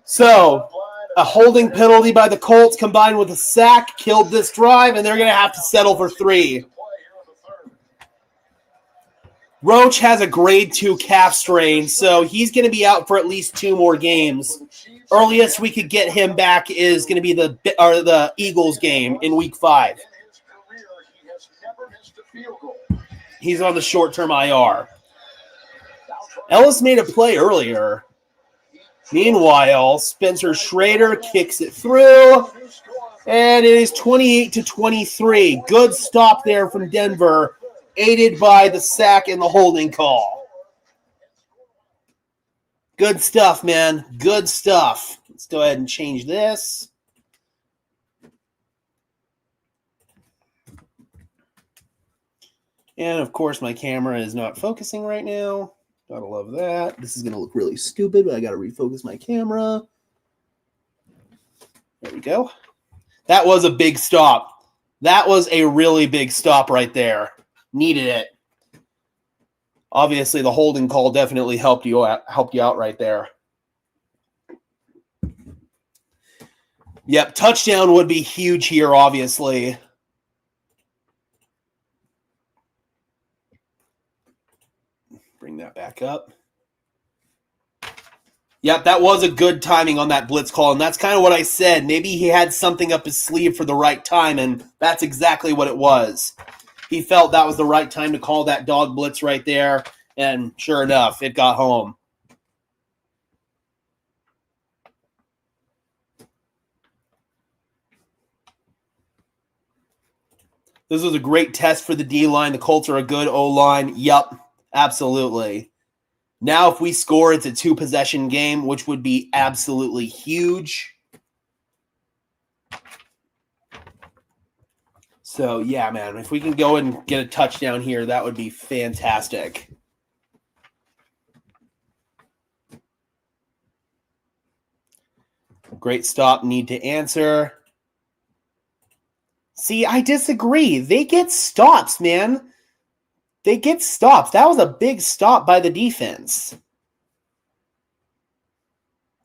So a holding penalty by the Colts combined with a sack killed this drive, and they're going to have to settle for 3. Roach has a grade 2 calf strain, so he's going to be out for at least 2 more games. Earliest we could get him back is going to be the Eagles game in Week 5. He's on the short-term IR. Ellis made a play earlier. Meanwhile, Spencer Schrader kicks it through, and it is 28-23. Good stop there from Denver, aided by the sack and the holding call. Good stuff, man. Good stuff. Let's go ahead and change this. And, of course, my camera is not focusing right now. Gotta love that. This is going to look really stupid, but I got to refocus my camera. There we go. That was a big stop. That was a really big stop right there. Needed it. Obviously, the holding call definitely helped you out right there. Yep, touchdown would be huge here, obviously. Bring that back up. Yep, that was a good timing on that blitz call, and that's kind of what I said. Maybe he had something up his sleeve for the right time, and that's exactly what it was. He felt that was the right time to call that dog blitz right there, and sure enough, it got home. This was a great test for the D-line. The Colts are a good O-line. Yep, absolutely. Now, if we score, it's a 2-possession game, which would be absolutely huge. So, yeah, man, if we can go and get a touchdown here, that would be fantastic. Great stop, need to answer. See, I disagree. They get stops, man. They get stops. That was a big stop by the defense.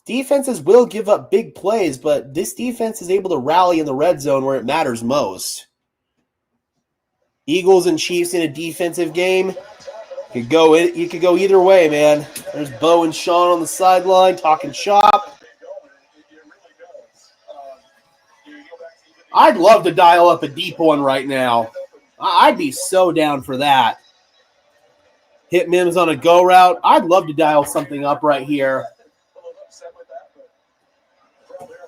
Defenses will give up big plays, but this defense is able to rally in the red zone where it matters most. Eagles and Chiefs in a defensive game. You could go either way, man. There's Bo and Sean on the sideline talking shop. I'd love to dial up a deep one right now. I'd be so down for that. Hit Mims on a go route. I'd love to dial something up right here.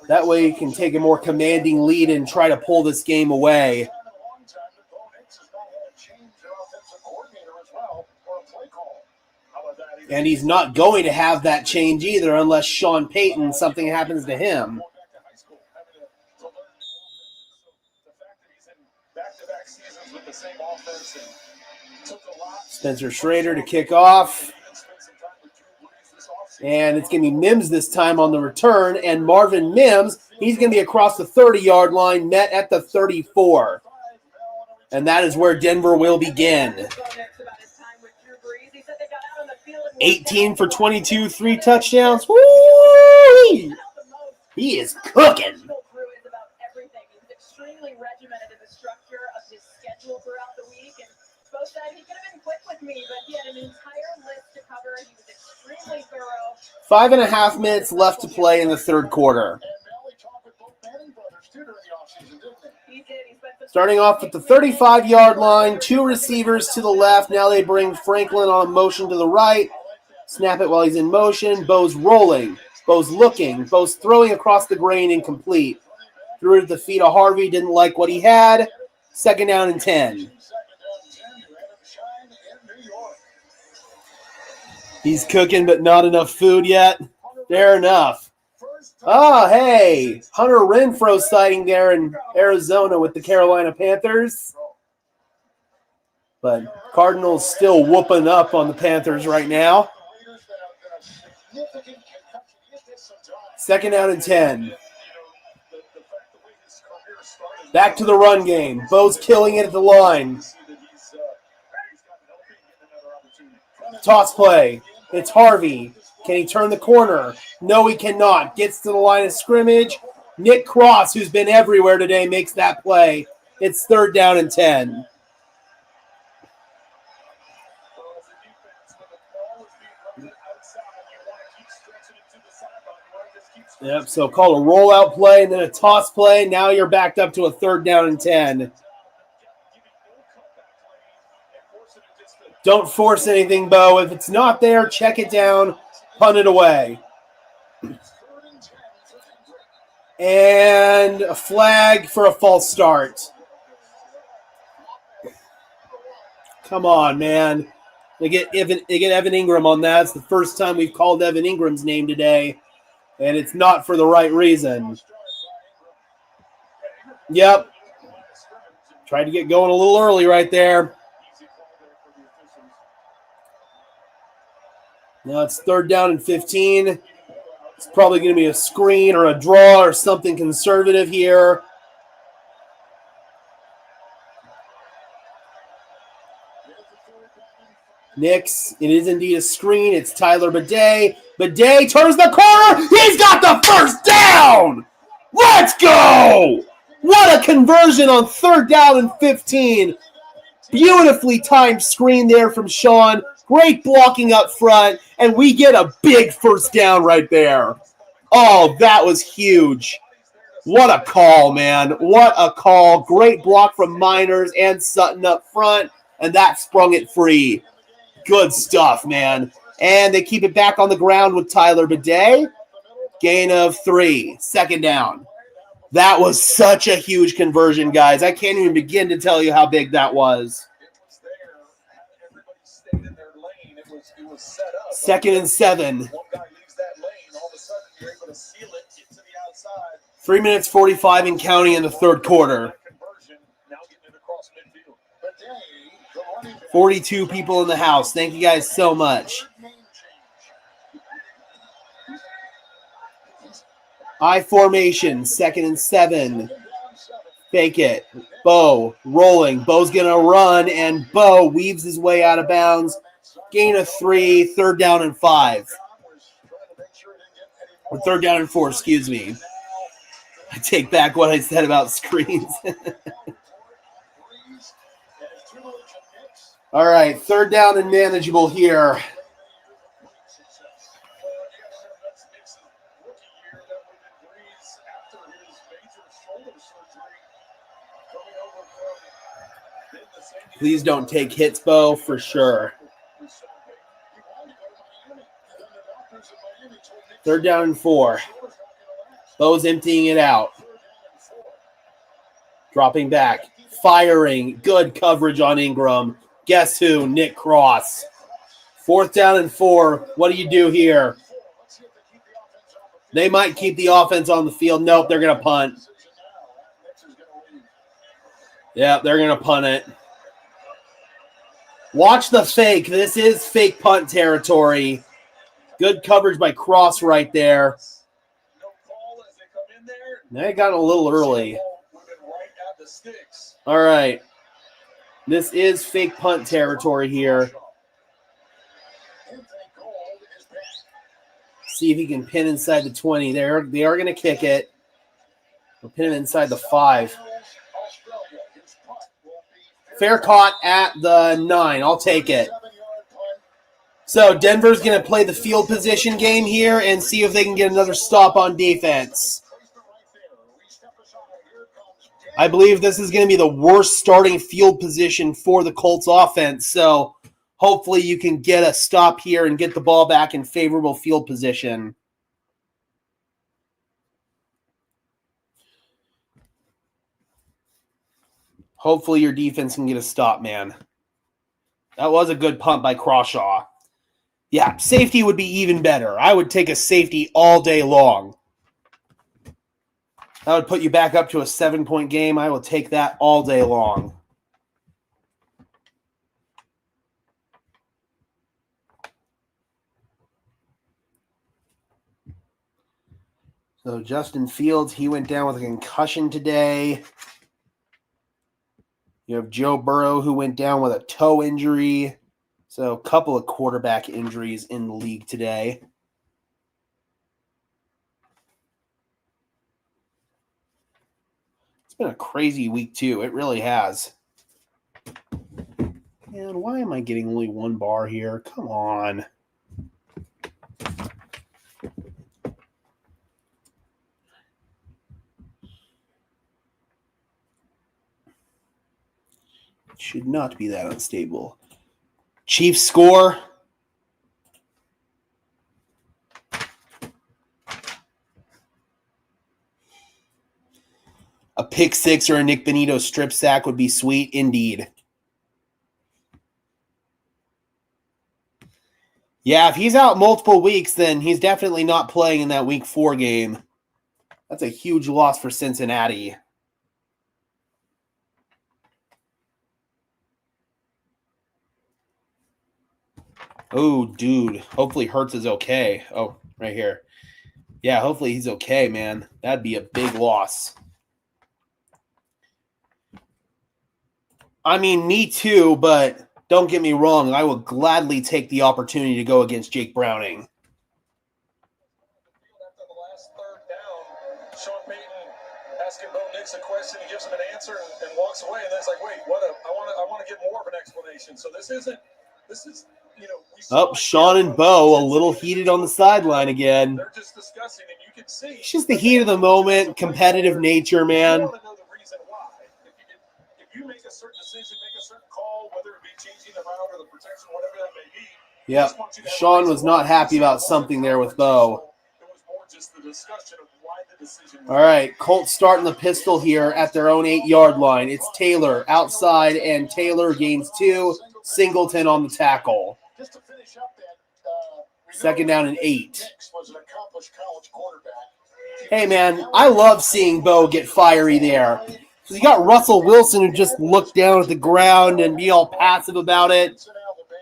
That way you can take a more commanding lead and try to pull this game away. And he's not going to have that change either unless Sean Payton, something happens to him. Spencer Schrader to kick off. And it's going to be Mims this time on the return. And Marvin Mims, he's going to be across the 30-yard line, met at the 34. And that is where Denver will begin. 18 for 22, 3 touchdowns. Woo! He is cooking. He could have been quick with me, but he had an entire list to cover. He was extremely thorough. 5.5 minutes left to play in the third quarter. Starting off at the 35-yard line, 2 receivers to the left. Now they bring Franklin on a motion to the right. Snap it while he's in motion. Bo's rolling. Bo's looking. Bo's throwing across the grain, incomplete. Threw it at the feet of Harvey. Didn't like what he had. 2nd down and 10. He's cooking, but not enough food yet. Fair enough. Oh, hey. Hunter Renfrow sighting there in Arizona with the Carolina Panthers. But Cardinals still whooping up on the Panthers right now. 2nd down and 10. Back to the run game. Bo's killing it at the line. Toss play. It's Harvey. Can he turn the corner? No, he cannot. Gets to the line of scrimmage. Nick Cross, who's been everywhere today, makes that play. It's 3rd down and 10. Yep, so call a rollout play and then a toss play. Now you're backed up to a 3rd down and 10. Don't force anything, Bo. If it's not there, check it down, punt it away. And a flag for a false start. Come on, man. They get Evan Ingram on that. It's the first time we've called Evan Ingram's name today, and it's not for the right reason. Yep. Tried to get going a little early right there. Now it's 3rd down and 15. It's probably going to be a screen or a draw or something conservative here. Nix, it is indeed a screen. It's Tyler Bidet. Bidet turns the corner. He's got the first down. Let's go. What a conversion on 3rd down and 15. Beautifully timed screen there from Sean. Great blocking up front. And we get a big first down right there. Oh, that was huge. What a call, man. What a call. Great block from Miners and Sutton up front. And that sprung it free. Good stuff, man. And they keep it back on the ground with Tyler Bidet. Gain of 3. 2nd down. That was such a huge conversion, guys. I can't even begin to tell you how big that was. 2nd and 7. 3 minutes 45 and counting in the 3rd quarter. 42 people in the house. Thank you guys so much. I formation, 2nd and 7. Fake it. Bo rolling. Bo's going to run, and Bo weaves his way out of bounds. Gain of 3, 3rd down and 5. Or 3rd down and 4, excuse me. I take back what I said about screens. All right, 3rd down and manageable here. Please don't take hits, Bo, for sure. 3rd down and 4. Bo's emptying it out. Dropping back. Firing. Good coverage on Ingram. Guess who? Nick Cross. 4th down and 4. What do you do here? They might keep the offense on the field. Nope, they're going to punt. Yeah, they're going to punt it. Watch the fake. This is fake punt territory. Good coverage by Cross right there. They got a little early. All right. This is fake punt territory here. See if he can pin inside the 20. They are going to kick it. We'll pin him inside the 5. Fair caught at the 9. I'll take it. So Denver's going to play the field position game here and see if they can get another stop on defense. I believe this is going to be the worst starting field position for the Colts offense. So hopefully you can get a stop here and get the ball back in favorable field position. Hopefully your defense can get a stop, man. That was a good punt by Crawshaw. Yeah, safety would be even better. I would take a safety all day long. That would put you back up to a 7-point game. I will take that all day long. So Justin Fields, he went down with a concussion today. You have Joe Burrow, who went down with a toe injury. So a couple of quarterback injuries in the league today. It's been a crazy week, too. It really has. Man, why am I getting only 1 bar here? Come on. It should not be that unstable. Chiefs score. A pick six or a Nick Benito strip sack would be sweet indeed. Yeah, if he's out multiple weeks, then he's definitely not playing in that Week 4 game. That's a huge loss for Cincinnati. Oh, dude. Hopefully Hurts is okay. Oh, right here. Yeah, hopefully he's okay, man. That'd be a big loss. I mean, me too, but don't get me wrong. I would gladly take the opportunity to go against Jake Browning. After the last third down, Sean Payton asking Bo Nix a question, he gives him an answer and walks away, and then it's like, wait, I want to get more of an explanation. So this is, you know, we saw Sean and Bo a little heated on the sideline again. They're just discussing, and you can see it's just the heat of the moment, competitive nature, man. You want to know the reason why. If you make a certain decision, make a certain call, whether it be changing the route or the protection, whatever that may be. Yep. Sean was not happy about something there with Bo. It was more just the discussion of why the decision was All right, Colts starting the pistol here at their own 8-yard line. It's Taylor outside, and Taylor gains 2. Singleton on the tackle. Just to finish up that, Second down and 8. was an accomplished college quarterback. Hey, man, I love seeing Bo get fiery there. So you got Russell Wilson who just look down at the ground and be all passive about it.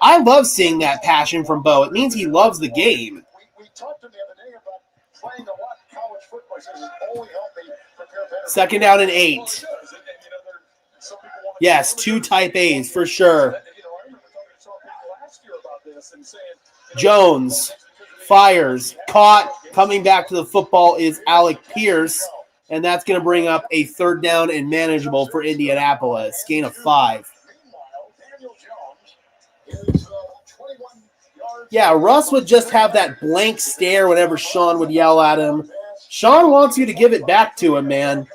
I love seeing that passion from Bo. It means he loves the game. We talked to him the other day about playing a lot of college football. He says it's only helped me prepare better. Second down and 8. Yes, 2 type A's for sure. Jones fires, caught, coming back to the football is Alec Pierce, and that's going to bring up a third down and manageable for Indianapolis. Gain of 5. Yeah, Russ would just have that blank stare whenever Sean would yell at him. Sean wants you to give it back to him, man.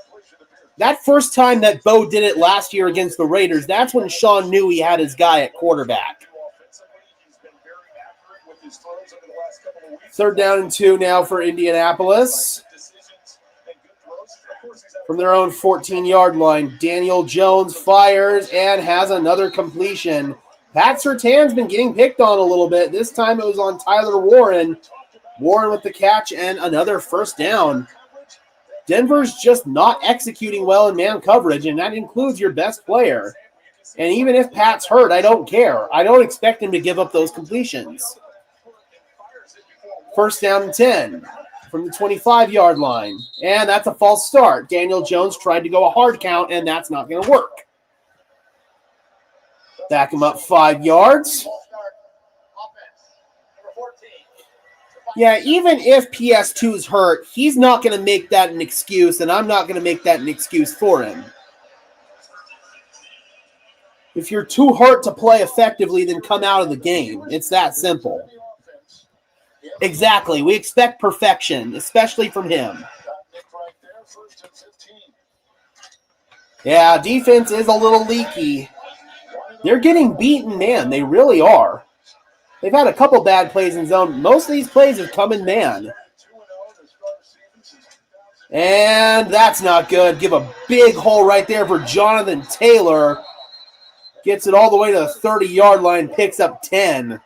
That first time that Bo did it last year against the Raiders, that's when Sean knew he had his guy at quarterback. Third down and 2 now for Indianapolis. From their own 14-yard line, Daniel Jones fires and has another completion. Pat Surtain's been getting picked on a little bit. This time it was on Tyler Warren. Warren with the catch and another first down. Denver's just not executing well in man coverage, and that includes your best player. And even if Pat's hurt, I don't care. I don't expect him to give up those completions. First down and 10 from the 25-yard line. And that's a false start. Daniel Jones tried to go a hard count, and that's not going to work. Back him up 5 yards. Yeah, even if PS2 is hurt, he's not going to make that an excuse, and I'm not going to make that an excuse for him. If you're too hurt to play effectively, then come out of the game. It's that simple. Exactly. We expect perfection, especially from him. Yeah, defense is a little leaky. They're getting beaten, man. They really are. They've had a couple bad plays in zone. Most of these plays have come in man. And that's not good. Give a big hole right there for Jonathan Taylor. Gets it all the way to the 30-yard line. Picks up 10.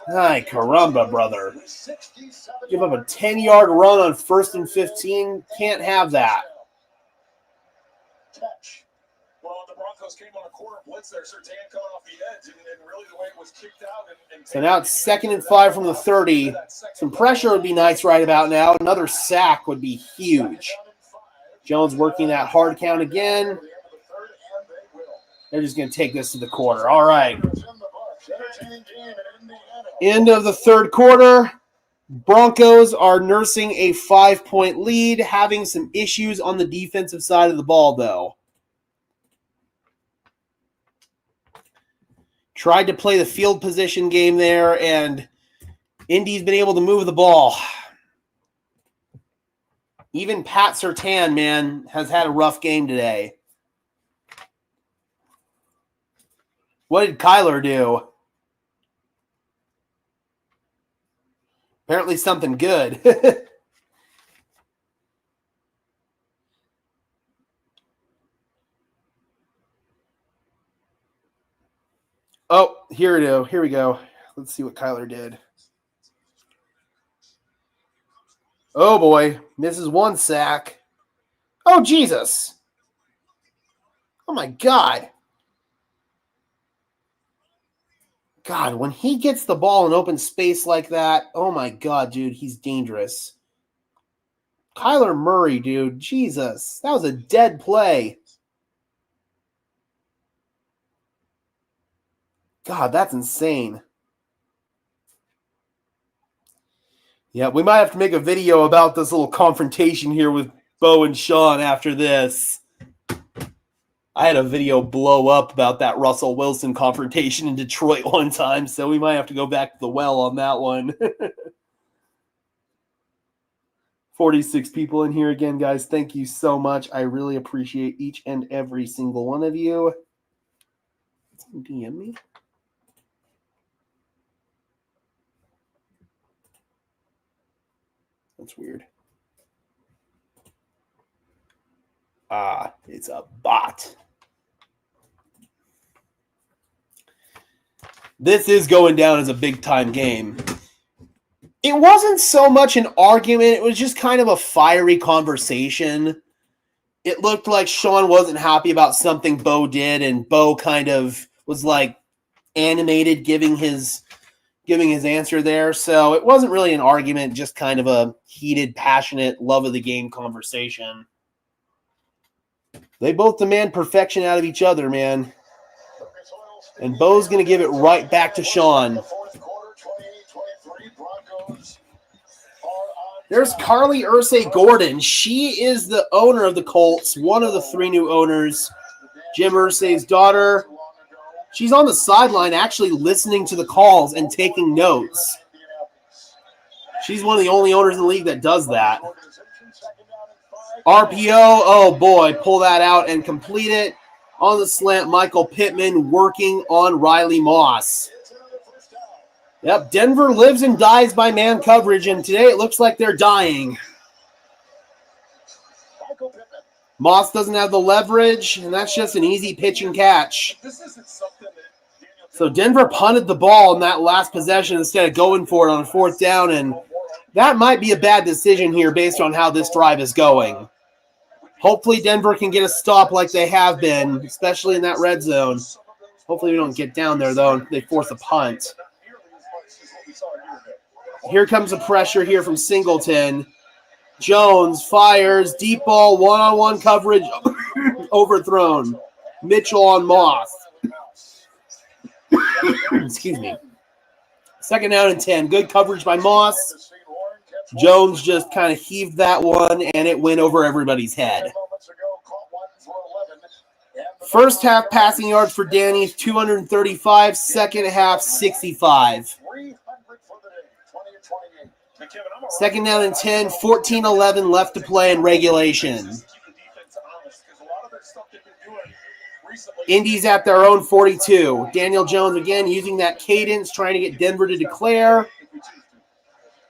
Ay, caramba, brother. Give up a 10-yard run on 1st and 15. Can't have that. Well, the Broncos came on a quarter blitz there. Surtain coming off the edge, and really the way it was kicked out. So now it's 2nd and 5 from the 30. Some pressure would be nice right about now. Another sack would be huge. Jones working that hard count again. They're just going to take this to the quarter. All right. End of the third quarter. Broncos are nursing a 5-point lead, having some issues on the defensive side of the ball, though. Tried to play the field position game there, and Indy's been able to move the ball. Even Pat Surtain, man, has had a rough game today. What did Kyler do? Apparently something good. Oh, here it is. Here we go. Let's see what Kyler did. Oh, boy. Misses one sack. Oh, Jesus. Oh, my God. God, when he gets the ball in open space like that, oh, my God, dude, he's dangerous. Kyler Murray, dude. Jesus. That was a dead play. God, that's insane. Yeah, we might have to make a video about this little confrontation here with Bo and Sean after this. I had a video blow up about that Russell Wilson confrontation in Detroit one time, so we might have to go back to the well on that one. 46 people in here again, guys. Thank you so much. I really appreciate each and every single one of you. DM me. That's weird. Ah, it's a bot. This is going down as a big-time game. It wasn't so much an argument. It was just kind of a fiery conversation. It looked like Sean wasn't happy about something Bo did, and Bo kind of was like animated giving his answer there. So it wasn't really an argument, just kind of a heated, passionate, love of the game conversation. They both demand perfection out of each other, man. And Bo's going to give it right back to Sean. There's Carly Irsay Gordon. She is the owner of the Colts, one of the 3 new owners. Jim Irsay's daughter. She's on the sideline actually listening to the calls and taking notes. She's one of the only owners in the league that does that. RPO, oh boy, pull that out and complete it. On the slant, Michael Pittman working on Riley Moss. Yep, Denver lives and dies by man coverage, and today it looks like they're dying. Moss doesn't have the leverage, and that's just an easy pitch and catch. So Denver punted the ball in that last possession instead of going for it on 4th down, and that might be a bad decision here based on how this drive is going. Hopefully Denver can get a stop like they have been, especially in that red zone. Hopefully we don't get down there, though, and they force a punt. Here comes the pressure here from Singleton. Jones fires, deep ball, one-on-one coverage, overthrown. Mitchell on Moss. Excuse me. 2nd down and 10. Good coverage by Moss. Jones just kind of heaved that one, and it went over everybody's head. First half passing yards for Danny, 235. Second half, 65. 2nd down and 10, 14-11 left to play in regulation. Indy's at their own 42. Daniel Jones again using that cadence, trying to get Denver to declare.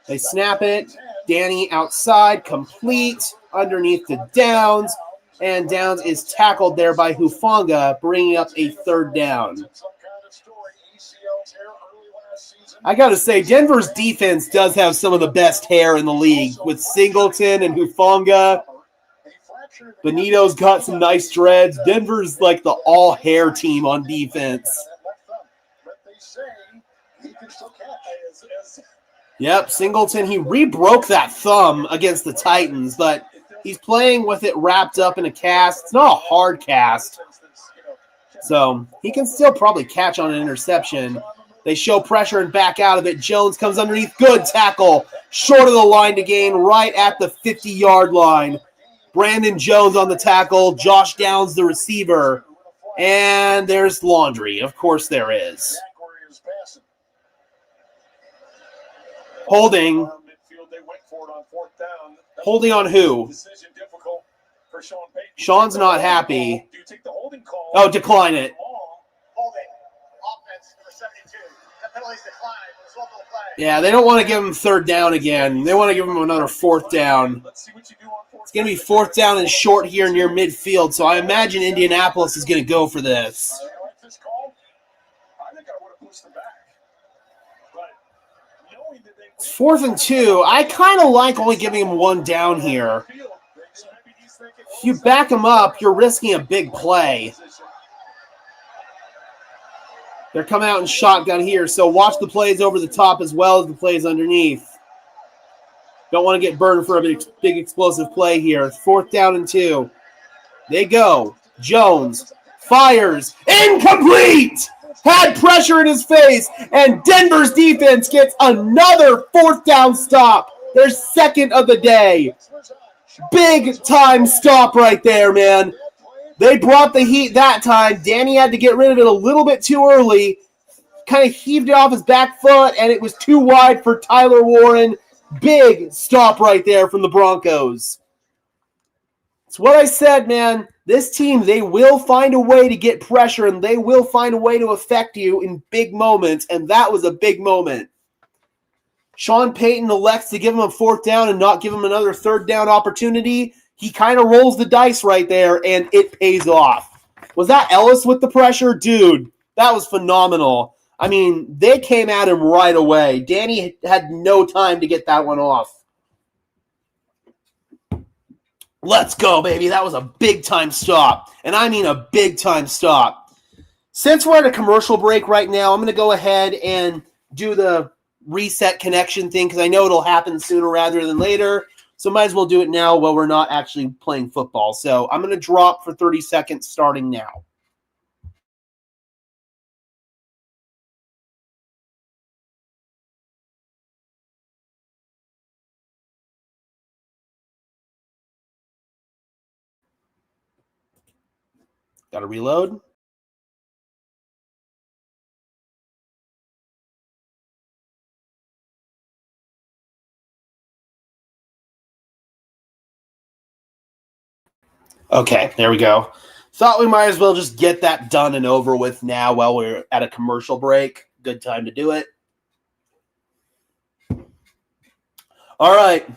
They snap it. Danny outside, complete, underneath to Downs. And Downs is tackled there by Hufanga, bringing up a 3rd down. I got to say, Denver's defense does have some of the best hair in the league with Singleton and Hufanga. Benito's got some nice dreads. Denver's like the all-hair team on defense. Yep, Singleton, he re-broke that thumb against the Titans, but he's playing with it wrapped up in a cast. It's not a hard cast, so he can still probably catch on an interception. They show pressure and back out of it. Jones comes underneath. Good tackle. Short of the line to gain, right at the 50-yard line. Brandon Jones on the tackle. Josh Downs, the receiver. And there's laundry. Of course there is. Holding. Holding on who? Sean's not happy. Oh, decline it. Yeah, they don't want to give him 3rd down again. They want to give him another 4th down. It's going to be 4th down and short here near midfield, so I imagine Indianapolis is going to go for this. It's 4th and 2. I kind of like only giving him one down here. If you back him up, you're risking a big play. They're coming out in shotgun here, so watch the plays over the top as well as the plays underneath. Don't want to get burned for a big explosive play here. 4th down and 2. They go. Jones fires. Incomplete! Had pressure in his face, and Denver's defense gets another 4th down stop. Their second of the day. Big time stop right there, man. They brought the heat that time. Danny had to get rid of it a little bit too early. Kind of heaved it off his back foot, and it was too wide for Tyler Warren. Big stop right there from the Broncos. It's what I said, man. This team, they will find a way to get pressure, and they will find a way to affect you in big moments, and that was a big moment. Sean Payton elects to give him a 4th down and not give him another 3rd down opportunity. He kind of rolls the dice right there, and it pays off. Was that Ellis with the pressure? Dude, that was phenomenal. I mean, they came at him right away. Danny had no time to get that one off. Let's go, baby. That was a big-time stop, and I mean a big-time stop. Since we're at a commercial break right now, I'm going to go ahead and do the reset connection thing because I know it'll happen sooner rather than later. So might as well do it now while we're not actually playing football. So I'm going to drop for 30 seconds starting now. Got to reload. Okay, there we go. Thought we might as well just get that done and over with now while we're at a commercial break. Good time to do it. All right,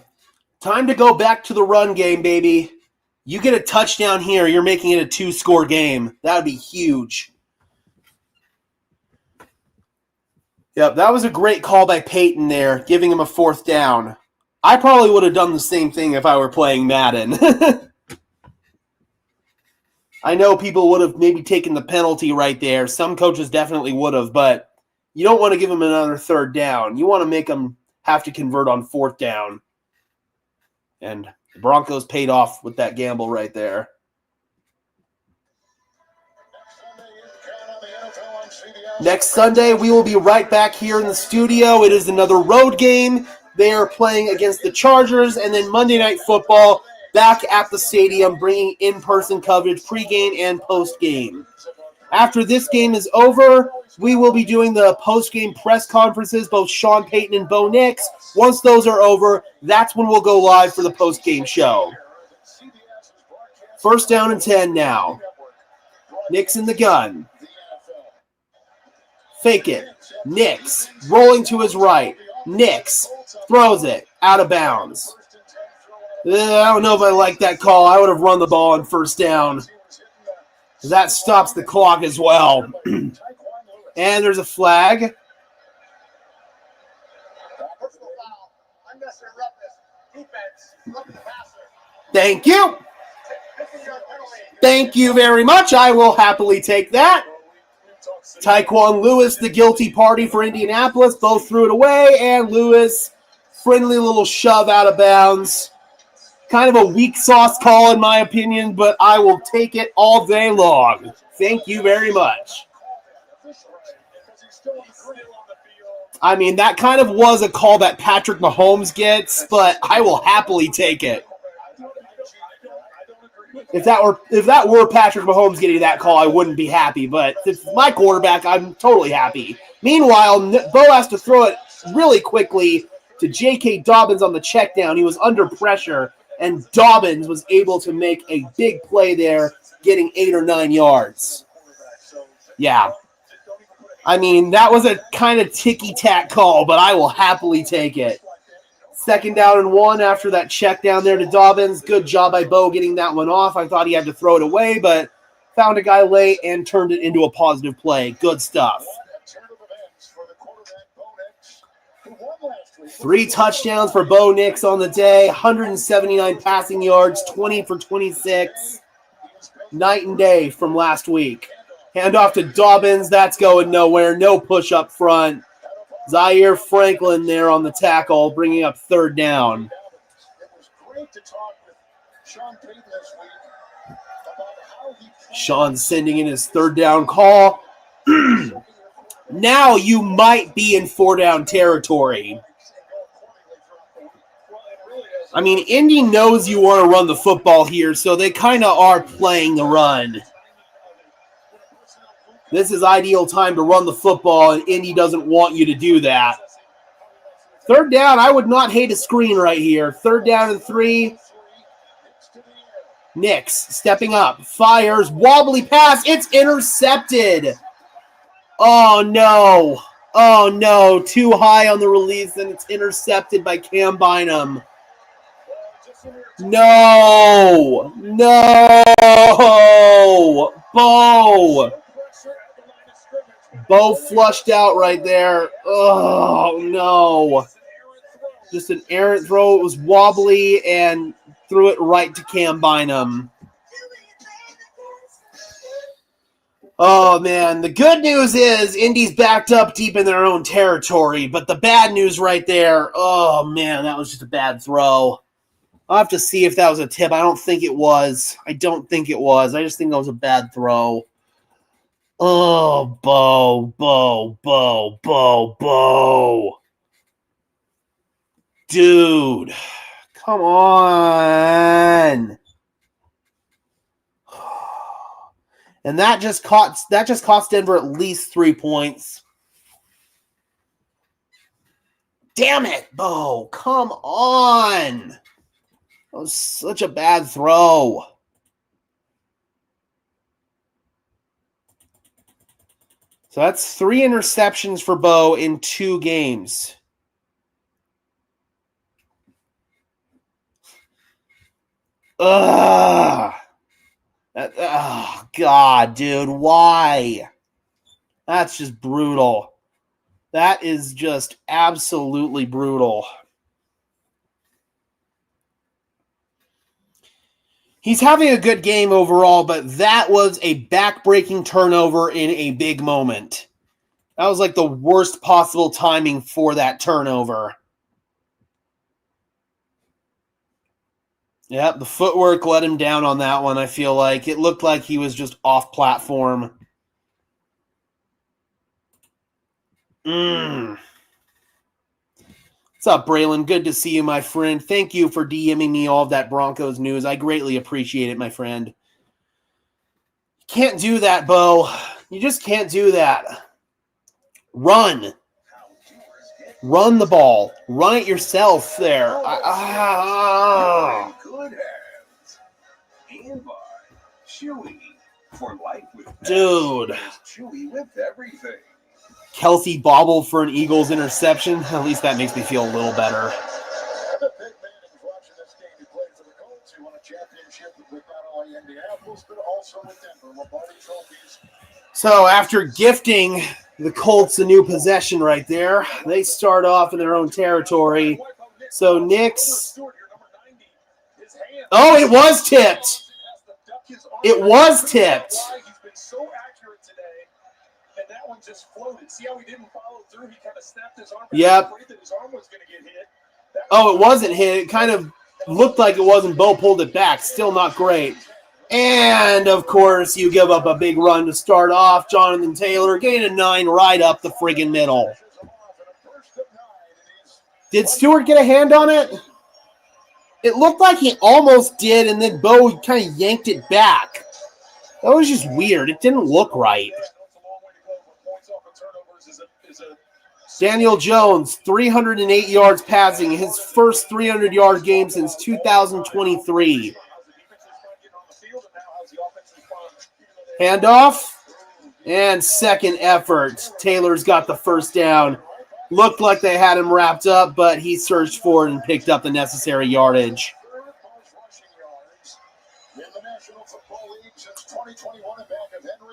time to go back to the run game, baby. You get a touchdown here, you're making it a 2-score game. That would be huge. Yep, that was a great call by Peyton there, giving him a 4th down. I probably would have done the same thing if I were playing Madden. I know people would have maybe taken the penalty right there. Some coaches definitely would have, but you don't want to give them another 3rd down. You want to make them have to convert on 4th down. And the Broncos paid off with that gamble right there. Next Sunday, we will be right back here in the studio. It is another road game. They are playing against the Chargers, and then Monday Night Football back at the stadium, bringing in-person coverage pregame and postgame. After this game is over, we will be doing the postgame press conferences, both Sean Payton and Bo Nix. Once those are over, that's when we'll go live for the postgame show. 1st down and 10 now. Nix in the gun. Fake it. Nix rolling to his right. Nix throws it out of bounds. I don't know if I like that call. I would have run the ball on 1st down. That stops the clock as well. And there's a flag. Thank you. Thank you very much. I will happily take that. Tyquan Lewis, the guilty party for Indianapolis, both threw it away, and Lewis, friendly little shove out of bounds. Kind of a weak sauce call in my opinion, but I will take it all day long. Thank you very much. I mean, that kind of was a call that Patrick Mahomes gets, but I will happily take it. If that were Patrick Mahomes getting that call, I wouldn't be happy, but if it's my quarterback, I'm totally happy. Meanwhile, Bo has to throw it really quickly to J.K. Dobbins on the check down. He was under pressure, and Dobbins was able to make a big play there, getting 8 or 9 yards. Yeah. I mean, that was a kind of ticky-tack call, but I will happily take it. 2nd down and 1 after that check down there to Dobbins. Good job by Bo getting that one off. I thought he had to throw it away, but found a guy late and turned it into a positive play. Good stuff. 3 touchdowns for Bo Nix on the day, 179 passing yards, 20 for 26. Night and day from last week. Hand off to Dobbins. That's going nowhere. No push up front. Zaire Franklin there on the tackle, bringing up 3rd down. It was great to talk with Sean Payton this week about how he Sean sending in his 3rd down call. Now you might be in 4-down territory. I mean, Indy knows you want to run the football here, so they kind of are playing the run. This is ideal time to run the football, and Indy doesn't want you to do that. 3rd down, I would not hate a screen right here. 3rd down and 3. Nix stepping up, fires, wobbly pass. It's intercepted. Oh, no. Oh, no. Too high on the release, and it's intercepted by Cam Bynum. No. No. Bo flushed out right there. Oh, no. Just an errant throw. It was wobbly and threw it right to Cam Bynum. Oh, man. The good news is Indy's backed up deep in their own territory, but the bad news right there, oh, man, that was just a bad throw. I'll have to see if that was a tip. I don't think it was. I just think that was a bad throw. Oh, Bo. Dude, come on. And that just cost Denver at least 3 points. Damn it, Bo. Come on. That was such a bad throw. So that's 3 interceptions for Bo in 2 games. Ugh. Oh, God, dude. Why? That's just brutal. That is just absolutely brutal. He's having a good game overall, but that was a back-breaking turnover in a big moment. That was like the worst possible timing for that turnover. Yep, the footwork let him down on that one, I feel like. It looked like he was just off platform. What's up, Braylon? Good to see you, my friend. Thank you for DMing me all of that Broncos news. I greatly appreciate it, my friend. Can't do that, Bo. You just can't do that. Run. Run the ball. Run it yourself there. Good hands. And by Chewy. For life with dude. Chewy with everything. Kelsey bobbled for an Eagles interception. At least that makes me feel a little better. The big man who's watching this game, he played for the Colts. He won a championship with not only Indianapolis, but also with Denver. Lombardi trophies. So after gifting the Colts a new possession right there, they start off in their own territory. So Nix. Oh, it was tipped. It was tipped. He's been so accurate today, and that one just floated. See how he didn't follow through? He kind of snapped his arm. Yep. That his arm was going to get hit. Oh, it wasn't hit. It kind of looked like it wasn't. Bo pulled it back. Still not great. And, of course, you give up a big run to start off. Jonathan Taylor gained a 9 right up the friggin' middle. Did Stewart get a hand on it? It looked like he almost did, and then Bo kind of yanked it back. That was just weird. It didn't look right. Daniel Jones, 308 yards passing, his first 300-yard game since 2023. Handoff and second effort. Taylor's got the first down. Looked like they had him wrapped up, but he surged forward and picked up the necessary yardage.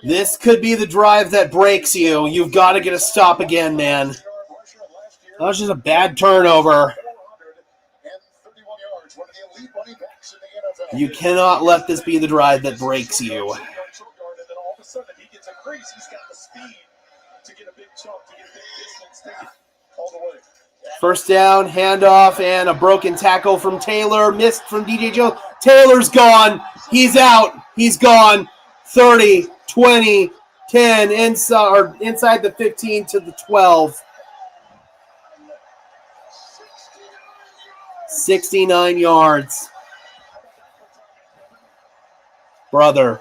This could be the drive that breaks you. You've got to get a stop again, man. That was just a bad turnover. You cannot let this be the drive that breaks you. First down, handoff, and a broken tackle from Taylor. Missed from DJ Jones. Taylor's gone. He's out. He's gone. 30, 20, 10, inside the 15 to the 12. 69 yards. Brother.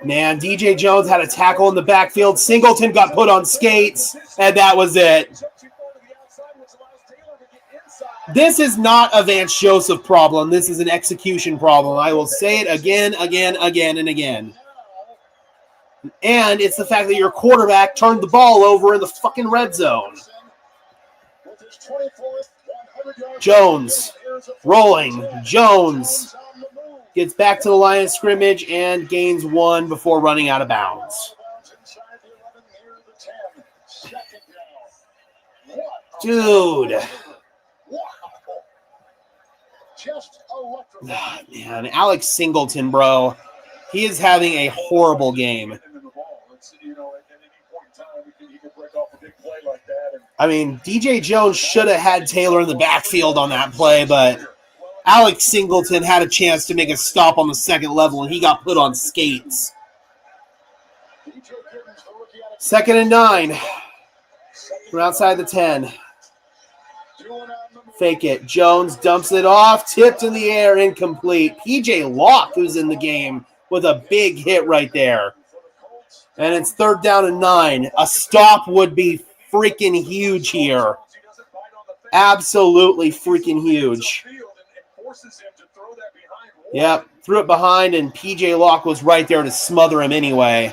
Man, DJ Jones had a tackle in the backfield. Singleton got put on skates, and that was it. This is not a Vance Joseph problem. This is an execution problem. I will say it again, and again. And it's the fact that your quarterback turned the ball over in the fucking red zone. Jones rolling. Jones gets back to the line of scrimmage and gains 1 before running out of bounds. Dude. Man, Alex Singleton, bro. He is having a horrible game. I mean, DJ Jones should have had Taylor in the backfield on that play, but Alex Singleton had a chance to make a stop on the second level, and he got put on skates. 2nd and 9. From outside the 10. Fake it. Jones dumps it off. Tipped in the air. Incomplete. PJ Locke, who's in the game, with a big hit right there. And it's 3rd down and 9. A stop would be freaking huge here. Absolutely freaking huge. Yep, threw it behind, and PJ Locke was right there to smother him anyway.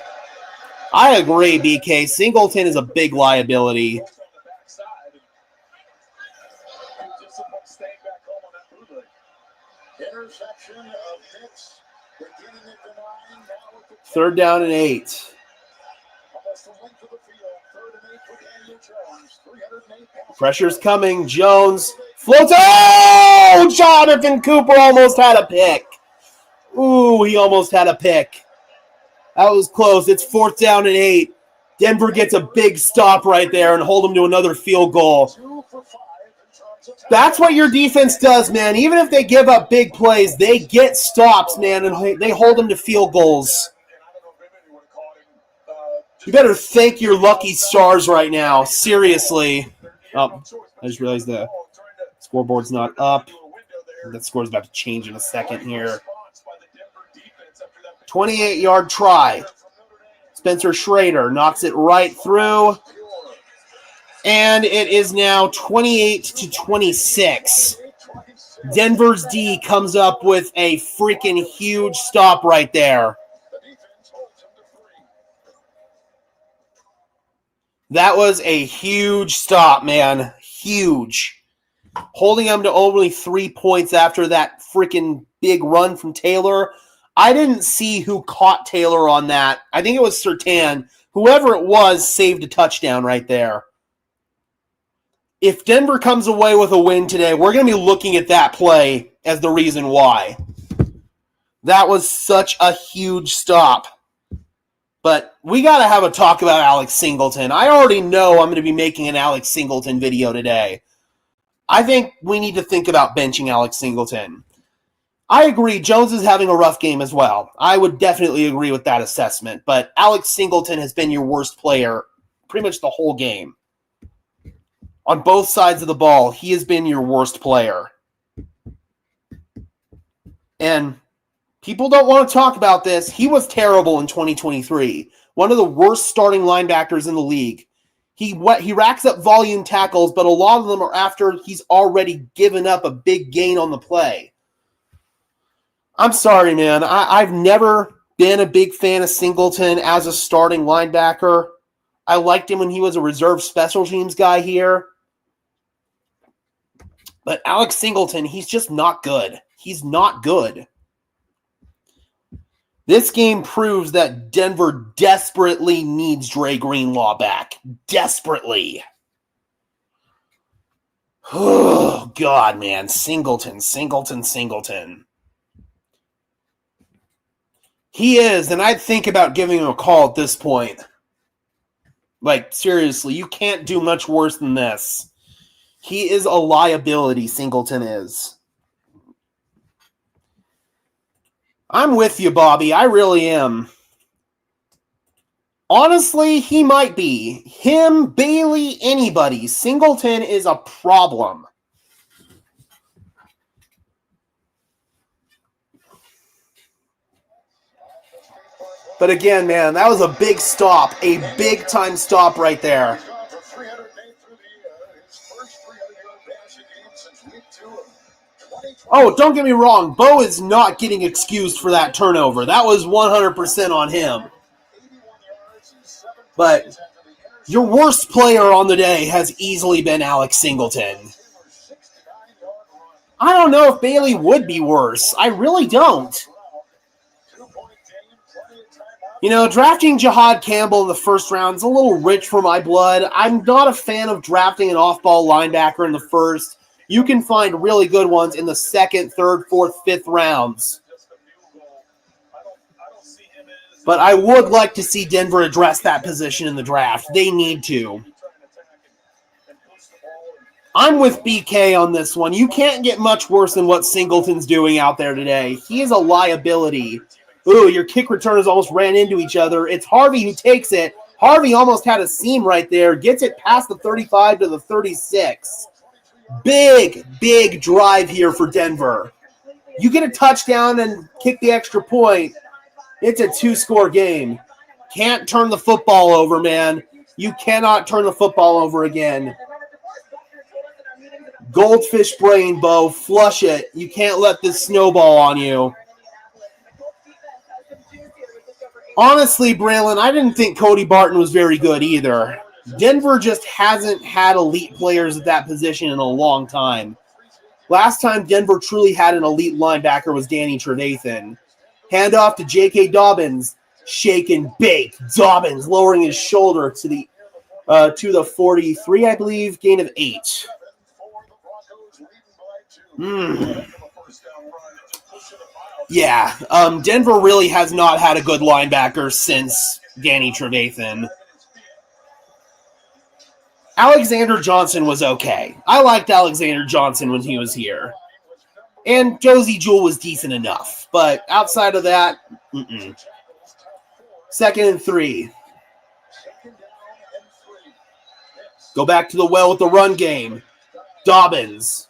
I agree, BK. Singleton is a big liability. Third down and 8. Pressure's coming. Jones floats. Oh! Jonathan Cooper almost had a pick. Ooh, he almost had a pick. That was close. It's 4th down and 8. Denver gets a big stop right there and hold them to another field goal. That's what your defense does, man. Even if they give up big plays, they get stops, man, and they hold them to field goals. You better thank your lucky stars right now. Seriously. Oh, I just realized the scoreboard's not up. That score's about to change in a second here. 28-yard try. Spencer Schrader knocks it right through. And it is now 28-26. Denver's D comes up with a freaking huge stop right there. That was a huge stop, man. Huge. Holding them to only 3 points after that freaking big run from Taylor. I didn't see who caught Taylor on that. I think it was Surtain. Whoever it was saved a touchdown right there. If Denver comes away with a win today, we're going to be looking at that play as the reason why. That was such a huge stop. But we got to have a talk about Alex Singleton. I already know I'm going to be making an Alex Singleton video today. I think we need to think about benching Alex Singleton. I agree, Jones is having a rough game as well. I would definitely agree with that assessment. But Alex Singleton has been your worst player pretty much the whole game. On both sides of the ball, he has been your worst player. And people don't want to talk about this. He was terrible in 2023. One of the worst starting linebackers in the league. He racks up volume tackles, but a lot of them are after he's already given up a big gain on the play. I'm sorry, man. I've never been a big fan of Singleton as a starting linebacker. I liked him when he was a reserve special teams guy here. But Alex Singleton, he's just not good. He's not good. This game proves that Denver desperately needs Dre Greenlaw back. Desperately. Oh, God, man. Singleton. He is, and I'd think about giving him a call at this point. Like, seriously, you can't do much worse than this. He is a liability, Singleton is. I'm with you, Bobby. I really am. Honestly, he might be. Him, Bailey, anybody. Singleton is a problem. But again, man, that was a big stop. A big-time stop right there. Oh, don't get me wrong. Bo is not getting excused for that turnover. That was 100% on him. But your worst player on the day has easily been Alex Singleton. I don't know if Bailey would be worse. I really don't. You know, drafting Jahad Campbell in the first round is a little rich for my blood. I'm not a fan of drafting an off-ball linebacker in the first. You can find really good ones in the second, third, fourth, fifth rounds. But I would like to see Denver address that position in the draft. They need to. I'm with BK on this one. You can't get much worse than what Singleton's doing out there today. He is a liability. Ooh, your kick returners almost ran into each other. It's Harvey who takes it. Harvey almost had a seam right there. Gets it past the 35 to the 36. Big drive here for Denver. You get a touchdown and kick the extra point. It's a two-score game. Can't turn the football over, man. You cannot turn the football over again. Goldfish brain, Bo. Flush it. You can't let this snowball on you. Honestly, Braylon, I didn't think Cody Barton was very good either. Denver just hasn't had elite players at that position in a long time. Last time Denver truly had an elite linebacker was Danny Trevathan. Handoff to J.K. Dobbins. Shake and bake. Dobbins lowering his shoulder to the 43, I believe. Gain of 8. Yeah, Denver really has not had a good linebacker since Danny Trevathan. Alexander Johnson was okay. I liked Alexander Johnson when he was here. And Josie Jewell was decent enough. But outside of that, 2nd and 3. Go back to the well with the run game. Dobbins.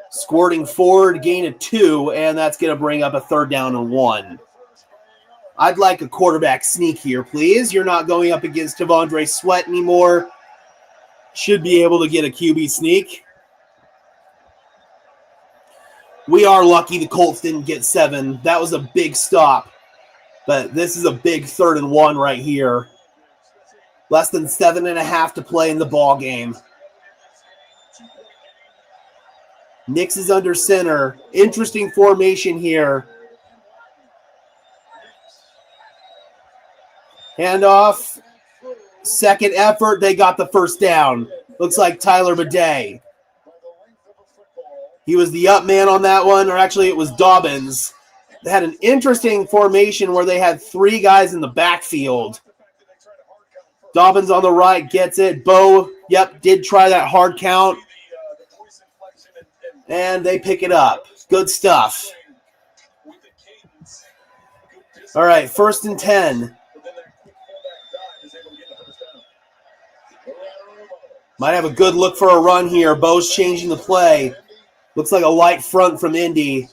Squirting forward, gain of 2, and that's going to bring up a 3rd down and 1. I'd like a quarterback sneak here, please. You're not going up against T'Vondre Sweat anymore. Should be able to get a QB sneak. We are lucky the Colts didn't get 7. That was a big stop. But this is a big 3rd and 1 right here. Less than 7.5 to play in the ball game. Nix is under center. Interesting formation here. Handoff. Second effort. They got the 1st down. Looks like Tyler Bidet. He was the up man on that one, or actually it was Dobbins. They had an interesting formation where they had 3 guys in the backfield. Dobbins on the right gets it. Bo, did try that hard count. And they pick it up. Good stuff. All right, 1st and 10. Might have a good look for a run here. Bo's changing the play. Looks like a light front from Indy.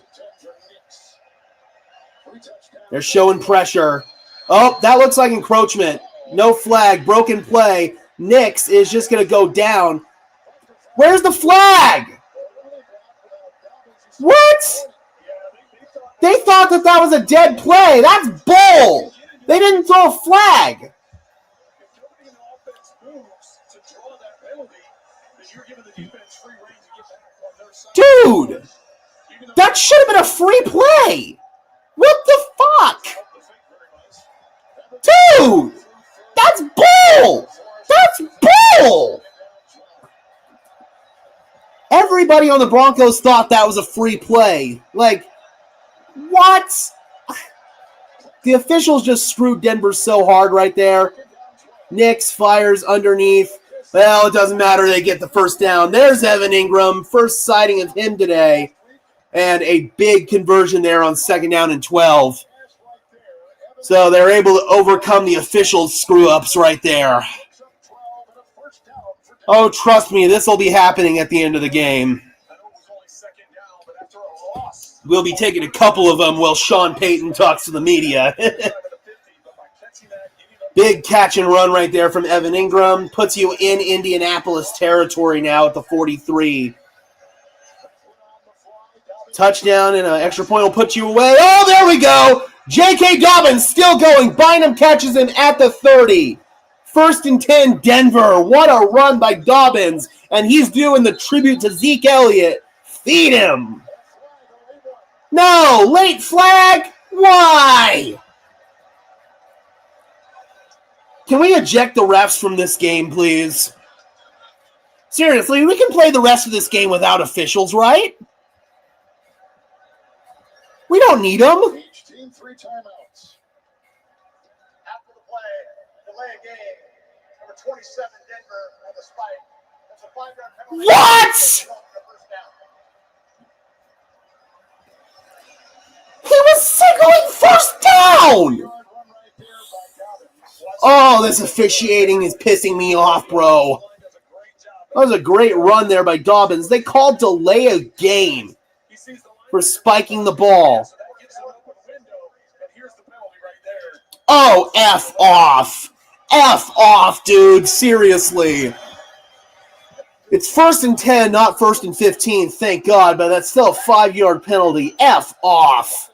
They're showing pressure. Oh, that looks like encroachment. No flag. Broken play. Nix is just going to go down. Where's the flag? What? They thought that was a dead play. That's bull. They didn't throw a flag. Dude, that should have been a free play. What the fuck? everybody on the Broncos thought that was a free play. Like, what? The officials just screwed Denver so hard right there. Nix fires underneath. Well, it doesn't matter. They get the first down. There's Evan Ingram. First sighting of him today. And a big conversion there on 2nd down and 12. So they're able to overcome the officials' screw-ups right there. Oh, trust me, this will be happening at the end of the game. We'll be taking a couple of them while Sean Payton talks to the media. Big catch and run right there from Evan Ingram. Puts you in Indianapolis territory now at the 43. Touchdown and an extra point will put you away. Oh, there we go. J.K. Dobbins still going. Bynum catches him at the 30. 1st and 10, Denver. What a run by Dobbins. And he's doing the tribute to Zeke Elliott. Feed him. No, late flag. Why? Can we eject the refs from this game, please? Seriously, we can play the rest of this game without officials, right? We don't need them. Each team 3 timeouts. After the play, delay a game. Number 27, Denver on the spike. That's a 5-yard penalty. What? He was signaling first down. Oh, this officiating is pissing me off, bro. That was a great run there by Dobbins. They called delay a game for spiking the ball. Oh, F off. F off, dude. Seriously. It's 1st and 10, not 1st and 15, thank God, but that's still a 5-yard penalty. F off.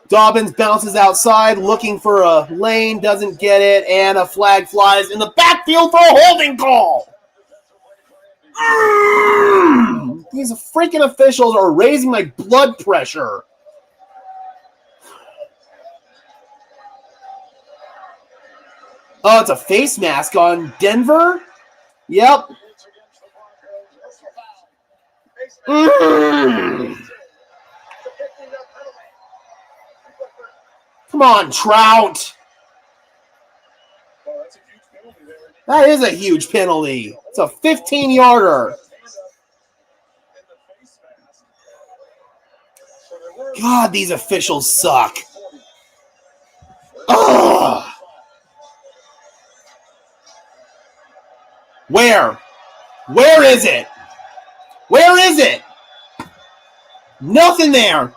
Dobbins bounces outside, looking for a lane, doesn't get it, and a flag flies in the backfield for a holding call. These freaking officials are raising my blood pressure. Oh, it's a face mask on Denver? Yep. Come on, Trout. That is a huge penalty. It's a 15-yarder. God, these officials suck. Ugh. Where? Where is it? Where is it? Nothing there.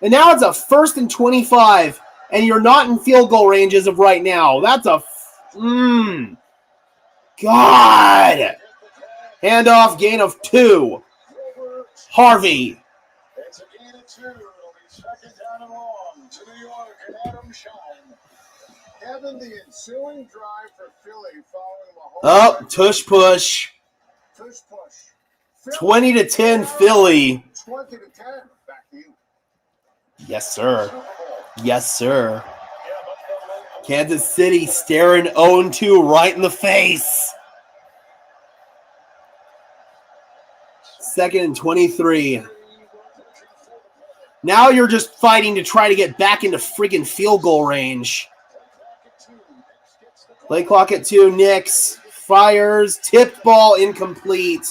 And now it's a 1st and 25, and you're not in field goal range as of right now. That's a God. Handoff, gain of 2. Harvey. It's a gain of 2. It'll be 2nd down and long to New York and Adam Shine. Having the ensuing drive for Philly following Mahomes. Oh, tush push. Tush push. 20-10 Philly. 20-10. Back to you. Yes, sir. Yes, sir. Kansas City staring 0-2 right in the face. 2nd and 23. Now you're just fighting to try to get back into friggin' field goal range. Play clock at 2. Nix fires. Tipped ball incomplete.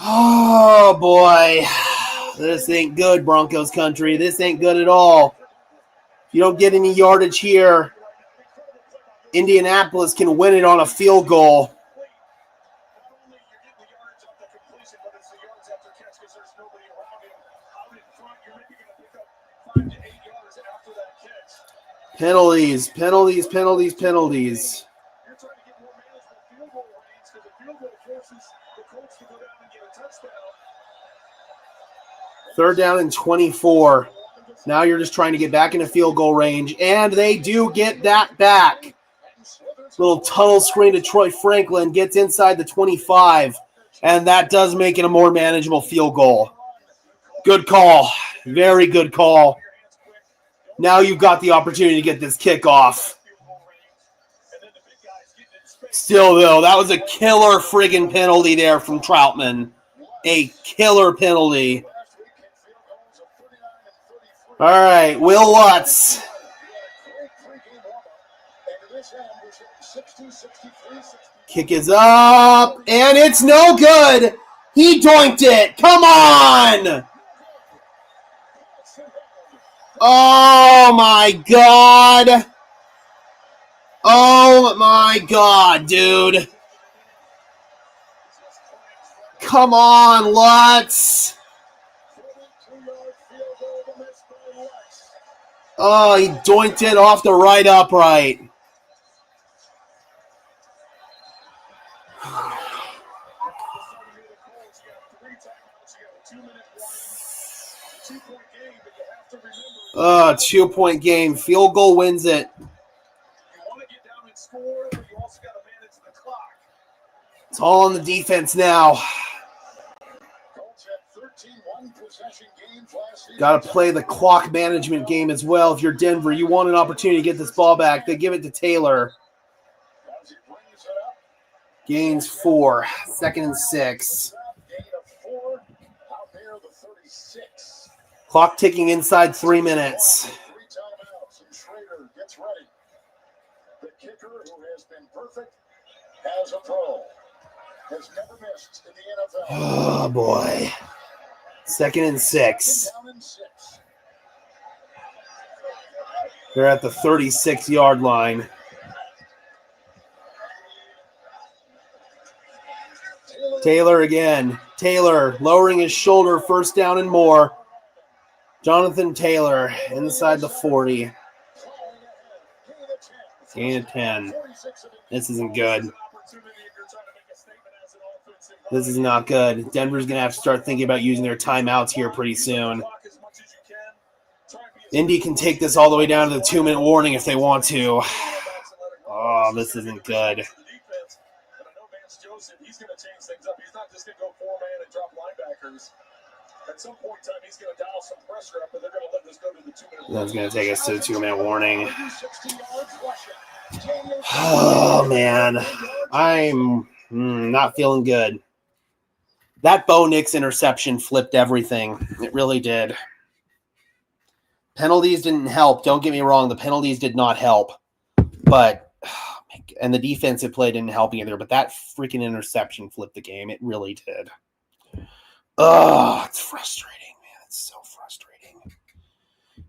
Oh, boy. This ain't good, Broncos country. This ain't good at all. If you don't get any yardage here, Indianapolis can win it on a field goal. Penalties, penalties, penalties, penalties. 3rd down and 24. Now you're just trying to get back into field goal range, and they do get that back. Little tunnel screen to Troy Franklin, gets inside the 25, and that does make it a more manageable field goal. Good call. Very good call. Now you've got the opportunity to get this kickoff. Still, though, that was a killer friggin' penalty there from Troutman. A killer penalty. All right, Will Lutz. Kick is up, and it's no good. He doinked it. Come on. Oh, my God. Oh, my God, dude. Come on, Lutz. Oh, he doinked it off the right upright. Oh, 2-point game. Field goal wins it. It's all on the defense now. Got to play the clock management game as well. If you're Denver, you want an opportunity to get this ball back. They give it to Taylor. Gains 4. 2nd and 6. Clock ticking inside 3 minutes. The kicker, who has been perfect as a pro, has never missed in the NFL. Oh, boy. 2nd and 6. They're at the 36-yard line. Taylor again. Taylor lowering his shoulder, 1st down and more. Jonathan Taylor inside the 40. Gain of 10. This isn't good. This is not good. Denver's going to have to start thinking about using their timeouts here pretty soon. Indy can take this all the way down to the 2-minute warning if they want to. Oh, this isn't good. He's going to change things up. He's not just going to go 4-man and drop linebackers. At some point in time, he's going to dial some pressure up, and they're going to let this go to the 2-minute warning. That's going to take us to the 2-minute warning. Oh, man. I'm not feeling good. That Bo Nix interception flipped everything. It really did. Penalties didn't help. Don't get me wrong. The penalties did not help. But, and the defensive play didn't help either. But that freaking interception flipped the game. It really did. Oh, it's frustrating, man. It's so frustrating.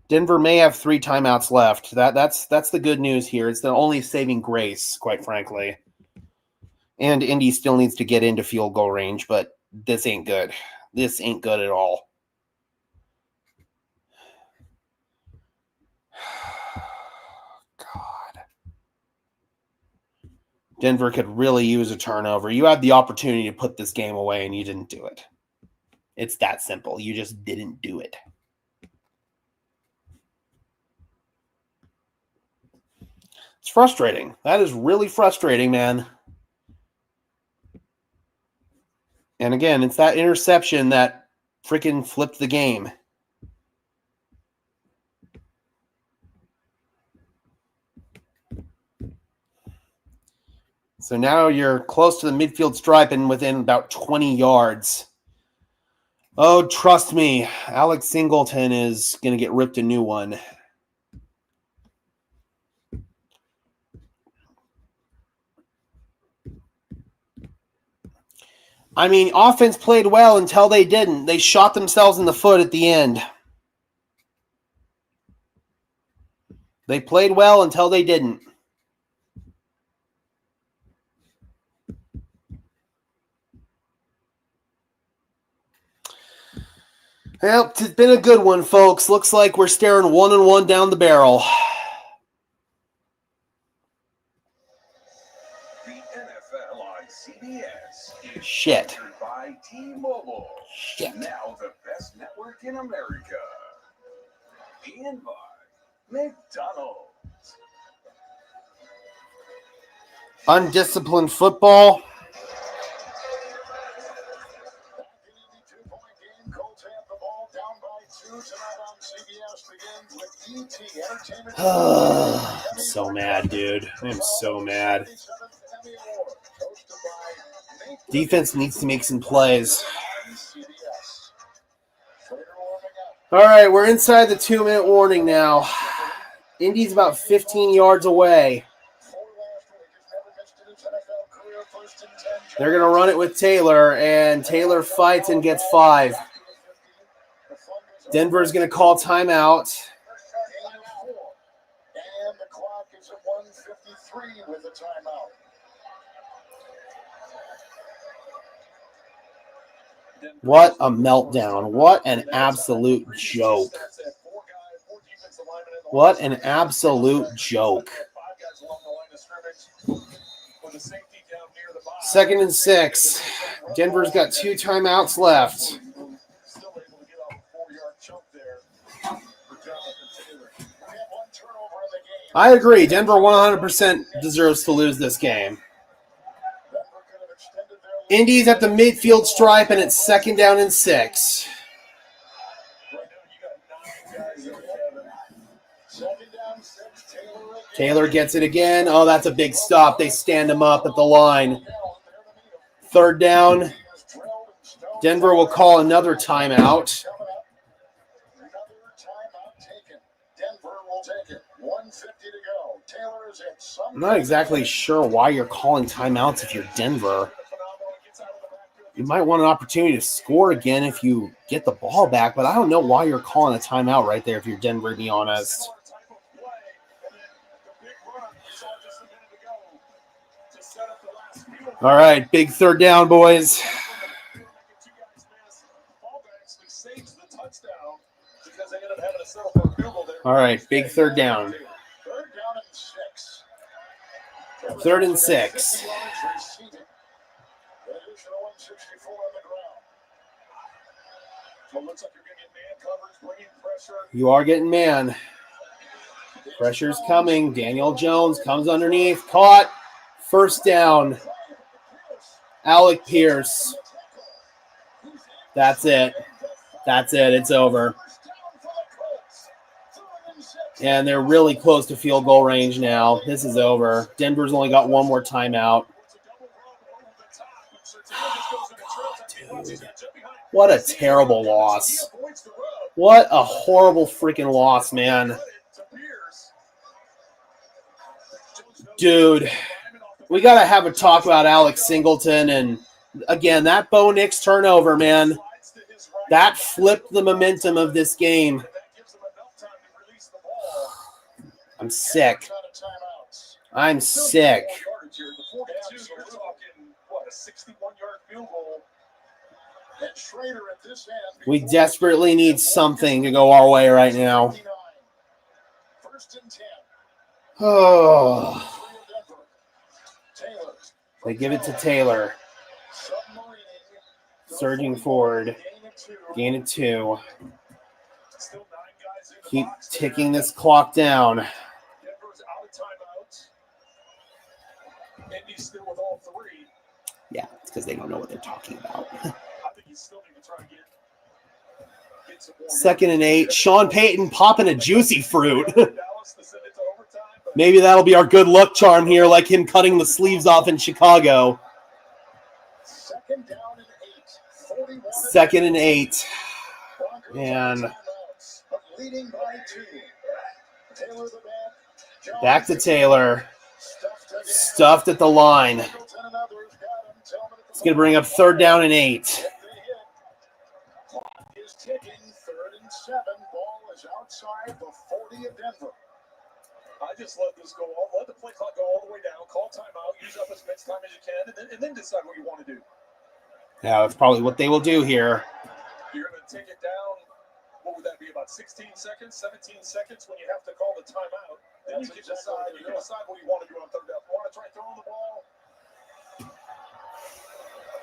Denver may have 3 timeouts left. That's the good news here. It's the only saving grace, quite frankly. And Indy still needs to get into field goal range, but this ain't good. This ain't good at all. God. Denver could really use a turnover. You had the opportunity to put this game away, and you didn't do it. It's that simple. You just didn't do it. It's frustrating. That is really frustrating, man. And again, it's that interception that freaking flipped the game. So now you're close to the midfield stripe and within about 20 yards. Oh, trust me, Alex Singleton is going to get ripped a new one. I mean, offense played well until they didn't. They shot themselves in the foot at the end. They played well until they didn't. Well, it's been a good one, folks. Looks like we're staring 1-1 down the barrel. The NFL on CBS. Shit. By T-Mobile. Shit. Now the best network in America. And by McDonald's. Undisciplined football. I'm so mad, dude. I'm so mad. Award, hosted by Nate Defense needs to make some plays. on CBS. Schrader warming up. All right, we're inside the 2-minute warning now. Indy's about 15 yards away. Four last week has never missed in his NFL career. First and 10. They're going to run it with Taylor, and Taylor fights and gets 5. Denver's going to call timeout. Gain of 4. And the clock is at 1:53 with the timeout. What a meltdown. What an absolute joke. What an absolute joke. 2nd and 6. Denver's got 2 timeouts left. Still able to get off a 4-yard chunk there for Jonathan Taylor. We have one turnover in the game. I agree. Denver 100% deserves to lose this game. Denver could have extended their lead. Indy's at the midfield stripe, and it's 2nd down and 6. Right now, you got 9 guys in Kevin. 2nd down, 6. Taylor again. Taylor gets it again. Oh, that's a big stop. They stand him up at the line. 3rd down. Denver will call another timeout. Coming up. Another timeout taken. Denver will take it. 1:50 to go. Taylor is at some. I'm not exactly sure why you're calling timeouts if you're Denver. You might want an opportunity to score again if you get the ball back, but I don't know why you're calling a timeout right there if you're Denver, to be honest. All right, big 3rd down, boys. All right, big 3rd down. 3rd down and 6. 3rd and 6. Receiving. Additional 164 on the ground. So it looks like you're going to get man coverage, bringing pressure. You are getting man. Pressure's coming. Daniel Jones comes underneath. Caught. 1st down. Alec Pierce. That's it. That's it. It's over. And they're really close to field goal range now. This is over. Denver's only got one more timeout. Dude. What a terrible loss. What a horrible freaking loss, man. Dude, we got to have a talk about Alex Singleton. And, again, that Bo Nix turnover, man, that flipped the momentum of this game. I'm sick. I'm sick. We desperately need something to go our way right now. 1st and 10. Oh. They give it to Taylor. Surging forward. Gain of 2. Keep ticking this clock down. Denver's out of timeouts. Indy's still with all 3. Yeah, it's because they don't know what they're talking about. I think he's still going to try to get some more. 2nd and 8. Sean Payton popping a juicy fruit. Dallas to send it to overtime, but Maybe that'll be our good luck charm here, like him cutting the sleeves off in Chicago. 2nd down and 8. 41 2nd and 8. Broncos Man. timeouts, but leading by 2. Taylor the back. Back to Taylor. Stuffed again. Stuffed at the line. Singleton and others got him. Tillman at the It's going to bring up 3rd down and 8. If they hit, clock is ticking. 3rd and 7. Ball is outside the 40 of Denver. I just let this go. Let the play clock go all the way down. Call timeout. Use up as much time as you can, and then decide what you want to do. Yeah, that's probably what they will do here. You're going to take it down. What would that be? About 16 seconds, 17 seconds when you have to call the timeout. Then you can decide. You can decide what you want to do on 3rd down. You want to try throwing the ball?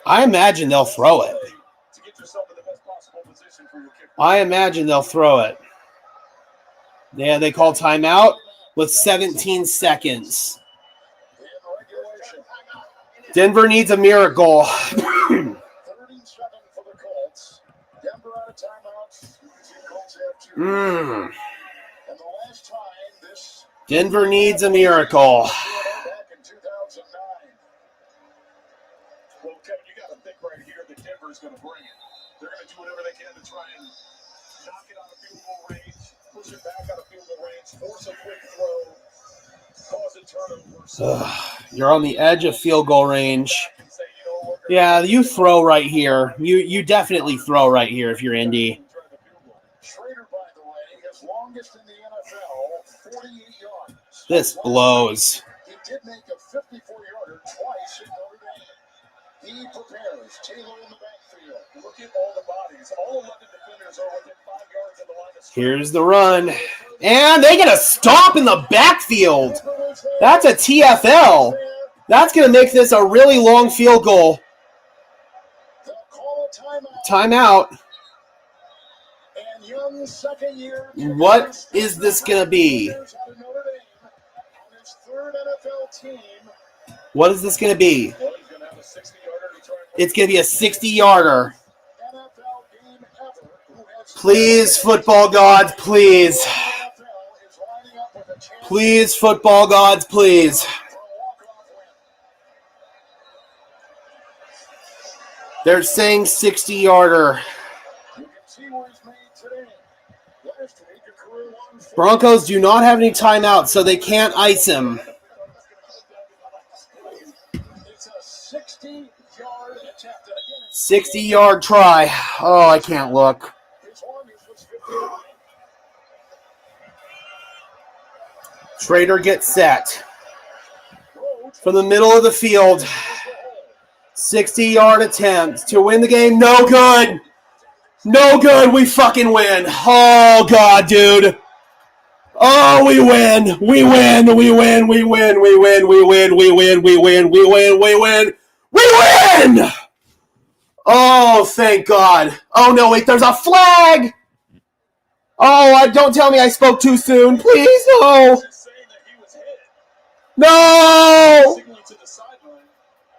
I imagine they'll throw it. To get yourself in the best possible position for your kicker. I imagine they'll throw it. Yeah, they call timeout with 17 seconds. In regulation. Denver needs a miracle. 37 for the Colts. Denver out of timeouts. The Colts have 2. And the last time this Denver needs a miracle. back in 2009. Well, Kevin, you got to think right here that Denver's going to bring it. They're going to do whatever they can to try and knock it out of field goal range, push it back out of field goal range, force a quick throw, cause a turnover. You're on the edge of field goal range. Yeah, you throw right here. You definitely throw right here if you're Indy. Schrader, by the way, his longest in the NFL, 48 yards. This blows. He did make a 54-yarder twice in Notre Dame. He prepares. Taylor in the backfield. Look at all the bodies. All 11 defenders are within 5 yards of the line of scrimmage. Here's the run. And they get a stop in the backfield. That's a TFL. That's going to make this a really long field goal. Timeout. And Young's second year. What is this going to be? What is this going to be? It's going to be a 60-yarder. Please, football gods, please. Please, football gods, please. They're saying 60-yarder. Broncos do not have any timeouts, so they can't ice him. It's a 60-yard attempt. 60-yard try. Oh, I can't look. Schrader gets set. From the middle of the field. 60-yard attempt to win the game. No good. No good. We fucking win. Oh, God, dude. Oh, we win. We win. We win. We win. We win. We win. We win. We win. We win. We win. We win. Oh, thank God. Oh, no, wait. There's a flag. Oh, don't tell me I spoke too soon. Please, no. No.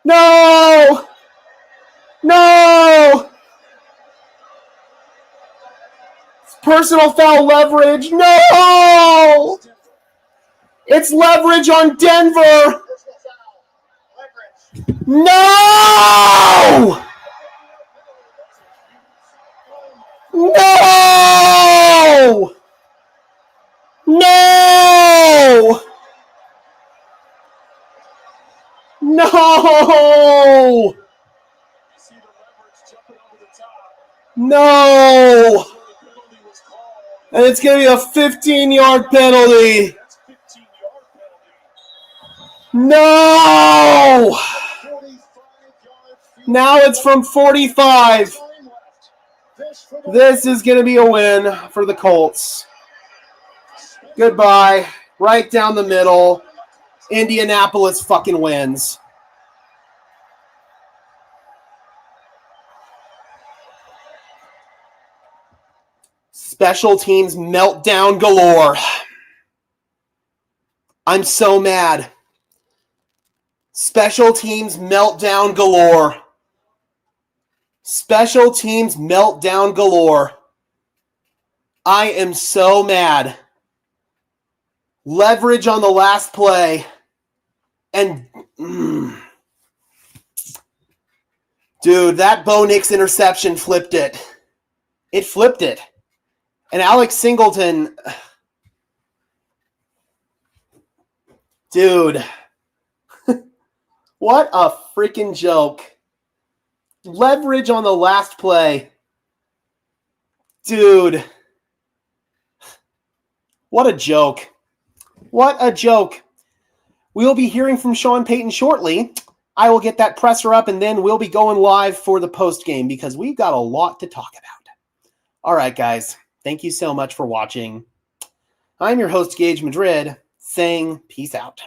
No. No. Personal foul leverage. No. It's leverage on Denver. No. No. No. No. No. And it's going to be a 15-yard penalty. No. Now it's from 45. This is going to be a win for the Colts. Goodbye. Right down the middle. Indianapolis fucking wins. Special teams meltdown galore. I'm so mad. Special teams meltdown galore. Special teams meltdown galore. I am so mad. Leverage on the last play. And, dude, that Bo Nix interception flipped it. It flipped it. And Alex Singleton, dude, what a freaking joke. Leverage on the last play. Dude, what a joke. What a joke. We'll be hearing from Sean Payton shortly. I will get that presser up, and then we'll be going live for the post game because we've got a lot to talk about. All right, guys. Thank you so much for watching. I'm your host, Gage Madrid, saying peace out.